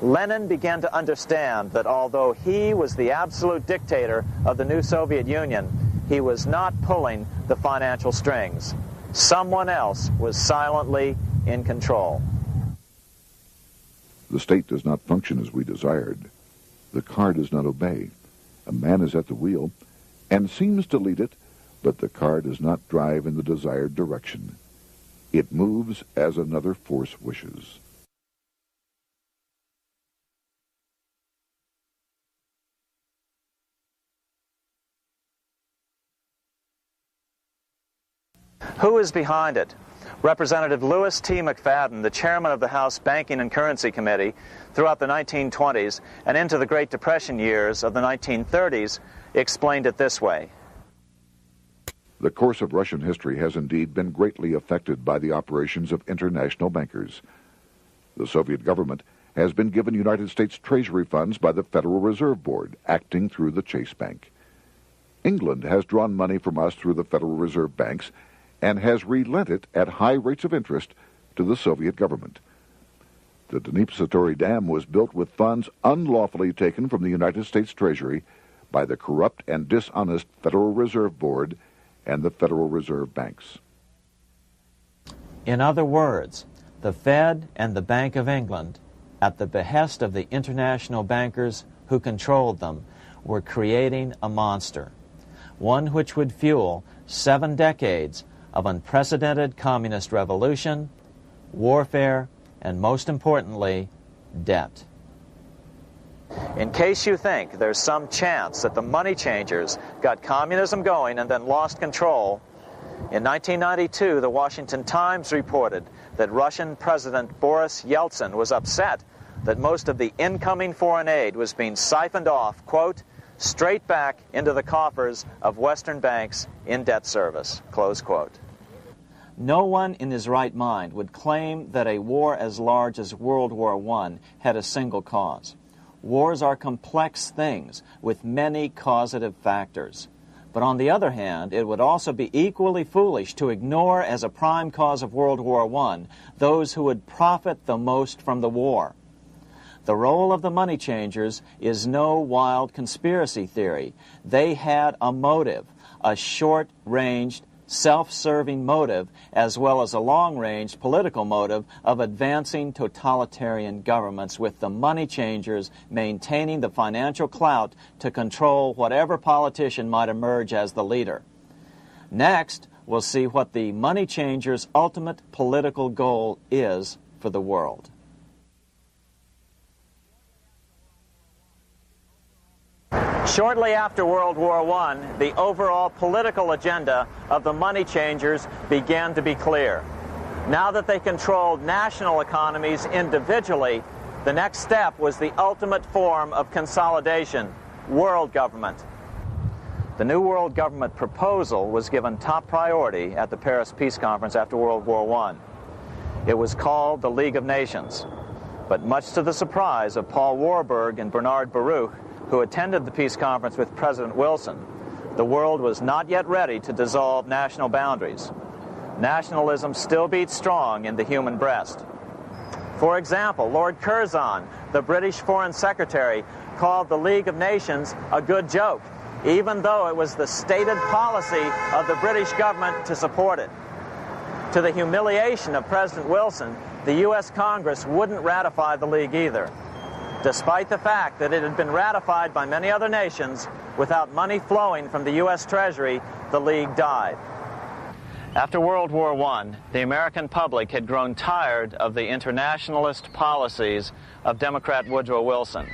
Lenin began to understand that although he was the absolute dictator of the new Soviet Union, he was not pulling the financial strings. Someone else was silently in control. The state does not function as we desired. The car does not obey. A man is at the wheel and seems to lead it, but the car does not drive in the desired direction. It moves as another force wishes. Who is behind it? Representative Louis T. McFadden, the chairman of the House Banking and Currency Committee throughout the 1920s and into the Great Depression years of the 1930s, explained it this way. The course of Russian history has indeed been greatly affected by the operations of international bankers. The Soviet government has been given United States Treasury funds by the Federal Reserve Board, acting through the Chase Bank. England has drawn money from us through the Federal Reserve banks and has relent it at high rates of interest to the Soviet government. The Dnipro Dam was built with funds unlawfully taken from the United States Treasury by the corrupt and dishonest Federal Reserve Board and the Federal Reserve banks. In other words, the Fed and the Bank of England, at the behest of the international bankers who controlled them, were creating a monster, one which would fuel 7 decades of unprecedented communist revolution, warfare, and most importantly, debt. In case you think there's some chance that the money changers got communism going and then lost control, in 1992, the Washington Times reported that Russian President Boris Yeltsin was upset that most of the incoming foreign aid was being siphoned off, quote, straight back into the coffers of Western banks in debt service, close quote. No one in his right mind would claim that a war as large as World War I had a single cause. Wars are complex things with many causative factors. But on the other hand, it would also be equally foolish to ignore as a prime cause of World War I those who would profit the most from the war. The role of the money changers is no wild conspiracy theory. They had a motive, a short-ranged, self-serving motive, as well as a long-range political motive of advancing totalitarian governments, with the money changers maintaining the financial clout to control whatever politician might emerge as the leader. Next, we'll see what the money changers' ultimate political goal is for the world. Shortly after World War I, the overall political agenda of the money changers began to be clear. Now that they controlled national economies individually, the next step was the ultimate form of consolidation, world government. The new world government proposal was given top priority at the Paris Peace Conference after World War I. It was called the League of Nations, but much to the surprise of Paul Warburg and Bernard Baruch, who attended the peace conference with President Wilson, the world was not yet ready to dissolve national boundaries. Nationalism still beats strong in the human breast. For example, Lord Curzon, the British Foreign Secretary, called the League of Nations a good joke, even though it was the stated policy of the British government to support it. To the humiliation of President Wilson, the U.S. Congress wouldn't ratify the League either, despite the fact that it had been ratified by many other nations. Without money flowing from the U.S. Treasury, the League died. After World War I, the American public had grown tired of the internationalist policies of Democrat Woodrow Wilson.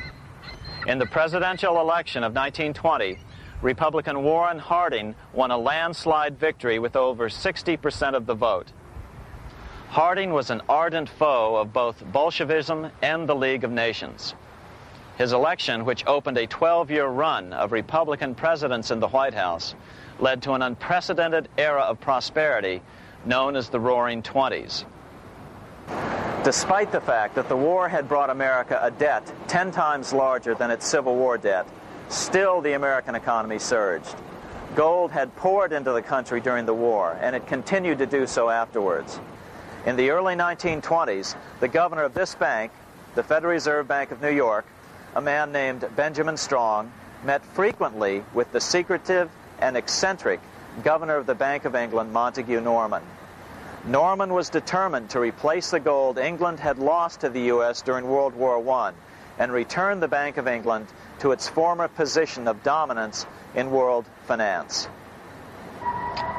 In the presidential election of 1920, Republican Warren Harding won a landslide victory with over 60% of the vote. Harding was an ardent foe of both Bolshevism and the League of Nations. His election, which opened a 12-year run of Republican presidents in the White House, led to an unprecedented era of prosperity known as the Roaring Twenties. Despite the fact that the war had brought America a debt 10 times larger than its Civil War debt, still the American economy surged. Gold had poured into the country during the war, and it continued to do so afterwards. In the early 1920s, the governor of this bank, the Federal Reserve Bank of New York, a man named Benjamin Strong, met frequently with the secretive and eccentric governor of the Bank of England, Montague Norman. Norman was determined to replace the gold England had lost to the U.S. during World War I and return the Bank of England to its former position of dominance in world finance.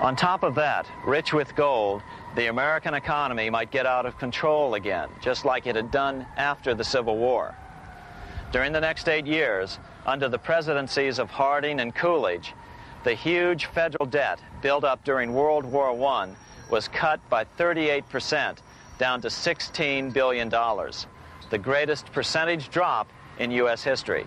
On top of that, rich with gold, the American economy might get out of control again, just like it had done after the Civil War. During the next 8 years, under the presidencies of Harding and Coolidge, the huge federal debt built up during World War I was cut by 38%, down to $16 billion, the greatest percentage drop in U.S. history.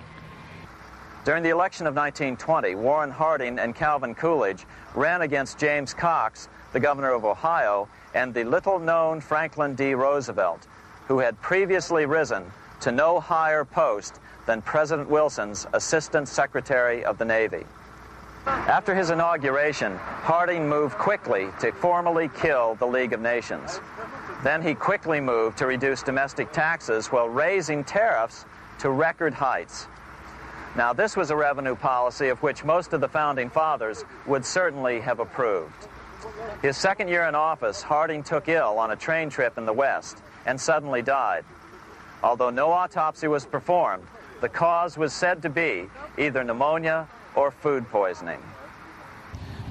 During the election of 1920, Warren Harding and Calvin Coolidge ran against James Cox, the governor of Ohio, and the little-known Franklin D. Roosevelt, who had previously risen to no higher post than President Wilson's Assistant Secretary of the Navy. After his inauguration, Harding moved quickly to formally kill the League of Nations. Then he quickly moved to reduce domestic taxes while raising tariffs to record heights. Now, this was a revenue policy of which most of the Founding Fathers would certainly have approved. His second year in office, Harding took ill on a train trip in the West and suddenly died. Although no autopsy was performed, the cause was said to be either pneumonia or food poisoning.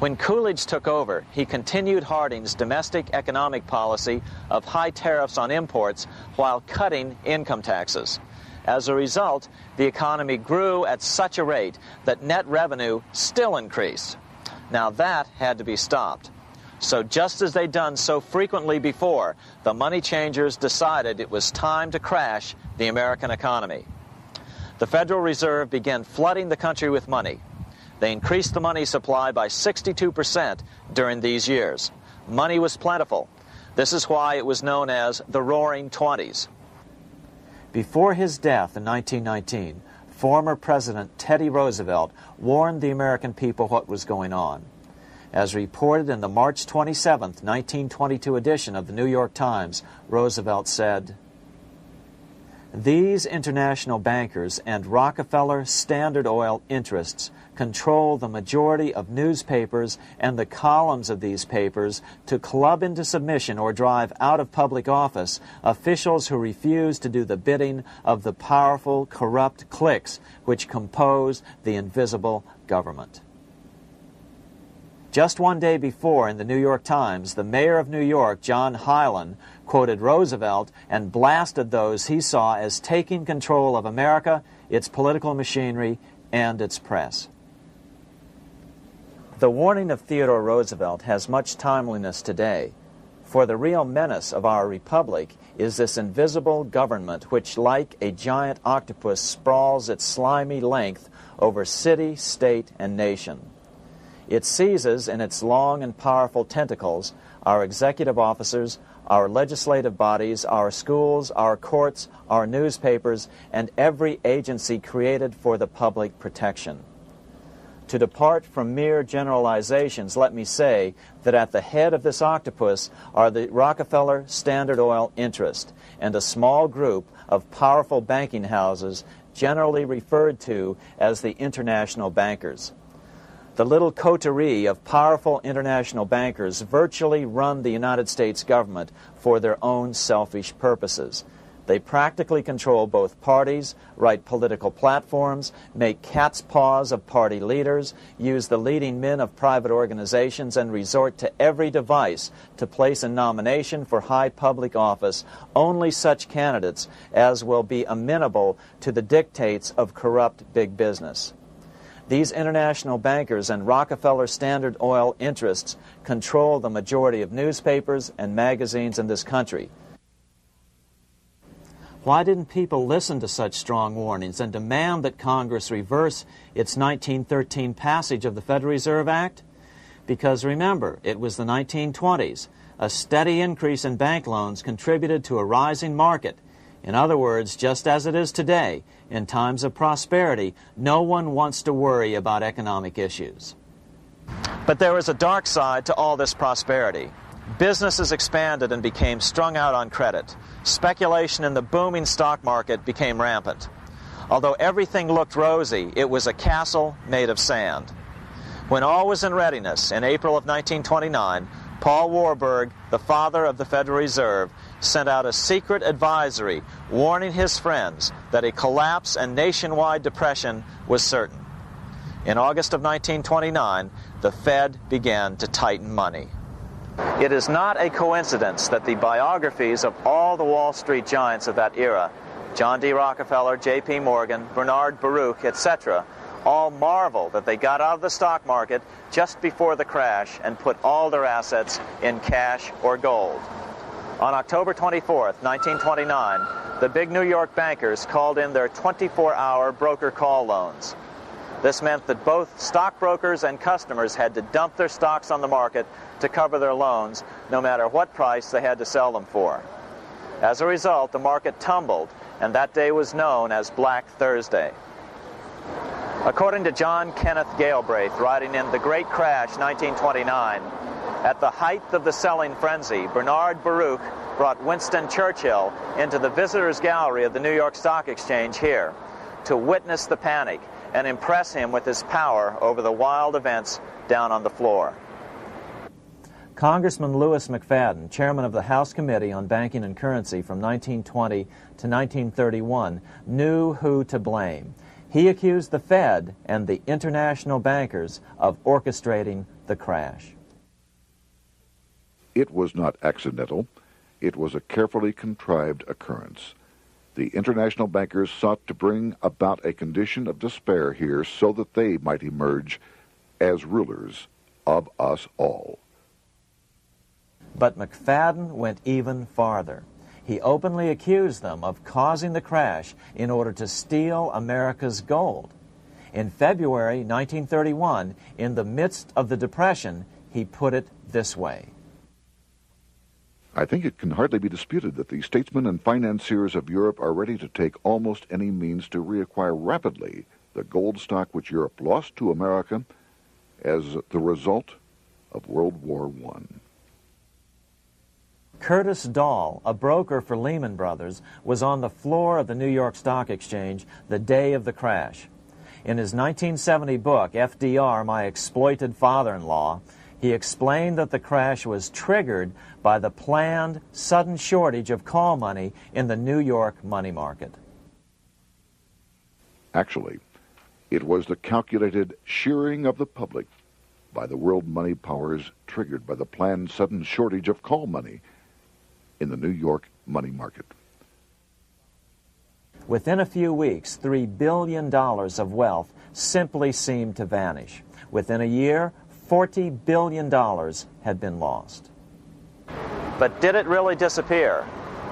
When Coolidge took over, he continued Harding's domestic economic policy of high tariffs on imports while cutting income taxes. As a result, the economy grew at such a rate that net revenue still increased. Now that had to be stopped. So just as they'd done so frequently before, the money changers decided it was time to crash the American economy. The Federal Reserve began flooding the country with money. They increased the money supply by 62% during these years. Money was plentiful. This is why it was known as the Roaring Twenties. Before his death in 1919, former President Teddy Roosevelt warned the American people what was going on. As reported in the March 27, 1922 edition of the New York Times, Roosevelt said, "These international bankers and Rockefeller Standard Oil interests control the majority of newspapers and the columns of these papers to club into submission or drive out of public office officials who refuse to do the bidding of the powerful, corrupt cliques which compose the invisible government." Just one day before, in the New York Times, the mayor of New York, John Hylan, quoted Roosevelt and blasted those he saw as taking control of America, its political machinery, and its press. The warning of Theodore Roosevelt has much timeliness today, for the real menace of our republic is this invisible government which, like a giant octopus, sprawls its slimy length over city, state, and nation. It seizes in its long and powerful tentacles our executive officers, our legislative bodies, our schools, our courts, our newspapers, and every agency created for the public protection. To depart from mere generalizations, let me say that at the head of this octopus are the Rockefeller Standard Oil interest and a small group of powerful banking houses generally referred to as the international bankers. The little coterie of powerful international bankers virtually run the United States government for their own selfish purposes. They practically control both parties, write political platforms, make cat's paws of party leaders, use the leading men of private organizations, and resort to every device to place a nomination for high public office only such candidates as will be amenable to the dictates of corrupt big business. These international bankers and Rockefeller Standard Oil interests control the majority of newspapers and magazines in this country. Why didn't people listen to such strong warnings and demand that Congress reverse its 1913 passage of the Federal Reserve Act? Because remember, it was the 1920s. A steady increase in bank loans contributed to a rising market. In other words, just as it is today, in times of prosperity, no one wants to worry about economic issues. But there was a dark side to all this prosperity. Businesses expanded and became strung out on credit. Speculation in the booming stock market became rampant. Although everything looked rosy, it was a castle made of sand. When all was in readiness, in April of 1929, Paul Warburg, the father of the Federal Reserve, sent out a secret advisory warning his friends that a collapse and nationwide depression was certain. In August of 1929, the Fed began to tighten money. It is not a coincidence that the biographies of all the Wall Street giants of that era, John D. Rockefeller, J.P. Morgan, Bernard Baruch, etc., all marvel that they got out of the stock market just before the crash and put all their assets in cash or gold. On October 24th, 1929, the big New York bankers called in their 24-hour broker call loans. This meant that both stockbrokers and customers had to dump their stocks on the market to cover their loans, no matter what price they had to sell them for. As a result, the market tumbled, and that day was known as Black Thursday. According to John Kenneth Galbraith, writing in The Great Crash, 1929, at the height of the selling frenzy, Bernard Baruch brought Winston Churchill into the visitors' gallery of the New York Stock Exchange here to witness the panic and impress him with his power over the wild events down on the floor. Congressman Louis McFadden, chairman of the House Committee on Banking and Currency from 1920 to 1931, knew who to blame. He accused the Fed and the international bankers of orchestrating the crash. It was not accidental. It was a carefully contrived occurrence. The international bankers sought to bring about a condition of despair here so that they might emerge as rulers of us all. But McFadden went even farther. He openly accused them of causing the crash in order to steal America's gold. In February 1931, in the midst of the Depression, he put it this way. I think it can hardly be disputed that the statesmen and financiers of Europe are ready to take almost any means to reacquire rapidly the gold stock which Europe lost to America as the result of World War I. Curtis Dahl, a broker for Lehman Brothers, was on the floor of the New York Stock Exchange the day of the crash. In his 1970 book, FDR, My Exploited Father-in-Law, he explained that the crash was triggered by the planned sudden shortage of call money in the New York money market. Actually, it was the calculated shearing of the public by the world money powers triggered by the planned sudden shortage of call money in the New York money market. Within a few weeks, $3 billion of wealth simply seemed to vanish. Within a year, $40 billion had been lost. But did it really disappear?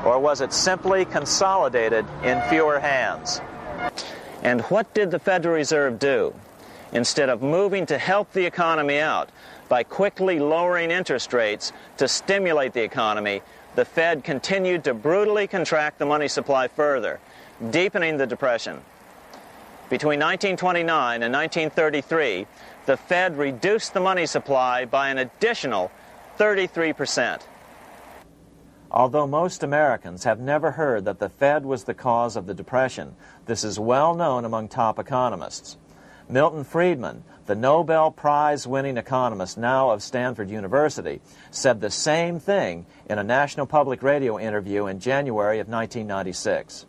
Or was it simply consolidated in fewer hands? And what did the Federal Reserve do? Instead of moving to help the economy out by quickly lowering interest rates to stimulate the economy, the Fed continued to brutally contract the money supply further, deepening the Depression. Between 1929 and 1933, the Fed reduced the money supply by an additional 33%. Although most Americans have never heard that the Fed was the cause of the Depression, this is well known among top economists. Milton Friedman, the Nobel Prize-winning economist now of Stanford University, said the same thing in a National Public Radio interview in January of 1996.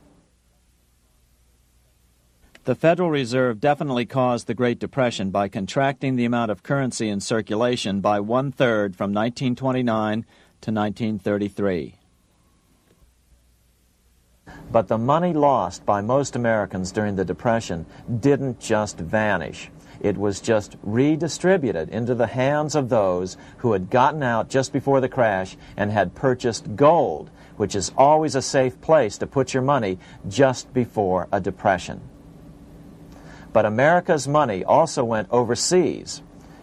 The Federal Reserve definitely caused the Great Depression by contracting the amount of currency in circulation by 1/3 from 1929 to 1933. But the money lost by most Americans during the Depression didn't just vanish. It was just redistributed into the hands of those who had gotten out just before the crash and had purchased gold, which is always a safe place to put your money just before a depression. But America's money also went overseas.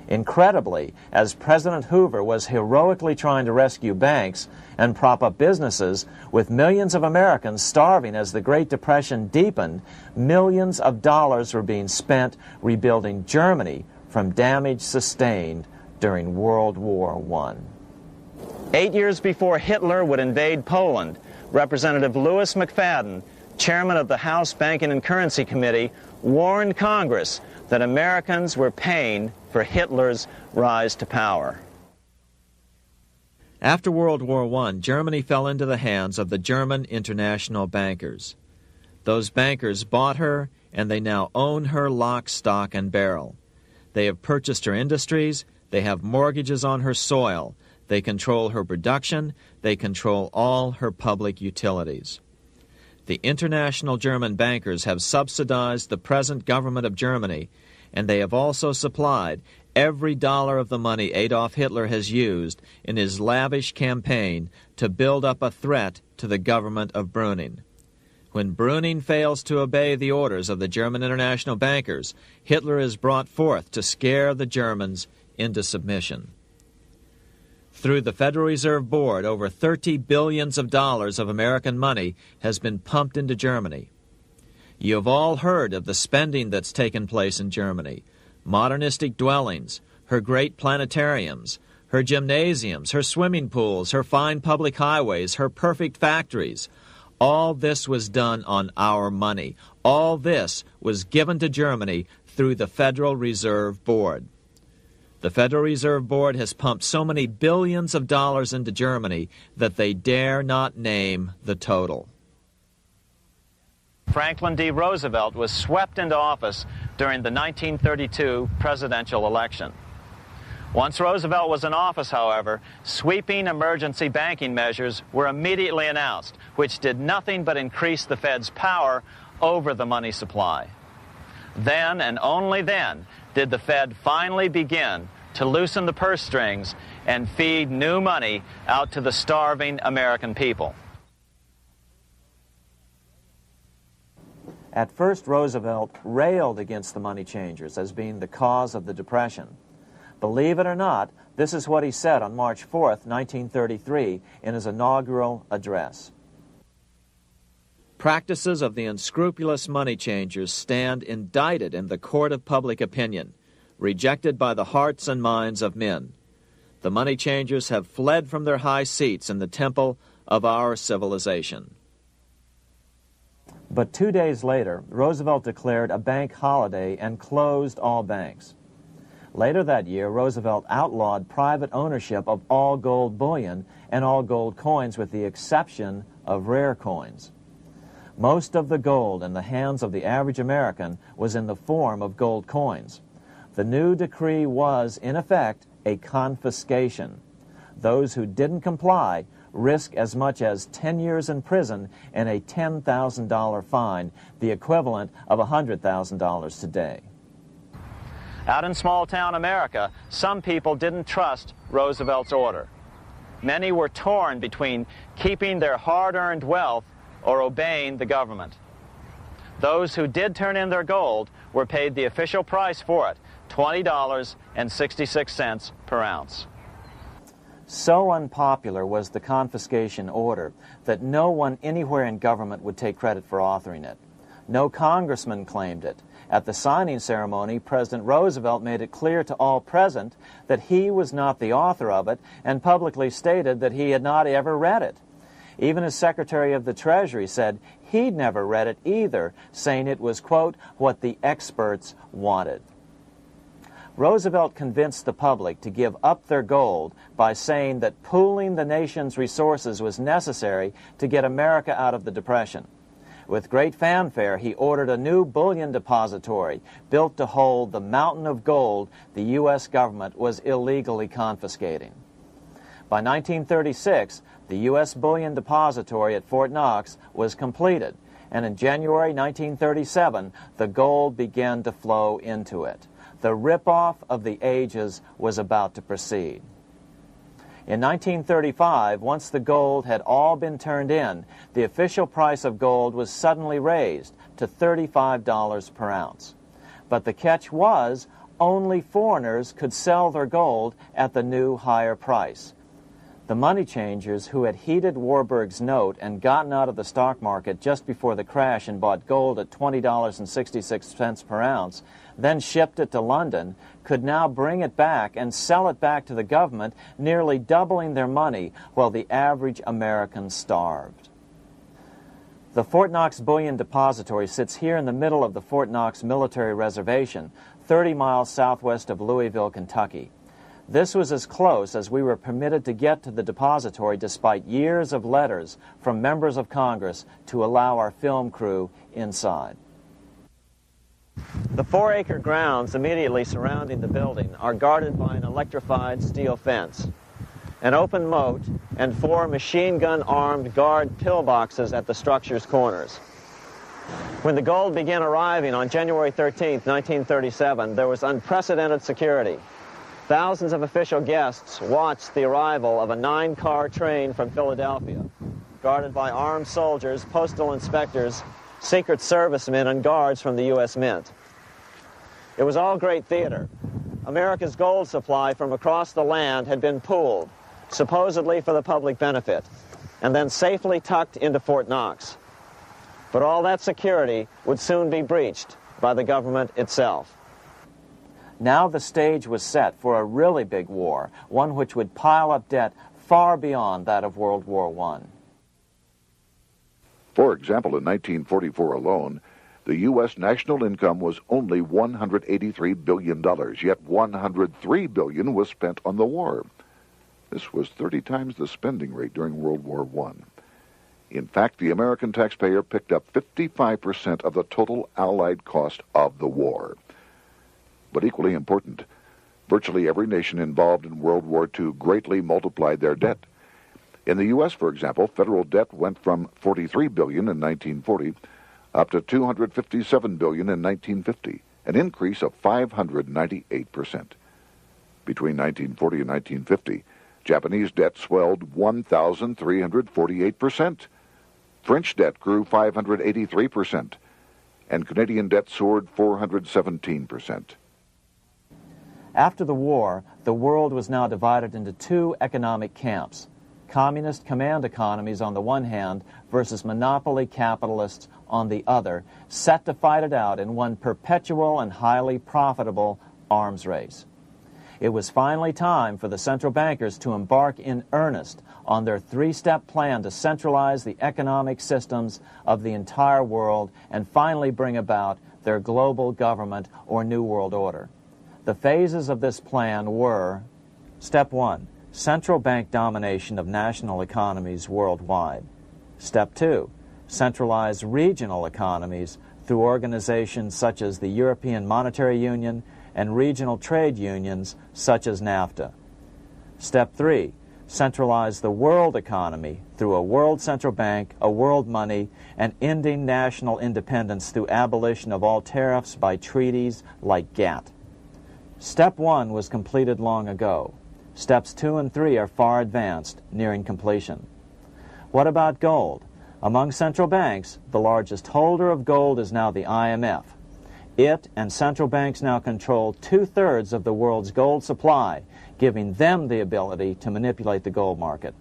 Incredibly, as President Hoover was heroically trying to rescue banks and prop up businesses, with millions of Americans starving as the Great Depression deepened, millions of dollars were being spent rebuilding Germany from damage sustained during World War I. 8 years before Hitler would invade Poland, Representative Louis McFadden, chairman of the House Banking and Currency Committee, warned Congress that Americans were paying for Hitler's rise to power. After World War I, Germany fell into the hands of the German international bankers. Those bankers bought her, and they now own her lock, stock, and barrel. They have purchased her industries, they have mortgages on her soil, they control her production, they control all her public utilities. The international German bankers have subsidized the present government of Germany, and they have also supplied every dollar of the money Adolf Hitler has used in his lavish campaign to build up a threat to the government of Brüning. When Brüning fails to obey the orders of the German international bankers, Hitler is brought forth to scare the Germans into submission. Through the Federal Reserve Board, over $30 billion of American money has been pumped into Germany. You have all heard of the spending that's taken place in Germany. Modernistic dwellings, her great planetariums, her gymnasiums, her swimming pools, her fine public highways, her perfect factories. All this was done on our money. All this was given to Germany through the Federal Reserve Board. The Federal Reserve Board has pumped so many billions of dollars into Germany that they dare not name the total. Franklin D. Roosevelt was swept into office during the 1932 presidential election. Once Roosevelt was in office, however, sweeping emergency banking measures were immediately announced, which did nothing but increase the Fed's power over the money supply. Then, and only then, did the Fed finally begin to loosen the purse strings and feed new money out to the starving American people. At first, Roosevelt railed against the money changers as being the cause of the Depression. Believe it or not, this is what he said on March 4th, 1933, in his inaugural address. Practices of the unscrupulous money changers stand indicted in the court of public opinion, rejected by the hearts and minds of men. The money changers have fled from their high seats in the temple of our civilization. But 2 days later, Roosevelt declared a bank holiday and closed all banks. Later that year, Roosevelt outlawed private ownership of all gold bullion and all gold coins with the exception of rare coins. Most of the gold in the hands of the average American was in the form of gold coins. The new decree was, in effect, a confiscation. Those who didn't comply risk as much as 10 years in prison and a $10,000 fine, the equivalent of $100,000 today. Out in small-town America, some people didn't trust Roosevelt's order. Many were torn between keeping their hard-earned wealth or obeying the government. Those who did turn in their gold were paid the official price for it, $20.66 per ounce. So unpopular was the confiscation order that no one anywhere in government would take credit for authoring it. No congressman claimed it. At the signing ceremony, President Roosevelt made it clear to all present that he was not the author of it and publicly stated that he had not ever read it. Even his Secretary of the Treasury said he'd never read it either, saying it was, quote, what the experts wanted. Roosevelt convinced the public to give up their gold by saying that pooling the nation's resources was necessary to get America out of the Depression. With great fanfare, he ordered a new bullion depository built to hold the mountain of gold the U.S. government was illegally confiscating. By 1936, the U.S. bullion depository at Fort Knox was completed, and in January 1937, the gold began to flow into it. The rip-off of the ages was about to proceed. In 1935, once the gold had all been turned in, the official price of gold was suddenly raised to $35 per ounce. But the catch was, only foreigners could sell their gold at the new higher price. The money changers who had heeded Warburg's note and gotten out of the stock market just before the crash and bought gold at $20.66 per ounce, then shipped it to London, could now bring it back and sell it back to the government, nearly doubling their money while the average American starved. The Fort Knox Bullion Depository sits here in the middle of the Fort Knox Military Reservation, 30 miles southwest of Louisville, Kentucky. This was as close as we were permitted to get to the depository despite years of letters from members of Congress to allow our film crew inside. The 4-acre grounds immediately surrounding the building are guarded by an electrified steel fence, an open moat, and 4 machine-gun-armed guard pillboxes at the structure's corners. When the gold began arriving on January 13, 1937, there was unprecedented security. Thousands of official guests watched the arrival of a 9-car train from Philadelphia, guarded by armed soldiers, postal inspectors, Secret Servicemen, and guards from the U.S. Mint. It was all great theater. America's gold supply from across the land had been pooled, supposedly for the public benefit, and then safely tucked into Fort Knox. But all that security would soon be breached by the government itself. Now the stage was set for a really big war, one which would pile up debt far beyond that of World War I. For example, in 1944 alone, the U.S. national income was only $183 billion, yet $103 billion was spent on the war. This was 30 times the spending rate during World War I. In fact, the American taxpayer picked up 55% of the total Allied cost of the war. But equally important, virtually every nation involved in World War II greatly multiplied their debt. In the U.S., for example, federal debt went from $43 billion in 1940 up to $257 billion in 1950, an increase of 598%. Between 1940 and 1950, Japanese debt swelled 1,348%. French debt grew 583%, and Canadian debt soared 417%. After the war, the world was now divided into 2 economic camps: communist command economies on the one hand versus monopoly capitalists on the other, set to fight it out in one perpetual and highly profitable arms race. It was finally time for the central bankers to embark in earnest on their 3-step plan to centralize the economic systems of the entire world and finally bring about their global government or New World Order. The phases of this plan were: Step 1, central bank domination of national economies worldwide. Step 2, centralize regional economies through organizations such as the European Monetary Union and regional trade unions such as NAFTA. Step 3, centralize the world economy through a world central bank, a world money, and ending national independence through abolition of all tariffs by treaties like GATT. Step 1 was completed long ago. Steps 2 and 3 are far advanced, nearing completion. What about gold? Among central banks, the largest holder of gold is now the IMF. It and central banks now control 2/3 of the world's gold supply, giving them the ability to manipulate the gold market.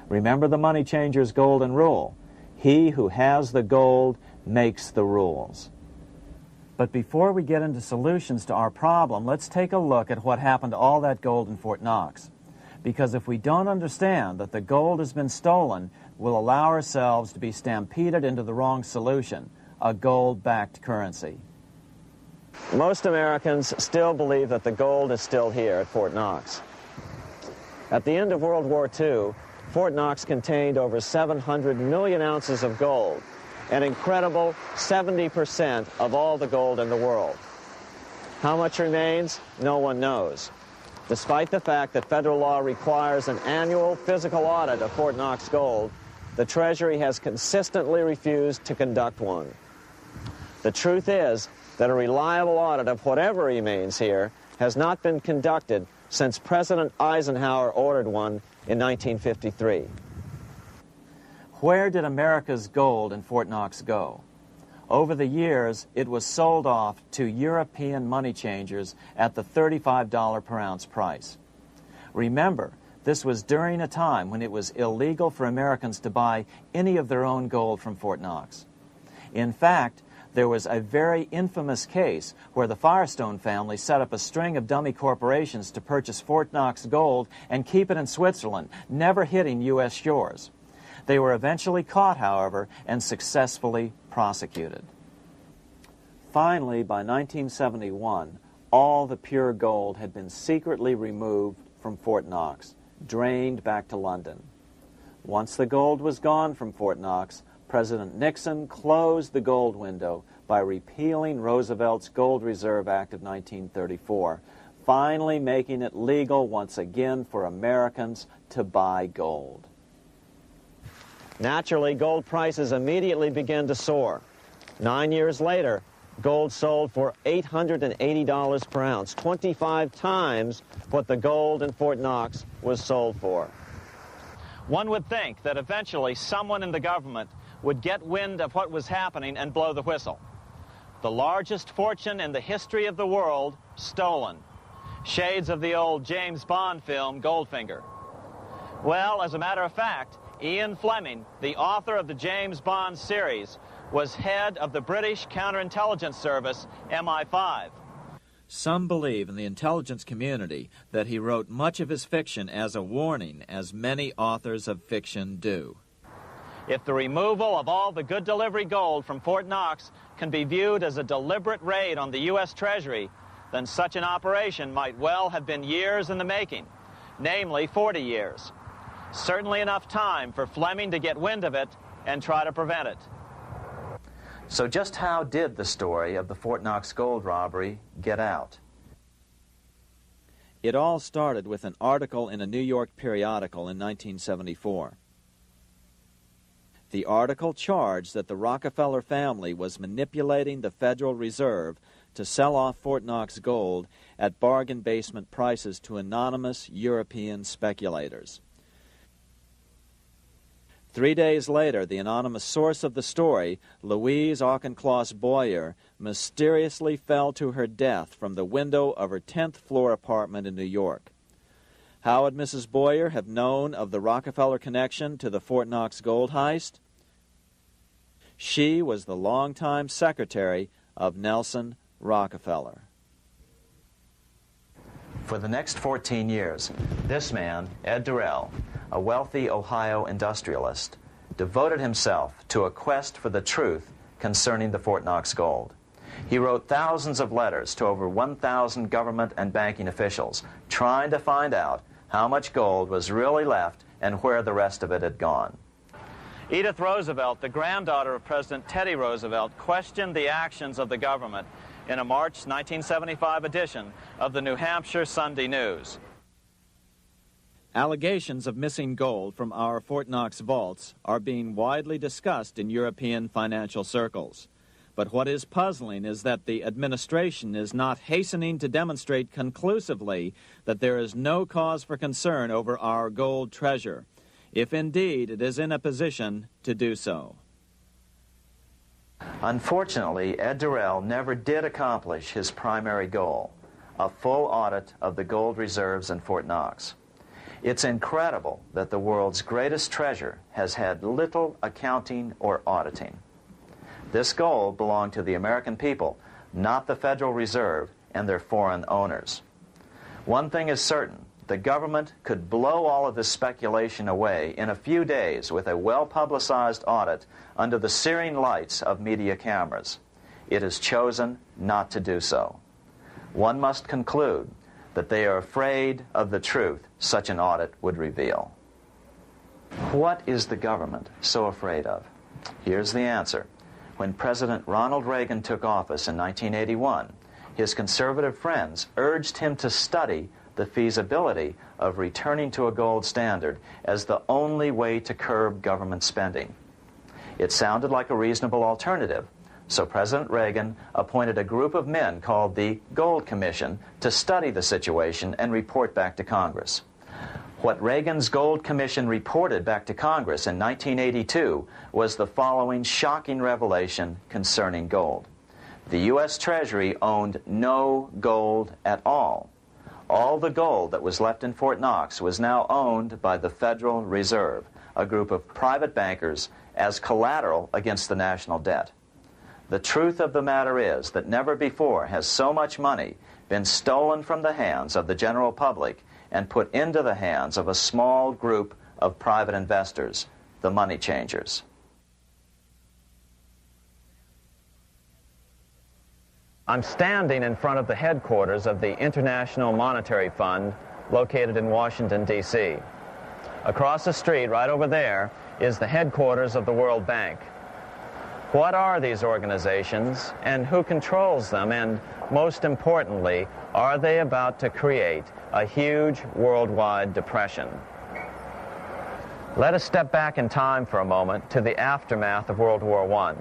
Remember the money changer's golden rule: he who has the gold makes the rules. But before we get into solutions to our problem, let's take a look at what happened to all that gold in Fort Knox. Because if we don't understand that the gold has been stolen, we'll allow ourselves to be stampeded into the wrong solution, a gold-backed currency. Most Americans still believe that the gold is still here at Fort Knox. At the end of World War II, Fort Knox contained over 700 million ounces of gold, an incredible 70% of all the gold in the world. How much remains? No one knows. Despite the fact that federal law requires an annual physical audit of Fort Knox gold, the Treasury has consistently refused to conduct one. The truth is that a reliable audit of whatever remains here has not been conducted since President Eisenhower ordered one in 1953. Where did America's gold in Fort Knox go? Over the years, it was sold off to European money changers at the $35 per ounce price. Remember, this was during a time when it was illegal for Americans to buy any of their own gold from Fort Knox. In fact, there was a very infamous case where the Firestone family set up a string of dummy corporations to purchase Fort Knox gold and keep it in Switzerland, never hitting U.S. shores. They were eventually caught, however, and successfully prosecuted. Finally, by 1971, all the pure gold had been secretly removed from Fort Knox, drained back to London. Once the gold was gone from Fort Knox, President Nixon closed the gold window by repealing Roosevelt's Gold Reserve Act of 1934, finally making it legal once again for Americans to buy gold. Naturally, gold prices immediately began to soar. 9 years later, gold sold for $880 per ounce, 25 times what the gold in Fort Knox was sold for. One would think that eventually someone in the government would get wind of what was happening and blow the whistle. The largest fortune in the history of the world stolen. Shades of the old James Bond film, Goldfinger. Well, as a matter of fact, Ian Fleming, the author of the James Bond series, was head of the British counterintelligence service, MI5. Some believe in the intelligence community that he wrote much of his fiction as a warning, as many authors of fiction do. If the removal of all the good delivery gold from Fort Knox can be viewed as a deliberate raid on the U.S. Treasury, then such an operation might well have been years in the making, namely 40 years. Certainly enough time for Fleming to get wind of it and try to prevent it. So just how did the story of the Fort Knox gold robbery get out? It all started with an article in a New York periodical in 1974. The article charged that the Rockefeller family was manipulating the Federal Reserve to sell off Fort Knox gold at bargain basement prices to anonymous European speculators. 3 days later, the anonymous source of the story, Louise Auchincloss Boyer, mysteriously fell to her death from the window of her 10th floor apartment in New York. How would Mrs. Boyer have known of the Rockefeller connection to the Fort Knox gold heist? She was the longtime secretary of Nelson Rockefeller. For the next 14 years, this man, Ed Durrell, a wealthy Ohio industrialist, devoted himself to a quest for the truth concerning the Fort Knox gold. He wrote thousands of letters to over 1,000 government and banking officials, trying to find out how much gold was really left and where the rest of it had gone. Edith Roosevelt, the granddaughter of President Teddy Roosevelt, questioned the actions of the government in a March 1975 edition of the New Hampshire Sunday News. Allegations of missing gold from our Fort Knox vaults are being widely discussed in European financial circles. But what is puzzling is that the administration is not hastening to demonstrate conclusively that there is no cause for concern over our gold treasure, if indeed it is in a position to do so. Unfortunately, Ed Durrell never did accomplish his primary goal, a full audit of the gold reserves in Fort Knox. It's incredible that the world's greatest treasure has had little accounting or auditing. This gold belonged to the American people, not the Federal Reserve and their foreign owners. One thing is certain, the government could blow all of this speculation away in a few days with a well-publicized audit under the searing lights of media cameras. It has chosen not to do so. One must conclude that they are afraid of the truth such an audit would reveal. What is the government so afraid of? Here's the answer. When President Ronald Reagan took office in 1981, his conservative friends urged him to study the feasibility of returning to a gold standard as the only way to curb government spending. It sounded like a reasonable alternative, so President Reagan appointed a group of men called the Gold Commission to study the situation and report back to Congress. What Reagan's Gold Commission reported back to Congress in 1982 was the following shocking revelation concerning gold. The U.S. Treasury owned no gold at all. All the gold that was left in Fort Knox was now owned by the Federal Reserve, a group of private bankers, as collateral against the national debt. The truth of the matter is that never before has so much money been stolen from the hands of the general public and put into the hands of a small group of private investors, the money changers. I'm standing in front of the headquarters of the International Monetary Fund located in Washington, D.C. Across the street, right over there, is the headquarters of the World Bank. What are these organizations, and who controls them, and most importantly, are they about to create a huge worldwide depression? Let us step back in time for a moment to the aftermath of World War I.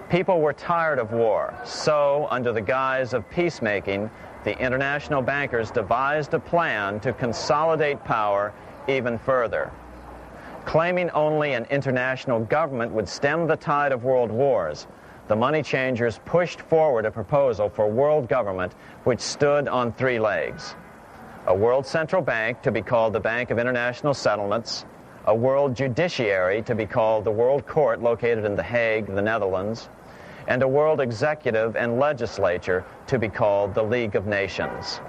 People were tired of war, so under the guise of peacemaking, the international bankers devised a plan to consolidate power even further. Claiming only an international government would stem the tide of world wars, the money changers pushed forward a proposal for world government which stood on three legs. A world central bank to be called the Bank of International Settlements, a world judiciary to be called the World Court located in The Hague, the Netherlands, and a world executive and legislature to be called the League of Nations.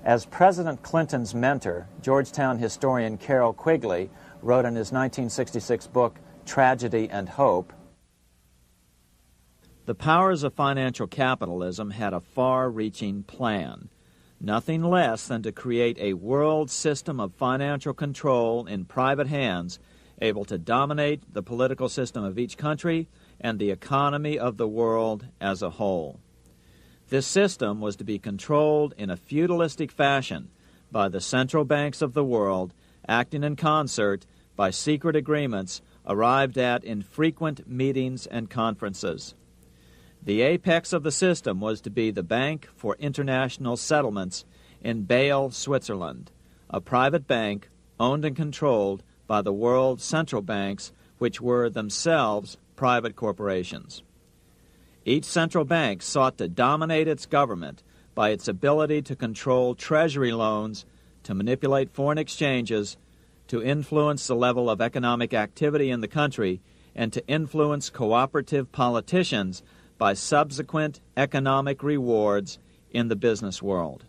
As President Clinton's mentor, Georgetown historian Carroll Quigley wrote in his 1966 book, Tragedy and Hope, the powers of financial capitalism had a far-reaching plan, nothing less than to create a world system of financial control in private hands, able to dominate the political system of each country and the economy of the world as a whole. This system was to be controlled in a feudalistic fashion by the central banks of the world, acting in concert by secret agreements arrived at in frequent meetings and conferences. The apex of the system was to be the Bank for International Settlements in Bâle, Switzerland, a private bank owned and controlled by the world central banks, which were themselves private corporations. Each central bank sought to dominate its government by its ability to control treasury loans, to manipulate foreign exchanges, to influence the level of economic activity in the country, and to influence cooperative politicians by subsequent economic rewards in the business world.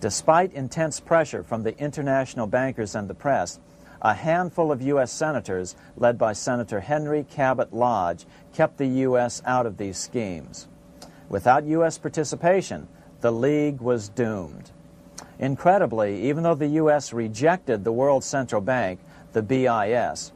Despite intense pressure from the international bankers and the press, a handful of U.S. senators, led by Senator Henry Cabot Lodge, kept the U.S. out of these schemes. Without U.S. participation, the League was doomed. Incredibly, even though the U.S. rejected the World Central Bank, the BIS,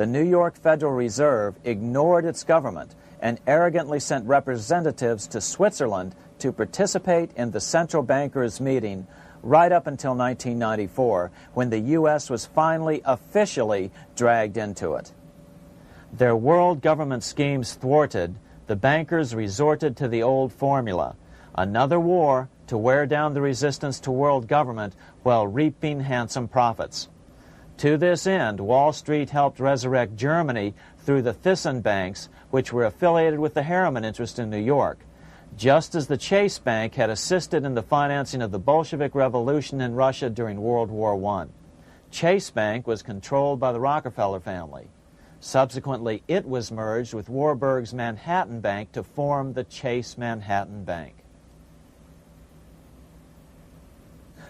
the New York Federal Reserve ignored its government and arrogantly sent representatives to Switzerland to participate in the central bankers' meeting right up until 1994, when the U.S. was finally officially dragged into it. Their world government schemes thwarted, the bankers resorted to the old formula, another war to wear down the resistance to world government while reaping handsome profits. To this end, Wall Street helped resurrect Germany through the Thyssen banks, which were affiliated with the Harriman interest in New York, just as the Chase Bank had assisted in the financing of the Bolshevik Revolution in Russia during World War I. Chase Bank was controlled by the Rockefeller family. Subsequently, it was merged with Warburg's Manhattan Bank to form the Chase Manhattan Bank.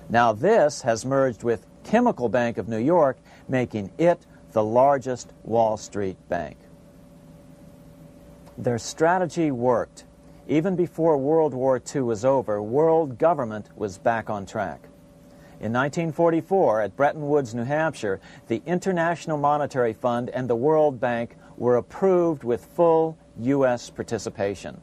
Now this has merged with Chemical Bank of New York, making it the largest Wall Street bank. Their strategy worked. Even before World War II was over, world government was back on track. In 1944, at Bretton Woods, New Hampshire, the International Monetary Fund and the World Bank were approved with full U.S. participation.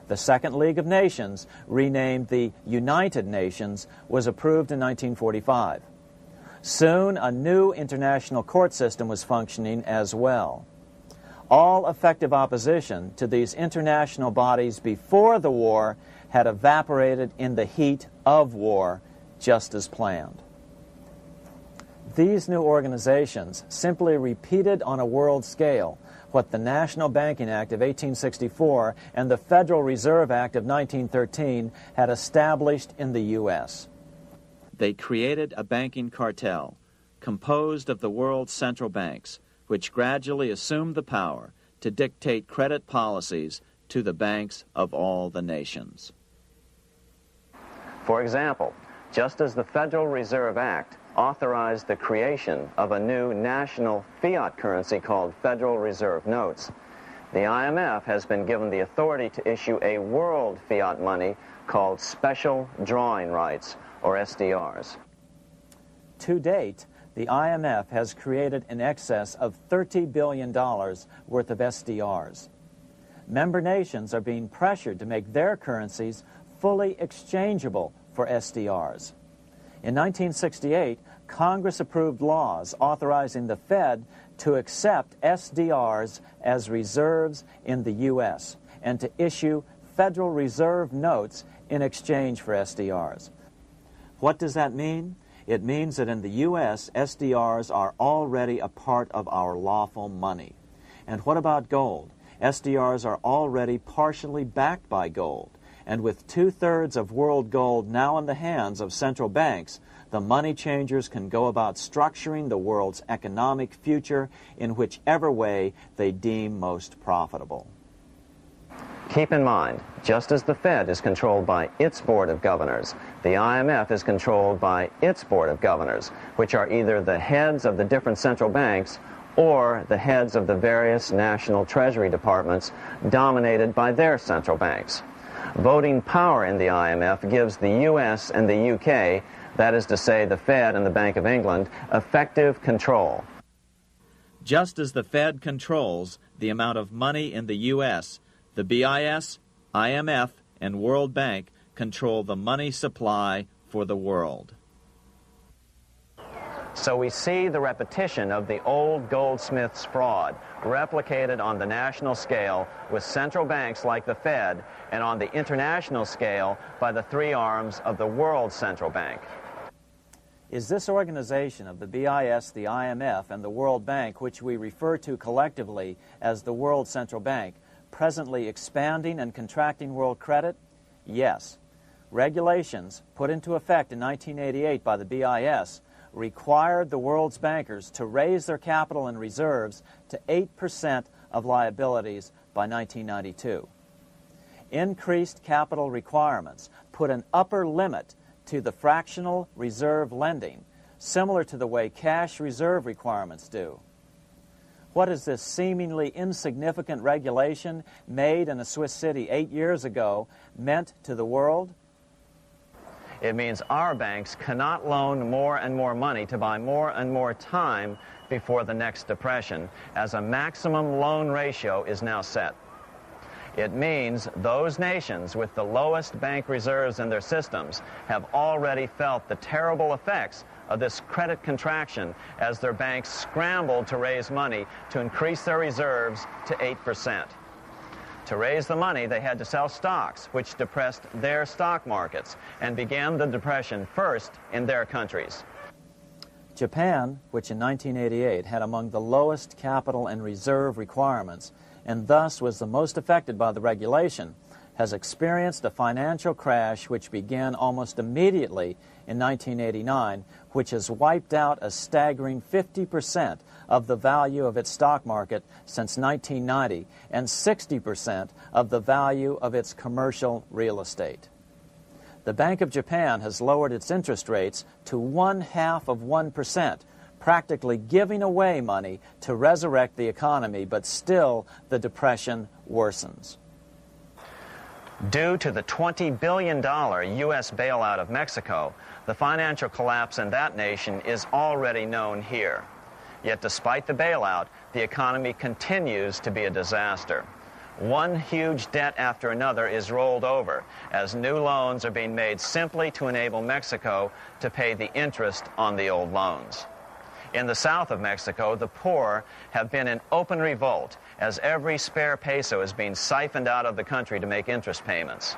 The Second League of Nations, renamed the United Nations, was approved in 1945. Soon, a new international court system was functioning as well. All effective opposition to these international bodies before the war had evaporated in the heat of war, just as planned. These new organizations simply repeated on a world scale what the National Banking Act of 1864 and the Federal Reserve Act of 1913 had established in the U.S. They created a banking cartel composed of the world's central banks, which gradually assumed the power to dictate credit policies to the banks of all the nations. For example, just as the Federal Reserve Act authorized the creation of a new national fiat currency called Federal Reserve Notes, the IMF has been given the authority to issue a world fiat money called Special Drawing Rights, or SDRs. To date, the IMF has created in excess of $30 billion worth of SDRs. Member nations are being pressured to make their currencies fully exchangeable for SDRs. In 1968, Congress approved laws authorizing the Fed to accept SDRs as reserves in the U.S. and to issue Federal Reserve notes in exchange for SDRs. What does that mean? It means that in the U.S., SDRs are already a part of our lawful money. And what about gold? SDRs are already partially backed by gold. And with 2/3 of world gold now in the hands of central banks, the money changers can go about structuring the world's economic future in whichever way they deem most profitable. Keep in mind, just as the Fed is controlled by its Board of Governors, the IMF is controlled by its Board of Governors, which are either the heads of the different central banks or the heads of the various national treasury departments dominated by their central banks. Voting power in the IMF gives the U.S. and the U.K., that is to say the Fed and the Bank of England, effective control. Just as the Fed controls the amount of money in the U.S., the BIS, IMF, and World Bank control the money supply for the world. So we see the repetition of the old Goldsmiths fraud replicated on the national scale with central banks like the Fed and on the international scale by the three arms of the World Central Bank. Is this organization of the BIS, the IMF, and the World Bank, which we refer to collectively as the World Central Bank, presently expanding and contracting world credit? Yes. Regulations put into effect in 1988 by the BIS required the world's bankers to raise their capital and reserves to 8% of liabilities by 1992. Increased capital requirements put an upper limit to the fractional reserve lending, similar to the way cash reserve requirements do. What has this seemingly insignificant regulation made in a Swiss city 8 years ago meant to the world? It means our banks cannot loan more and more money to buy more and more time before the next depression, as a maximum loan ratio is now set. It means those nations with the lowest bank reserves in their systems have already felt the terrible effects of this credit contraction as their banks scrambled to raise money to increase their reserves to 8%. To raise the money, they had to sell stocks, which depressed their stock markets and began the depression first in their countries. Japan, which in 1988 had among the lowest capital and reserve requirements and thus was the most affected by the regulation, has experienced a financial crash which began almost immediately in 1989, which has wiped out a staggering 50% of the value of its stock market since 1990 and 60% of the value of its commercial real estate. The Bank of Japan has lowered its interest rates to 0.5%, practically giving away money to resurrect the economy, but still the depression worsens. Due to the $20 billion U.S. bailout of Mexico, the financial collapse in that nation is already known here. Yet despite the bailout, the economy continues to be a disaster. One huge debt after another is rolled over as new loans are being made simply to enable Mexico to pay the interest on the old loans. In the south of Mexico, the poor have been in open revolt as every spare peso is being siphoned out of the country to make interest payments.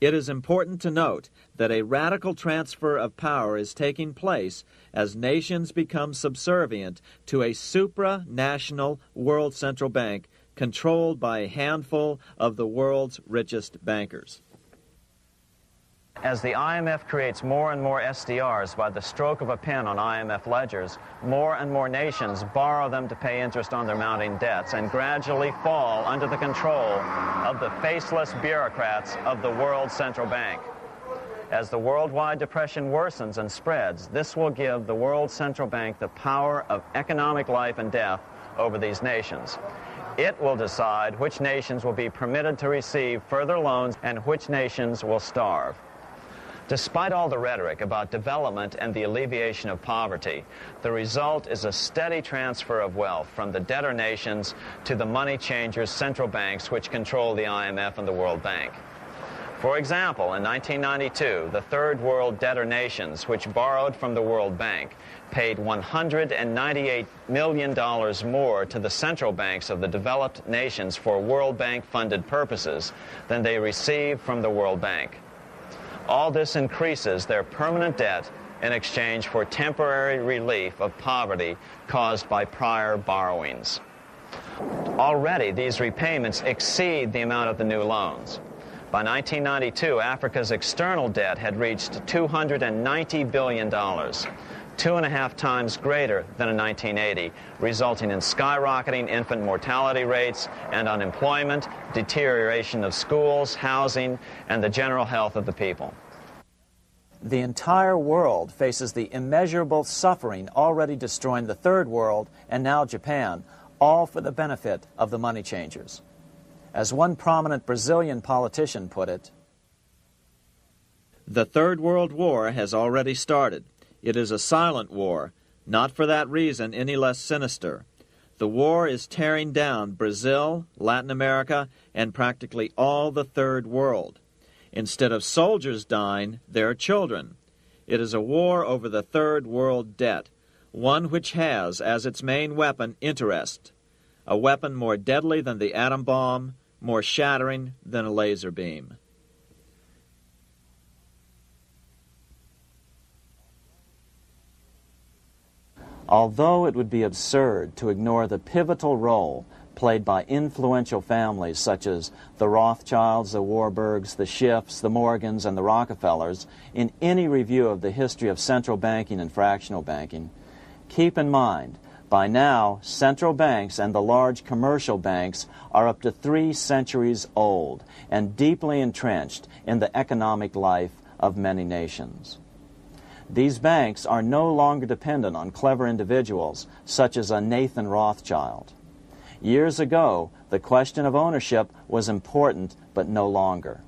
It is important to note that a radical transfer of power is taking place as nations become subservient to a supranational world central bank controlled by a handful of the world's richest bankers. As the IMF creates more and more SDRs by the stroke of a pen on IMF ledgers, more and more nations borrow them to pay interest on their mounting debts and gradually fall under the control of the faceless bureaucrats of the World Central Bank. As the worldwide depression worsens and spreads, this will give the World Central Bank the power of economic life and death over these nations. It will decide which nations will be permitted to receive further loans and which nations will starve. Despite all the rhetoric about development and the alleviation of poverty, the result is a steady transfer of wealth from the debtor nations to the money changers' central banks which control the IMF and the World Bank. For example, in 1992, the Third World debtor nations, which borrowed from the World Bank, paid $198 million more to the central banks of the developed nations for World Bank-funded purposes than they received from the World Bank. All this increases their permanent debt in exchange for temporary relief of poverty caused by prior borrowings. Already, these repayments exceed the amount of the new loans. By 1992, Africa's external debt had reached $290 billion, 2.5 times greater than in 1980, resulting in skyrocketing infant mortality rates and unemployment, deterioration of schools, housing, and the general health of the people. The entire world faces the immeasurable suffering already destroying the Third World and now Japan, all for the benefit of the money changers. As one prominent Brazilian politician put it, "The Third World War has already started. It is a silent war, not for that reason any less sinister. The war is tearing down Brazil, Latin America, and practically all the Third World. Instead of soldiers dying, there are children. It is a war over the Third World debt, one which has as its main weapon interest, a weapon more deadly than the atom bomb, more shattering than a laser beam." Although it would be absurd to ignore the pivotal role played by influential families such as the Rothschilds, the Warburgs, the Schiffs, the Morgans, and the Rockefellers in any review of the history of central banking and fractional banking, keep in mind, by now, central banks and the large commercial banks are up to 3 centuries old and deeply entrenched in the economic life of many nations. These banks are no longer dependent on clever individuals such as a Nathan Rothschild. Years ago, the question of ownership was important, but no longer.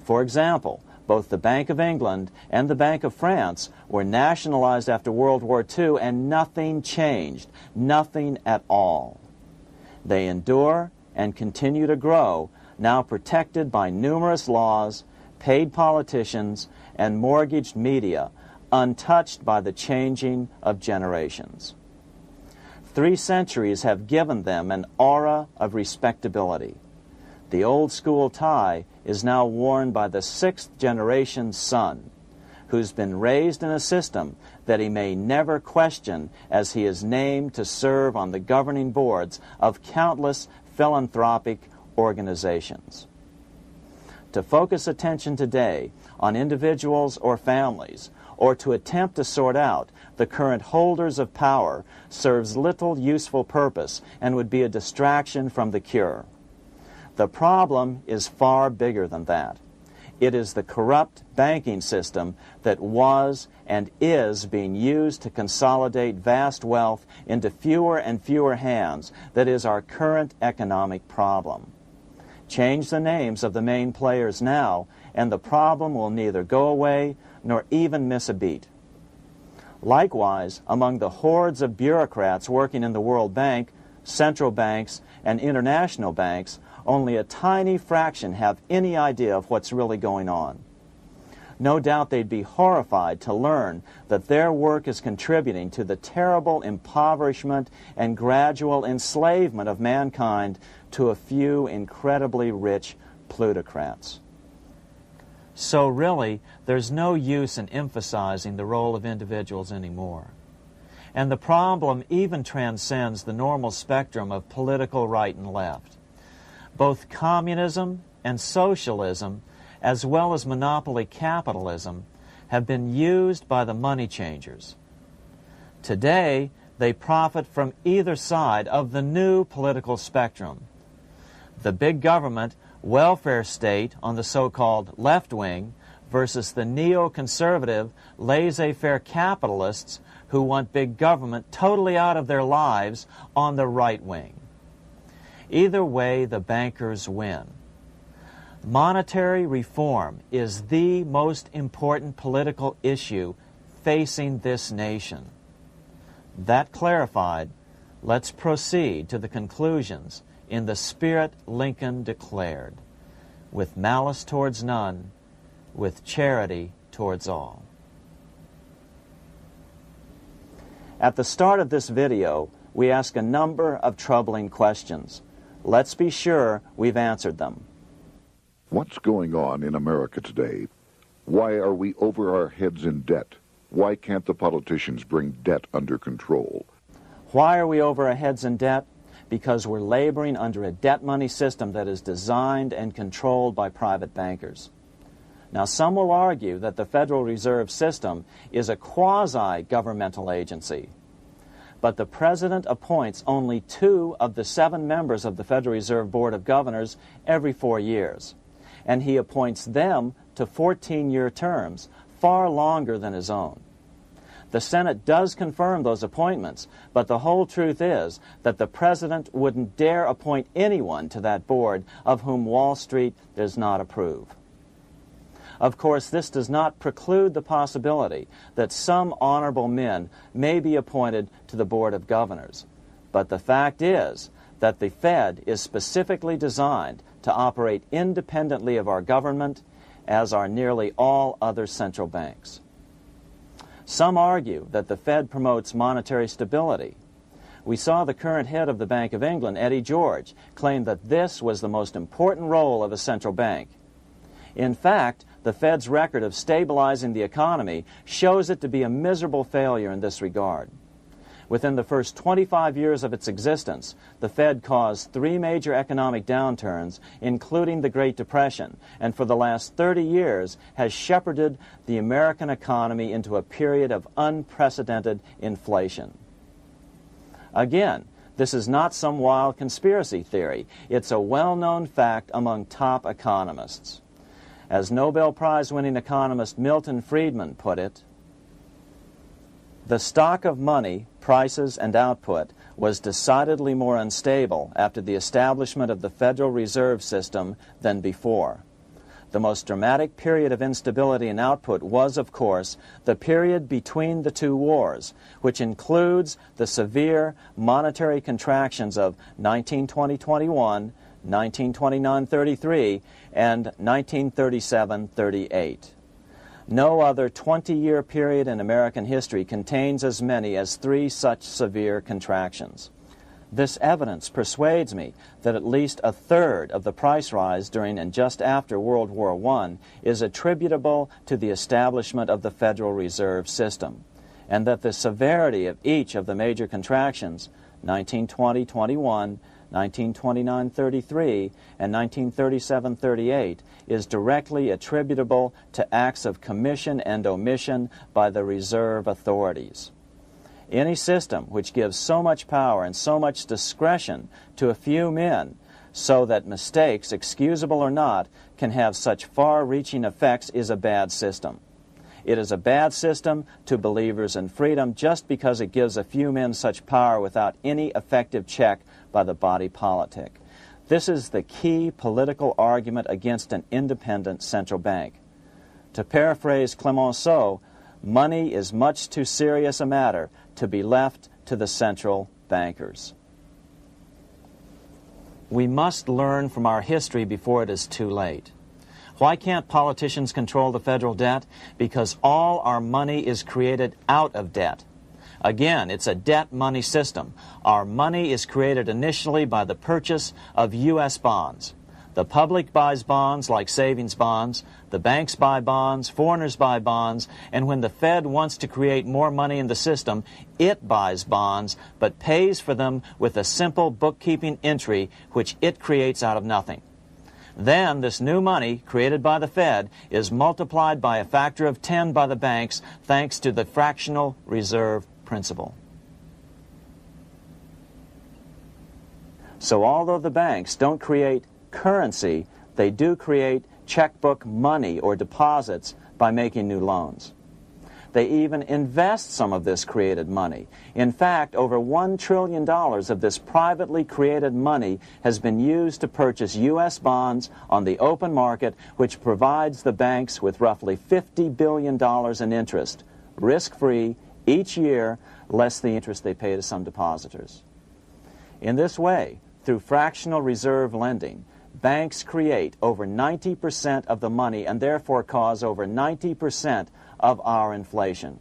For example, both the Bank of England and the Bank of France were nationalized after World War II, and nothing changed, nothing at all. They endure and continue to grow, now protected by numerous laws, paid politicians, and mortgaged media, untouched by the changing of generations. 3 centuries have given them an aura of respectability. The old school tie is now worn by the 6th generation son, who's been raised in a system that he may never question as he is named to serve on the governing boards of countless philanthropic organizations. To focus attention today on individuals or families, or to attempt to sort out the current holders of power, serves little useful purpose and would be a distraction from the cure. The problem is far bigger than that. It is the corrupt banking system that was and is being used to consolidate vast wealth into fewer and fewer hands that is our current economic problem. Change the names of the main players now, and the problem will neither go away nor even miss a beat. Likewise, among the hordes of bureaucrats working in the World Bank, central banks, and international banks, only a tiny fraction have any idea of what's really going on. No doubt they'd be horrified to learn that their work is contributing to the terrible impoverishment and gradual enslavement of mankind to a few incredibly rich plutocrats. So really, there's no use in emphasizing the role of individuals anymore. And the problem even transcends the normal spectrum of political right and left. Both communism and socialism, as well as monopoly capitalism, have been used by the money changers. Today, they profit from either side of the new political spectrum. The big government, welfare state on the so-called left wing versus the neoconservative, laissez-faire capitalists who want big government totally out of their lives on the right wing. Either way, the bankers win. Monetary reform is the most important political issue facing this nation. That clarified, let's proceed to the conclusions in the spirit Lincoln declared, with malice towards none, with charity towards all. At the start of this video, we ask a number of troubling questions. Let's be sure we've answered them. What's going on in America today? Why are we over our heads in debt? Why can't the politicians bring debt under control? Why are we over our heads in debt? Because we're laboring under a debt money system that is designed and controlled by private bankers. Now, some will argue that the Federal Reserve System is a quasi-governmental agency. But the President appoints only 2 of the 7 members of the Federal Reserve Board of Governors every 4 years. And he appoints them to 14-year terms, far longer than his own. The Senate does confirm those appointments, but the whole truth is that the President wouldn't dare appoint anyone to that board of whom Wall Street does not approve. Of course, this does not preclude the possibility that some honorable men may be appointed to the Board of Governors. But the fact is that the Fed is specifically designed to operate independently of our government, as are nearly all other central banks. Some argue that the Fed promotes monetary stability. We saw the current head of the Bank of England, Eddie George, claim that this was the most important role of a central bank. In fact, the Fed's record of stabilizing the economy shows it to be a miserable failure in this regard. Within the first 25 years of its existence, the Fed caused 3 major economic downturns, including the Great Depression, and for the last 30 years has shepherded the American economy into a period of unprecedented inflation. Again, this is not some wild conspiracy theory. It's a well-known fact among top economists. As Nobel Prize-winning economist Milton Friedman put it, the stock of money, prices, and output was decidedly more unstable after the establishment of the Federal Reserve System than before. The most dramatic period of instability in output was, of course, the period between the 2 wars, which includes the severe monetary contractions of 1920-21, 1929-33, and 1937-38. No other 20-year period in American history contains as many as 3 such severe contractions. This evidence persuades me that at least a third of the price rise during and just after World War I is attributable to the establishment of the Federal Reserve System, and that the severity of each of the major contractions, 1920-21, 1929-33, and 1937-38, is directly attributable to acts of commission and omission by the reserve authorities. Any system which gives so much power and so much discretion to a few men so that mistakes, excusable or not, can have such far-reaching effects is a bad system. It is a bad system to believers in freedom just because it gives a few men such power without any effective check by the body politic. This is the key political argument against an independent central bank. To paraphrase Clemenceau, money is much too serious a matter to be left to the central bankers. We must learn from our history before it is too late. Why can't politicians control the federal debt? Because all our money is created out of debt. Again, it's a debt money system. Our money is created initially by the purchase of U.S. bonds. The public buys bonds like savings bonds, the banks buy bonds, foreigners buy bonds, and when the Fed wants to create more money in the system, it buys bonds, but pays for them with a simple bookkeeping entry which it creates out of nothing. Then this new money, created by the Fed, is multiplied by a factor of 10 by the banks thanks to the fractional reserve principle. So although the banks don't create currency, they do create checkbook money or deposits by making new loans. They even invest some of this created money. In fact, over $1 trillion of this privately created money has been used to purchase U.S. bonds on the open market, which provides the banks with roughly $50 billion in interest, risk-free, each year, less the interest they pay to some depositors. In this way, through fractional reserve lending, banks create over 90% of the money and therefore cause over 90% of our inflation.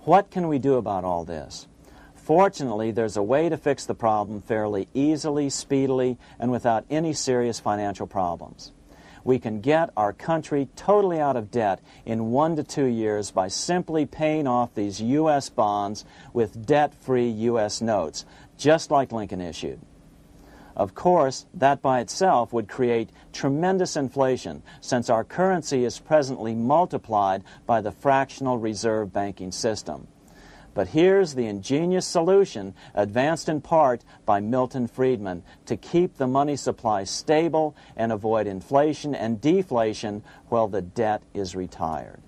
What can we do about all this? Fortunately, there's a way to fix the problem fairly easily, speedily, and without any serious financial problems. We can get our country totally out of debt in 1 to 2 years by simply paying off these U.S. bonds with debt-free U.S. notes, just like Lincoln issued. Of course, that by itself would create tremendous inflation, since our currency is presently multiplied by the fractional reserve banking system. But here's the ingenious solution, advanced in part by Milton Friedman, to keep the money supply stable and avoid inflation and deflation while the debt is retired.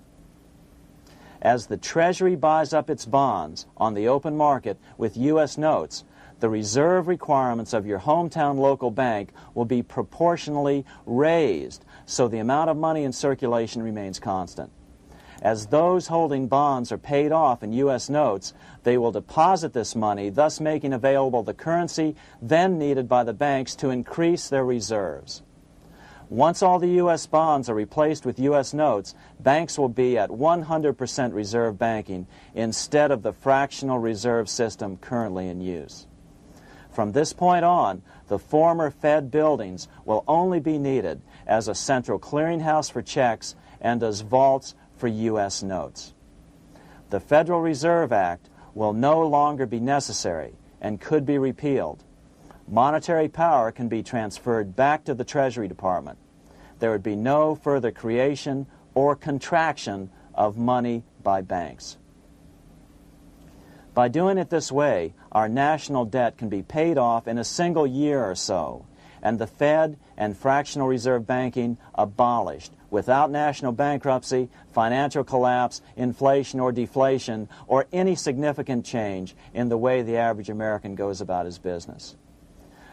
As the Treasury buys up its bonds on the open market with U.S. notes, the reserve requirements of your hometown local bank will be proportionally raised, so the amount of money in circulation remains constant. As those holding bonds are paid off in U.S. notes, they will deposit this money, thus making available the currency then needed by the banks to increase their reserves. Once all the U.S. bonds are replaced with U.S. notes, banks will be at 100% reserve banking instead of the fractional reserve system currently in use. From this point on, the former Fed buildings will only be needed as a central clearinghouse for checks and as vaults for U.S. notes. The Federal Reserve Act will no longer be necessary and could be repealed. Monetary power can be transferred back to the Treasury Department. There would be no further creation or contraction of money by banks. By doing it this way, our national debt can be paid off in a single year or so, and the Fed and fractional reserve banking abolished without national bankruptcy, financial collapse, inflation or deflation, or any significant change in the way the average American goes about his business.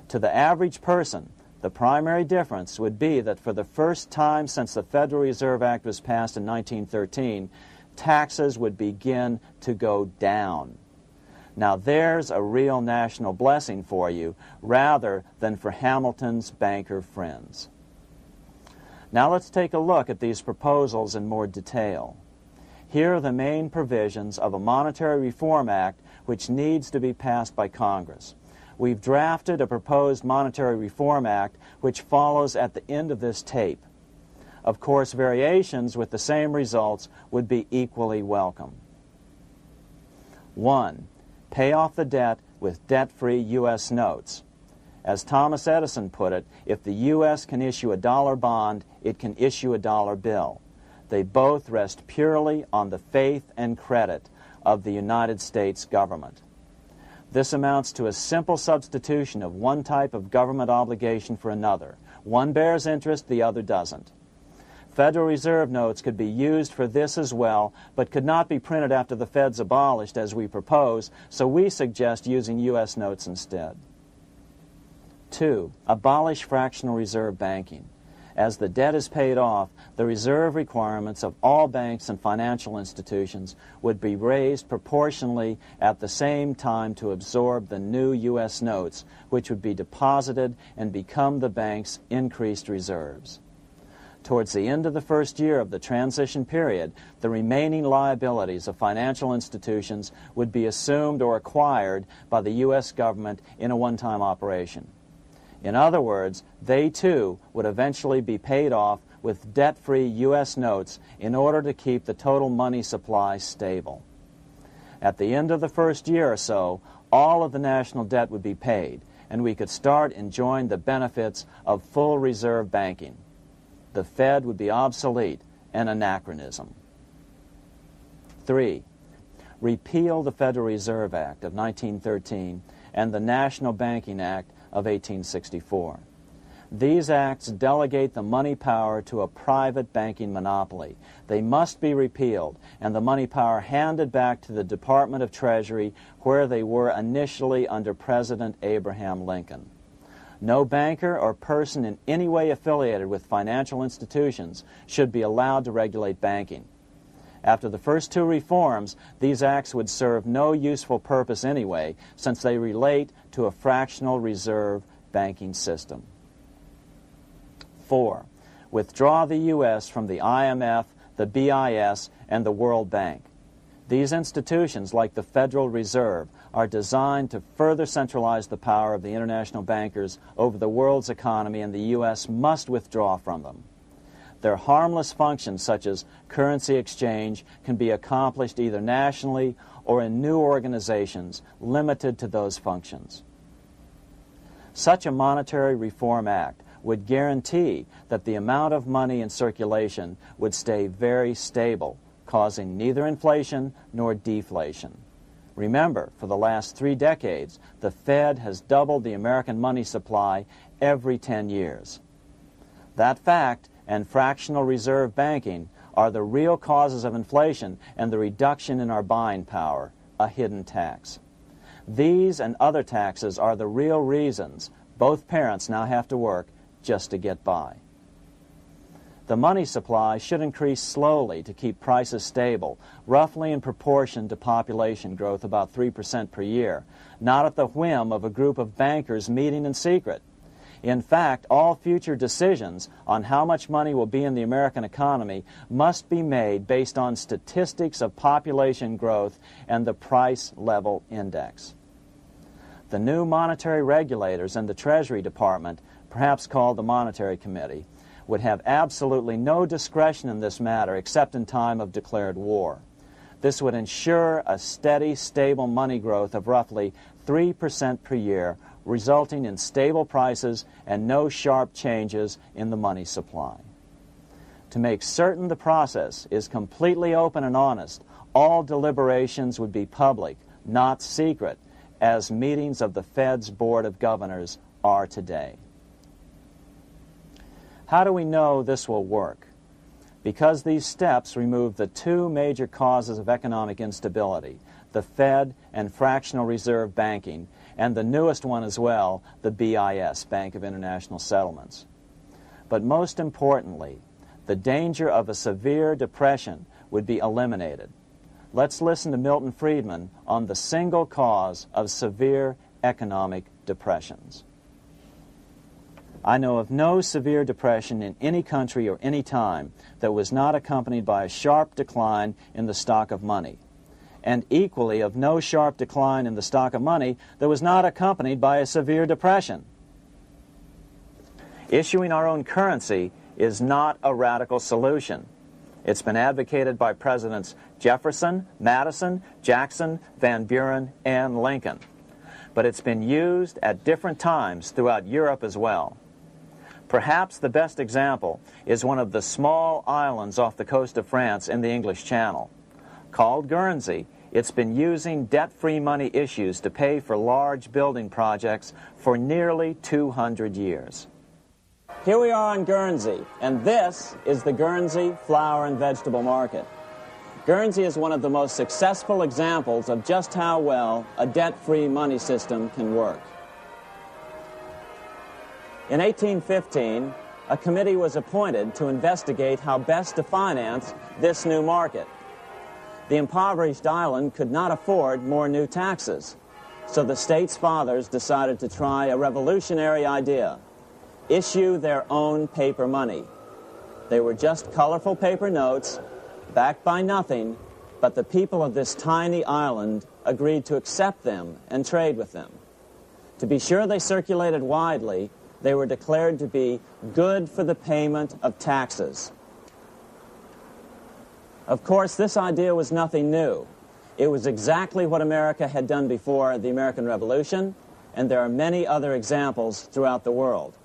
To the average person, the primary difference would be that for the first time since the Federal Reserve Act was passed in 1913, taxes would begin to go down. Now there's a real national blessing for you, rather than for Hamilton's banker friends. Now let's take a look at these proposals in more detail. Here are the main provisions of a Monetary Reform Act which needs to be passed by Congress. We've drafted a proposed Monetary Reform Act which follows at the end of this tape. Of course, variations with the same results would be equally welcome. 1. Pay off the debt with debt-free U.S. notes. As Thomas Edison put it, if the U.S. can issue a dollar bond, it can issue a dollar bill. They both rest purely on the faith and credit of the United States government. This amounts to a simple substitution of one type of government obligation for another. One bears interest, the other doesn't. Federal Reserve notes could be used for this as well, but could not be printed after the Fed's abolished as we propose, so we suggest using U.S. notes instead. 2. Abolish fractional reserve banking. As the debt is paid off, the reserve requirements of all banks and financial institutions would be raised proportionally at the same time to absorb the new U.S. notes, which would be deposited and become the bank's increased reserves. Towards the end of the first year of the transition period, the remaining liabilities of financial institutions would be assumed or acquired by the U.S. government in a one-time operation. In other words, they too would eventually be paid off with debt-free U.S. notes in order to keep the total money supply stable. At the end of the first year or so, all of the national debt would be paid, and we could start enjoying the benefits of full reserve banking. The Fed would be obsolete, an anachronism. 3. Repeal the Federal Reserve Act of 1913 and the National Banking Act of 1864. These acts delegate the money power to a private banking monopoly. They must be repealed, and the money power handed back to the Department of Treasury, where they were initially under President Abraham Lincoln. No banker or person in any way affiliated with financial institutions should be allowed to regulate banking. After the first two reforms, these acts would serve no useful purpose anyway, since they relate to a fractional reserve banking system. 4. Withdraw the U.S. from the IMF, the BIS, and the World Bank. These institutions, like the Federal Reserve, are designed to further centralize the power of the international bankers over the world's economy, and the U.S. must withdraw from them. Their harmless functions, such as currency exchange, can be accomplished either nationally or in new organizations limited to those functions. Such a monetary reform act would guarantee that the amount of money in circulation would stay very stable, causing neither inflation nor deflation. Remember, for the last 3 decades, the Fed has doubled the American money supply every 10 years. That fact and fractional reserve banking are the real causes of inflation and the reduction in our buying power, a hidden tax. These and other taxes are the real reasons both parents now have to work just to get by. The money supply should increase slowly to keep prices stable, roughly in proportion to population growth, about 3% per year, not at the whim of a group of bankers meeting in secret. In fact, all future decisions on how much money will be in the American economy must be made based on statistics of population growth and the price level index. The new monetary regulators and the Treasury Department, perhaps called the Monetary Committee, would have absolutely no discretion in this matter except in time of declared war. This would ensure a steady, stable money growth of roughly 3% per year, resulting in stable prices and no sharp changes in the money supply. To make certain the process is completely open and honest, all deliberations would be public, not secret, as meetings of the Fed's Board of Governors are today. How do we know this will work? Because these steps remove the 2 major causes of economic instability, the Fed and fractional reserve banking, and the newest one as well, the BIS, Bank of International Settlements. But most importantly, the danger of a severe depression would be eliminated. Let's listen to Milton Friedman on the single cause of severe economic depressions. I know of no severe depression in any country or any time that was not accompanied by a sharp decline in the stock of money, and equally of no sharp decline in the stock of money that was not accompanied by a severe depression. Issuing our own currency is not a radical solution. It's been advocated by Presidents Jefferson, Madison, Jackson, Van Buren, and Lincoln. But it's been used at different times throughout Europe as well. Perhaps the best example is one of the small islands off the coast of France in the English Channel. Called Guernsey, It's been using debt-free money issues to pay for large building projects for nearly 200 years. Here we are on Guernsey, and this is the Guernsey Flower and Vegetable Market. Guernsey is one of the most successful examples of just how well a debt-free money system can work. In 1815, a committee was appointed to investigate how best to finance this new market. The impoverished island could not afford more new taxes, so the state's fathers decided to try a revolutionary idea: issue their own paper money. They were just colorful paper notes, backed by nothing, but the people of this tiny island agreed to accept them and trade with them. To be sure they circulated widely, they were declared to be good for the payment of taxes. Of course, this idea was nothing new. It was exactly what America had done before the American Revolution, and there are many other examples throughout the world.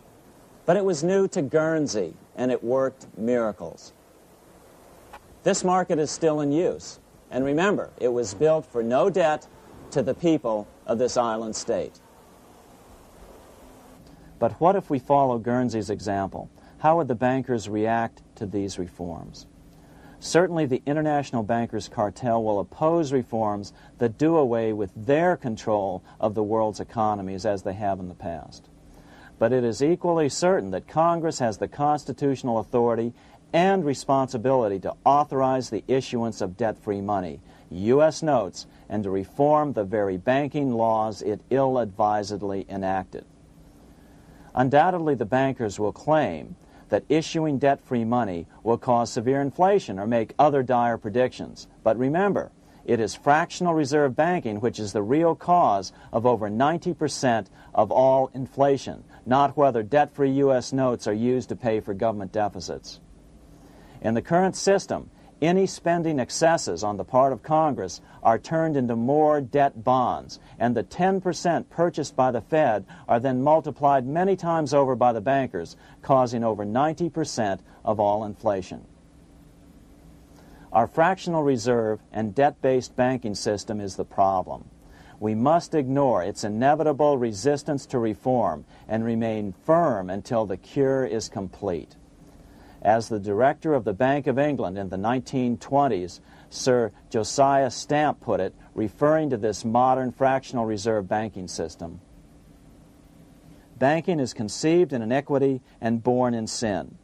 But it was new to Guernsey, and it worked miracles. This market is still in use, and remember, it was built for no debt to the people of this island state. But what if we follow Guernsey's example? How would the bankers react to these reforms? Certainly the international bankers' cartel will oppose reforms that do away with their control of the world's economies as they have in the past. But it is equally certain that Congress has the constitutional authority and responsibility to authorize the issuance of debt-free money, U.S. notes, and to reform the very banking laws it ill-advisedly enacted. Undoubtedly, the bankers will claim that issuing debt-free money will cause severe inflation or make other dire predictions. But remember, it is fractional reserve banking which is the real cause of over 90% of all inflation, not whether debt-free U.S. notes are used to pay for government deficits. In the current system, any spending excesses on the part of Congress are turned into more debt bonds, and the 10% purchased by the Fed are then multiplied many times over by the bankers, causing over 90% of all inflation. Our fractional reserve and debt-based banking system is the problem. We must ignore its inevitable resistance to reform and remain firm until the cure is complete. As the director of the Bank of England in the 1920s, Sir Josiah Stamp put it, referring to this modern fractional reserve banking system, "Banking is conceived in iniquity and born in sin.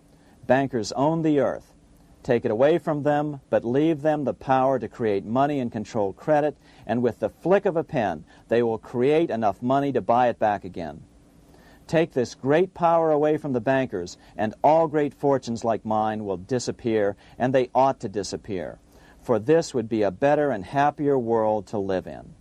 Bankers own the earth. Take it away from them, but leave them the power to create money and control credit, and with the flick of a pen, they will create enough money to buy it back again. Take this great power away from the bankers, and all great fortunes like mine will disappear, and they ought to disappear, for this would be a better and happier world to live in.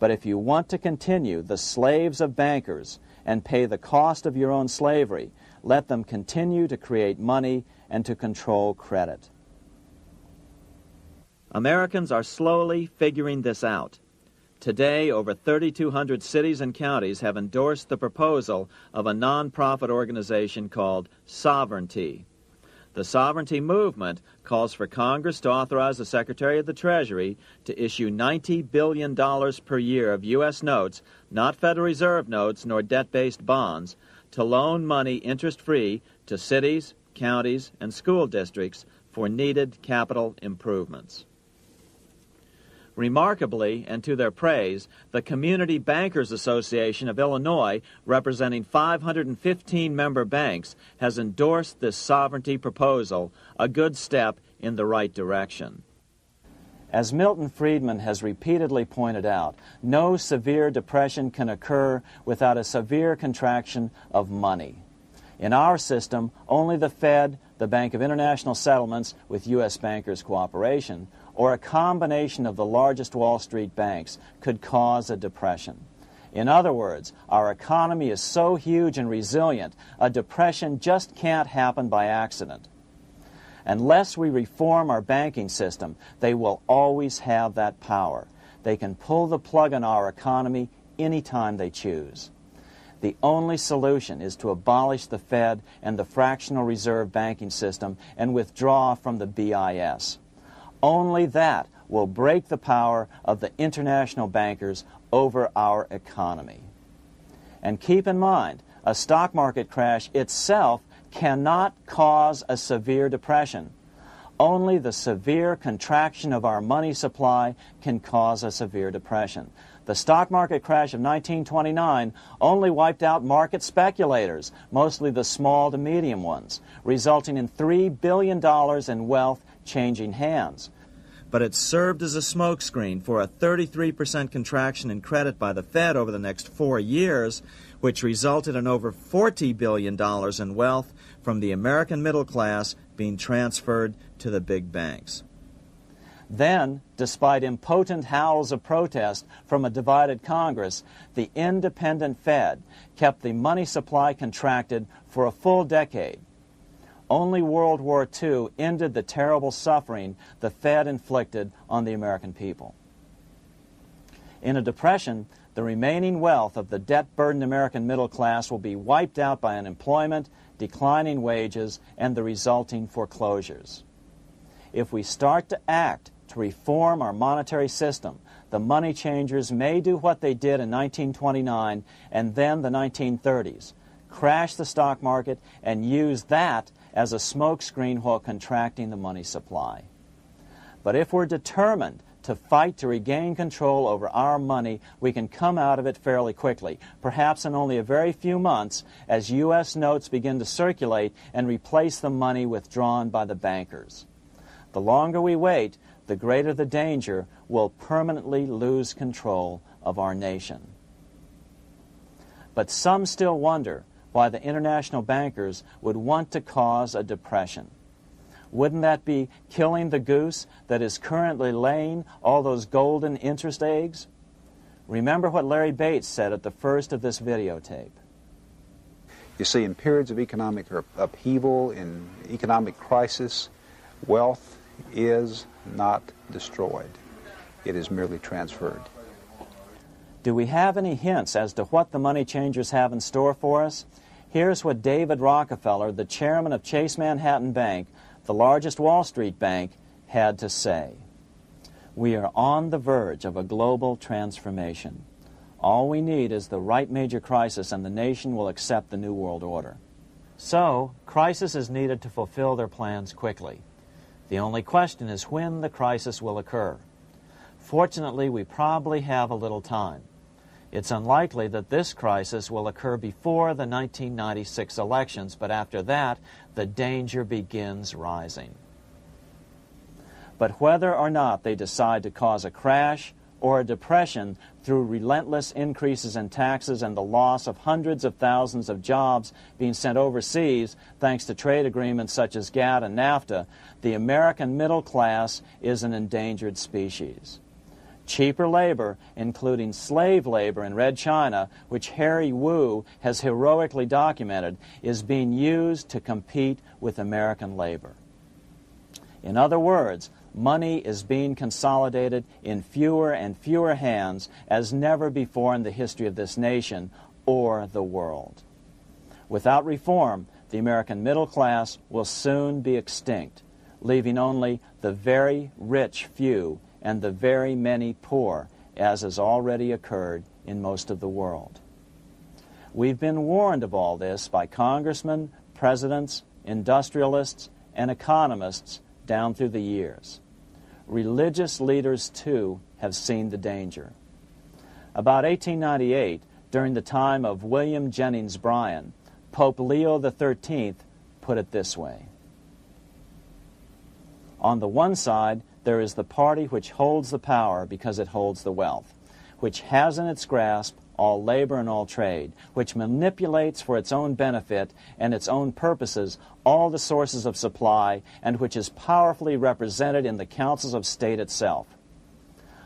But if you want to continue the slaves of bankers and pay the cost of your own slavery, let them continue to create money and to control credit." Americans are slowly figuring this out. Today, over 3,200 cities and counties have endorsed the proposal of a nonprofit organization called Sovereignty. The Sovereignty movement calls for Congress to authorize the Secretary of the Treasury to issue $90 billion per year of U.S. notes, not Federal Reserve notes nor debt-based bonds, to loan money interest-free to cities, counties, and school districts for needed capital improvements. Remarkably, and to their praise, the Community Bankers Association of Illinois, representing 515 member banks, has endorsed this sovereignty proposal, a good step in the right direction. As Milton Friedman has repeatedly pointed out, no severe depression can occur without a severe contraction of money. In our system, only the Fed, the Bank of International Settlements, with U.S. bankers' cooperation, or a combination of the largest Wall Street banks could cause a depression. In other words, our economy is so huge and resilient, a depression just can't happen by accident. Unless we reform our banking system, they will always have that power. They can pull the plug on our economy anytime they choose. The only solution is to abolish the Fed and the fractional reserve banking system and withdraw from the BIS. Only that will break the power of the international bankers over our economy. And keep in mind, a stock market crash itself cannot cause a severe depression. Only the severe contraction of our money supply can cause a severe depression. The stock market crash of 1929 only wiped out market speculators, mostly the small to medium ones, resulting in $3 billion in wealth changing hands. But it served as a smokescreen for a 33% contraction in credit by the Fed over the next 4 years, which resulted in over $40 billion in wealth from the American middle class being transferred to the big banks. Then, despite impotent howls of protest from a divided Congress, the independent Fed kept the money supply contracted for a full decade. Only World War II ended the terrible suffering the Fed inflicted on the American people. In a depression, the remaining wealth of the debt-burdened American middle class will be wiped out by unemployment, declining wages, and the resulting foreclosures. If we start to act to reform our monetary system, the money changers may do what they did in 1929 and then the 1930s, crash the stock market and use that as a smokescreen while contracting the money supply. But if we're determined to fight to regain control over our money, we can come out of it fairly quickly, perhaps in only a very few months, as U.S. notes begin to circulate and replace the money withdrawn by the bankers. The longer we wait, the greater the danger we'll permanently lose control of our nation. But some still wonder why the international bankers would want to cause a depression. Wouldn't that be killing the goose that is currently laying all those golden interest eggs? Remember what Larry Bates said at the first of this videotape. You see, in periods of economic upheaval, in economic crisis, wealth is not destroyed. It is merely transferred. Do we have any hints as to what the money changers have in store for us? Here's what David Rockefeller, the chairman of Chase Manhattan Bank, the largest Wall Street bank, had to say. We are on the verge of a global transformation. All we need is the right major crisis and the nation will accept the New World Order. So, crisis is needed to fulfill their plans quickly. The only question is when the crisis will occur. Fortunately, we probably have a little time. It's unlikely that this crisis will occur before the 1996 elections, but after that, the danger begins rising. But whether or not they decide to cause a crash or a depression through relentless increases in taxes and the loss of hundreds of thousands of jobs being sent overseas thanks to trade agreements such as GATT and NAFTA, the American middle class is an endangered species. Cheaper labor, including slave labor in Red China, which Harry Wu has heroically documented, is being used to compete with American labor. In other words, money is being consolidated in fewer and fewer hands as never before in the history of this nation or the world. Without reform, the American middle class will soon be extinct, leaving only the very rich few and the very many poor, as has already occurred in most of the world. We've been warned of all this by congressmen, presidents, industrialists, and economists down through the years. Religious leaders, too, have seen the danger. About 1898, during the time of William Jennings Bryan, Pope Leo XIII put it this way. On the one side, there is the party which holds the power because it holds the wealth, which has in its grasp all labor and all trade, which manipulates for its own benefit and its own purposes all the sources of supply, and which is powerfully represented in the councils of state itself.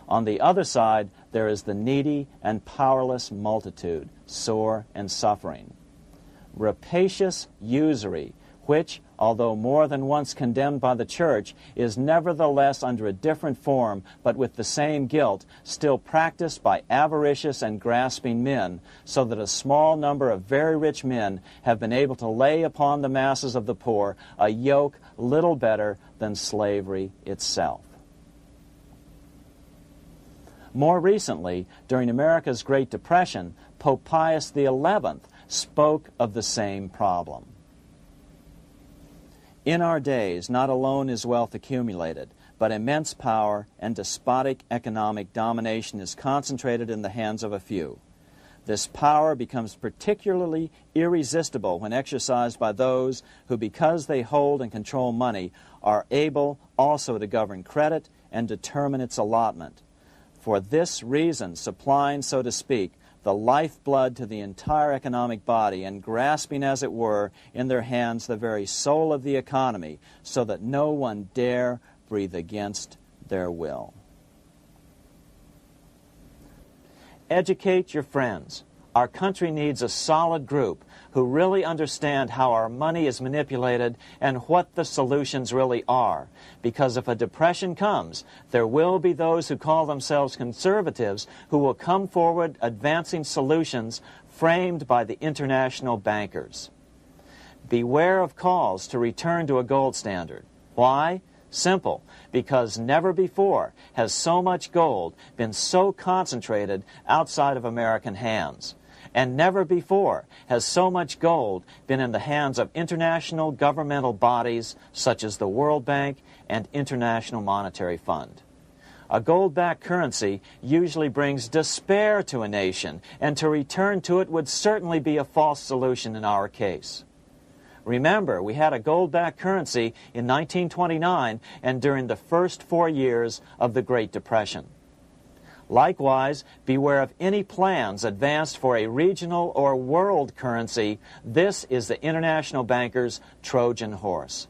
On the other side, there is the needy and powerless multitude, sore and suffering. Rapacious usury, which, although more than once condemned by the Church, is nevertheless under a different form, but with the same guilt, still practiced by avaricious and grasping men, so that a small number of very rich men have been able to lay upon the masses of the poor a yoke little better than slavery itself. More recently, during America's Great Depression, Pope Pius XI spoke of the same problem. In our days, not alone is wealth accumulated, but immense power and despotic economic domination is concentrated in the hands of a few. This power becomes particularly irresistible when exercised by those who, because they hold and control money, are able also to govern credit and determine its allotment. For this reason, supplying, so to speak, the lifeblood to the entire economic body and grasping, as it were, in their hands the very soul of the economy, so that no one dare breathe against their will. Educate your friends. Our country needs a solid group who really understand how our money is manipulated and what the solutions really are. Because if a depression comes, there will be those who call themselves conservatives who will come forward advancing solutions framed by the international bankers. Beware of calls to return to a gold standard. Why? Simple, because never before has so much gold been so concentrated outside of American hands. And never before has so much gold been in the hands of international governmental bodies such as the World Bank and International Monetary Fund. A gold-backed currency usually brings despair to a nation, and to return to it would certainly be a false solution in our case. Remember, we had a gold-backed currency in 1929 and during the first 4 years of the Great Depression. Likewise, beware of any plans advanced for a regional or world currency. This is the international bankers' Trojan horse.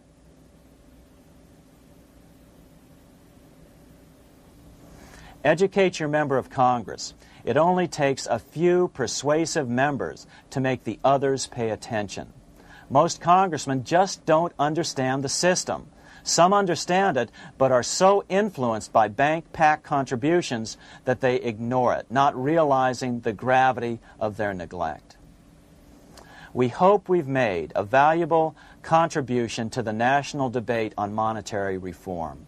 Educate your member of Congress. It only takes a few persuasive members to make the others pay attention. Most congressmen just don't understand the system. Some understand it, but are so influenced by bank PAC contributions that they ignore it, not realizing the gravity of their neglect. We hope we've made a valuable contribution to the national debate on monetary reform.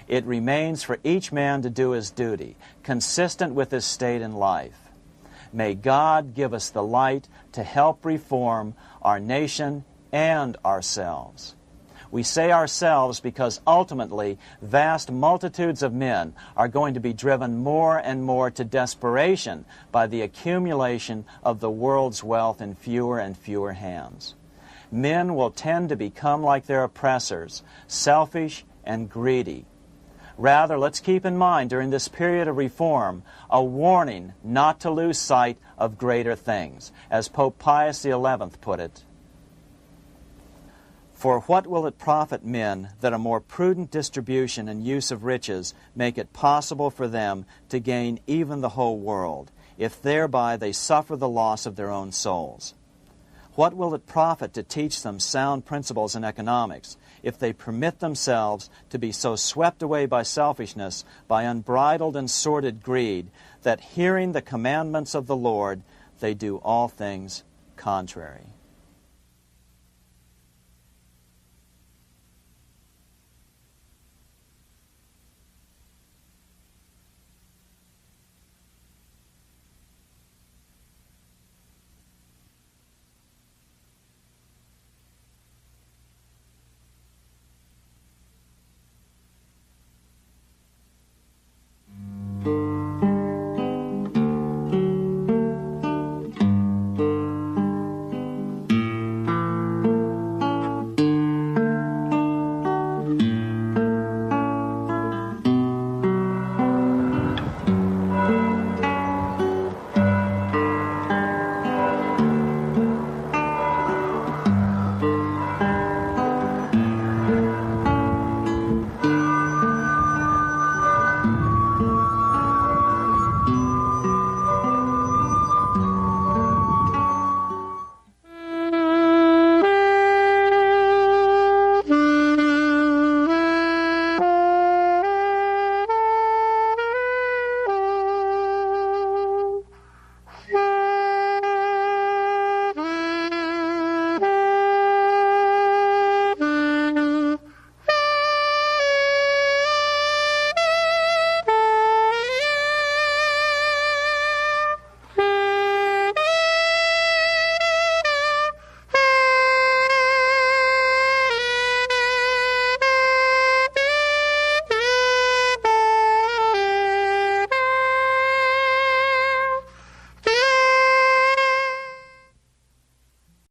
It remains for each man to do his duty, consistent with his state in life. May God give us the light to help reform our nation and ourselves. We say ourselves because ultimately vast multitudes of men are going to be driven more and more to desperation by the accumulation of the world's wealth in fewer and fewer hands. Men will tend to become like their oppressors, selfish and greedy. Rather, let's keep in mind during this period of reform a warning not to lose sight of greater things, as Pope Pius XI put it. For what will it profit men that a more prudent distribution and use of riches make it possible for them to gain even the whole world, if thereby they suffer the loss of their own souls? What will it profit to teach them sound principles in economics, if they permit themselves to be so swept away by selfishness, by unbridled and sordid greed, that hearing the commandments of the Lord, they do all things contrary?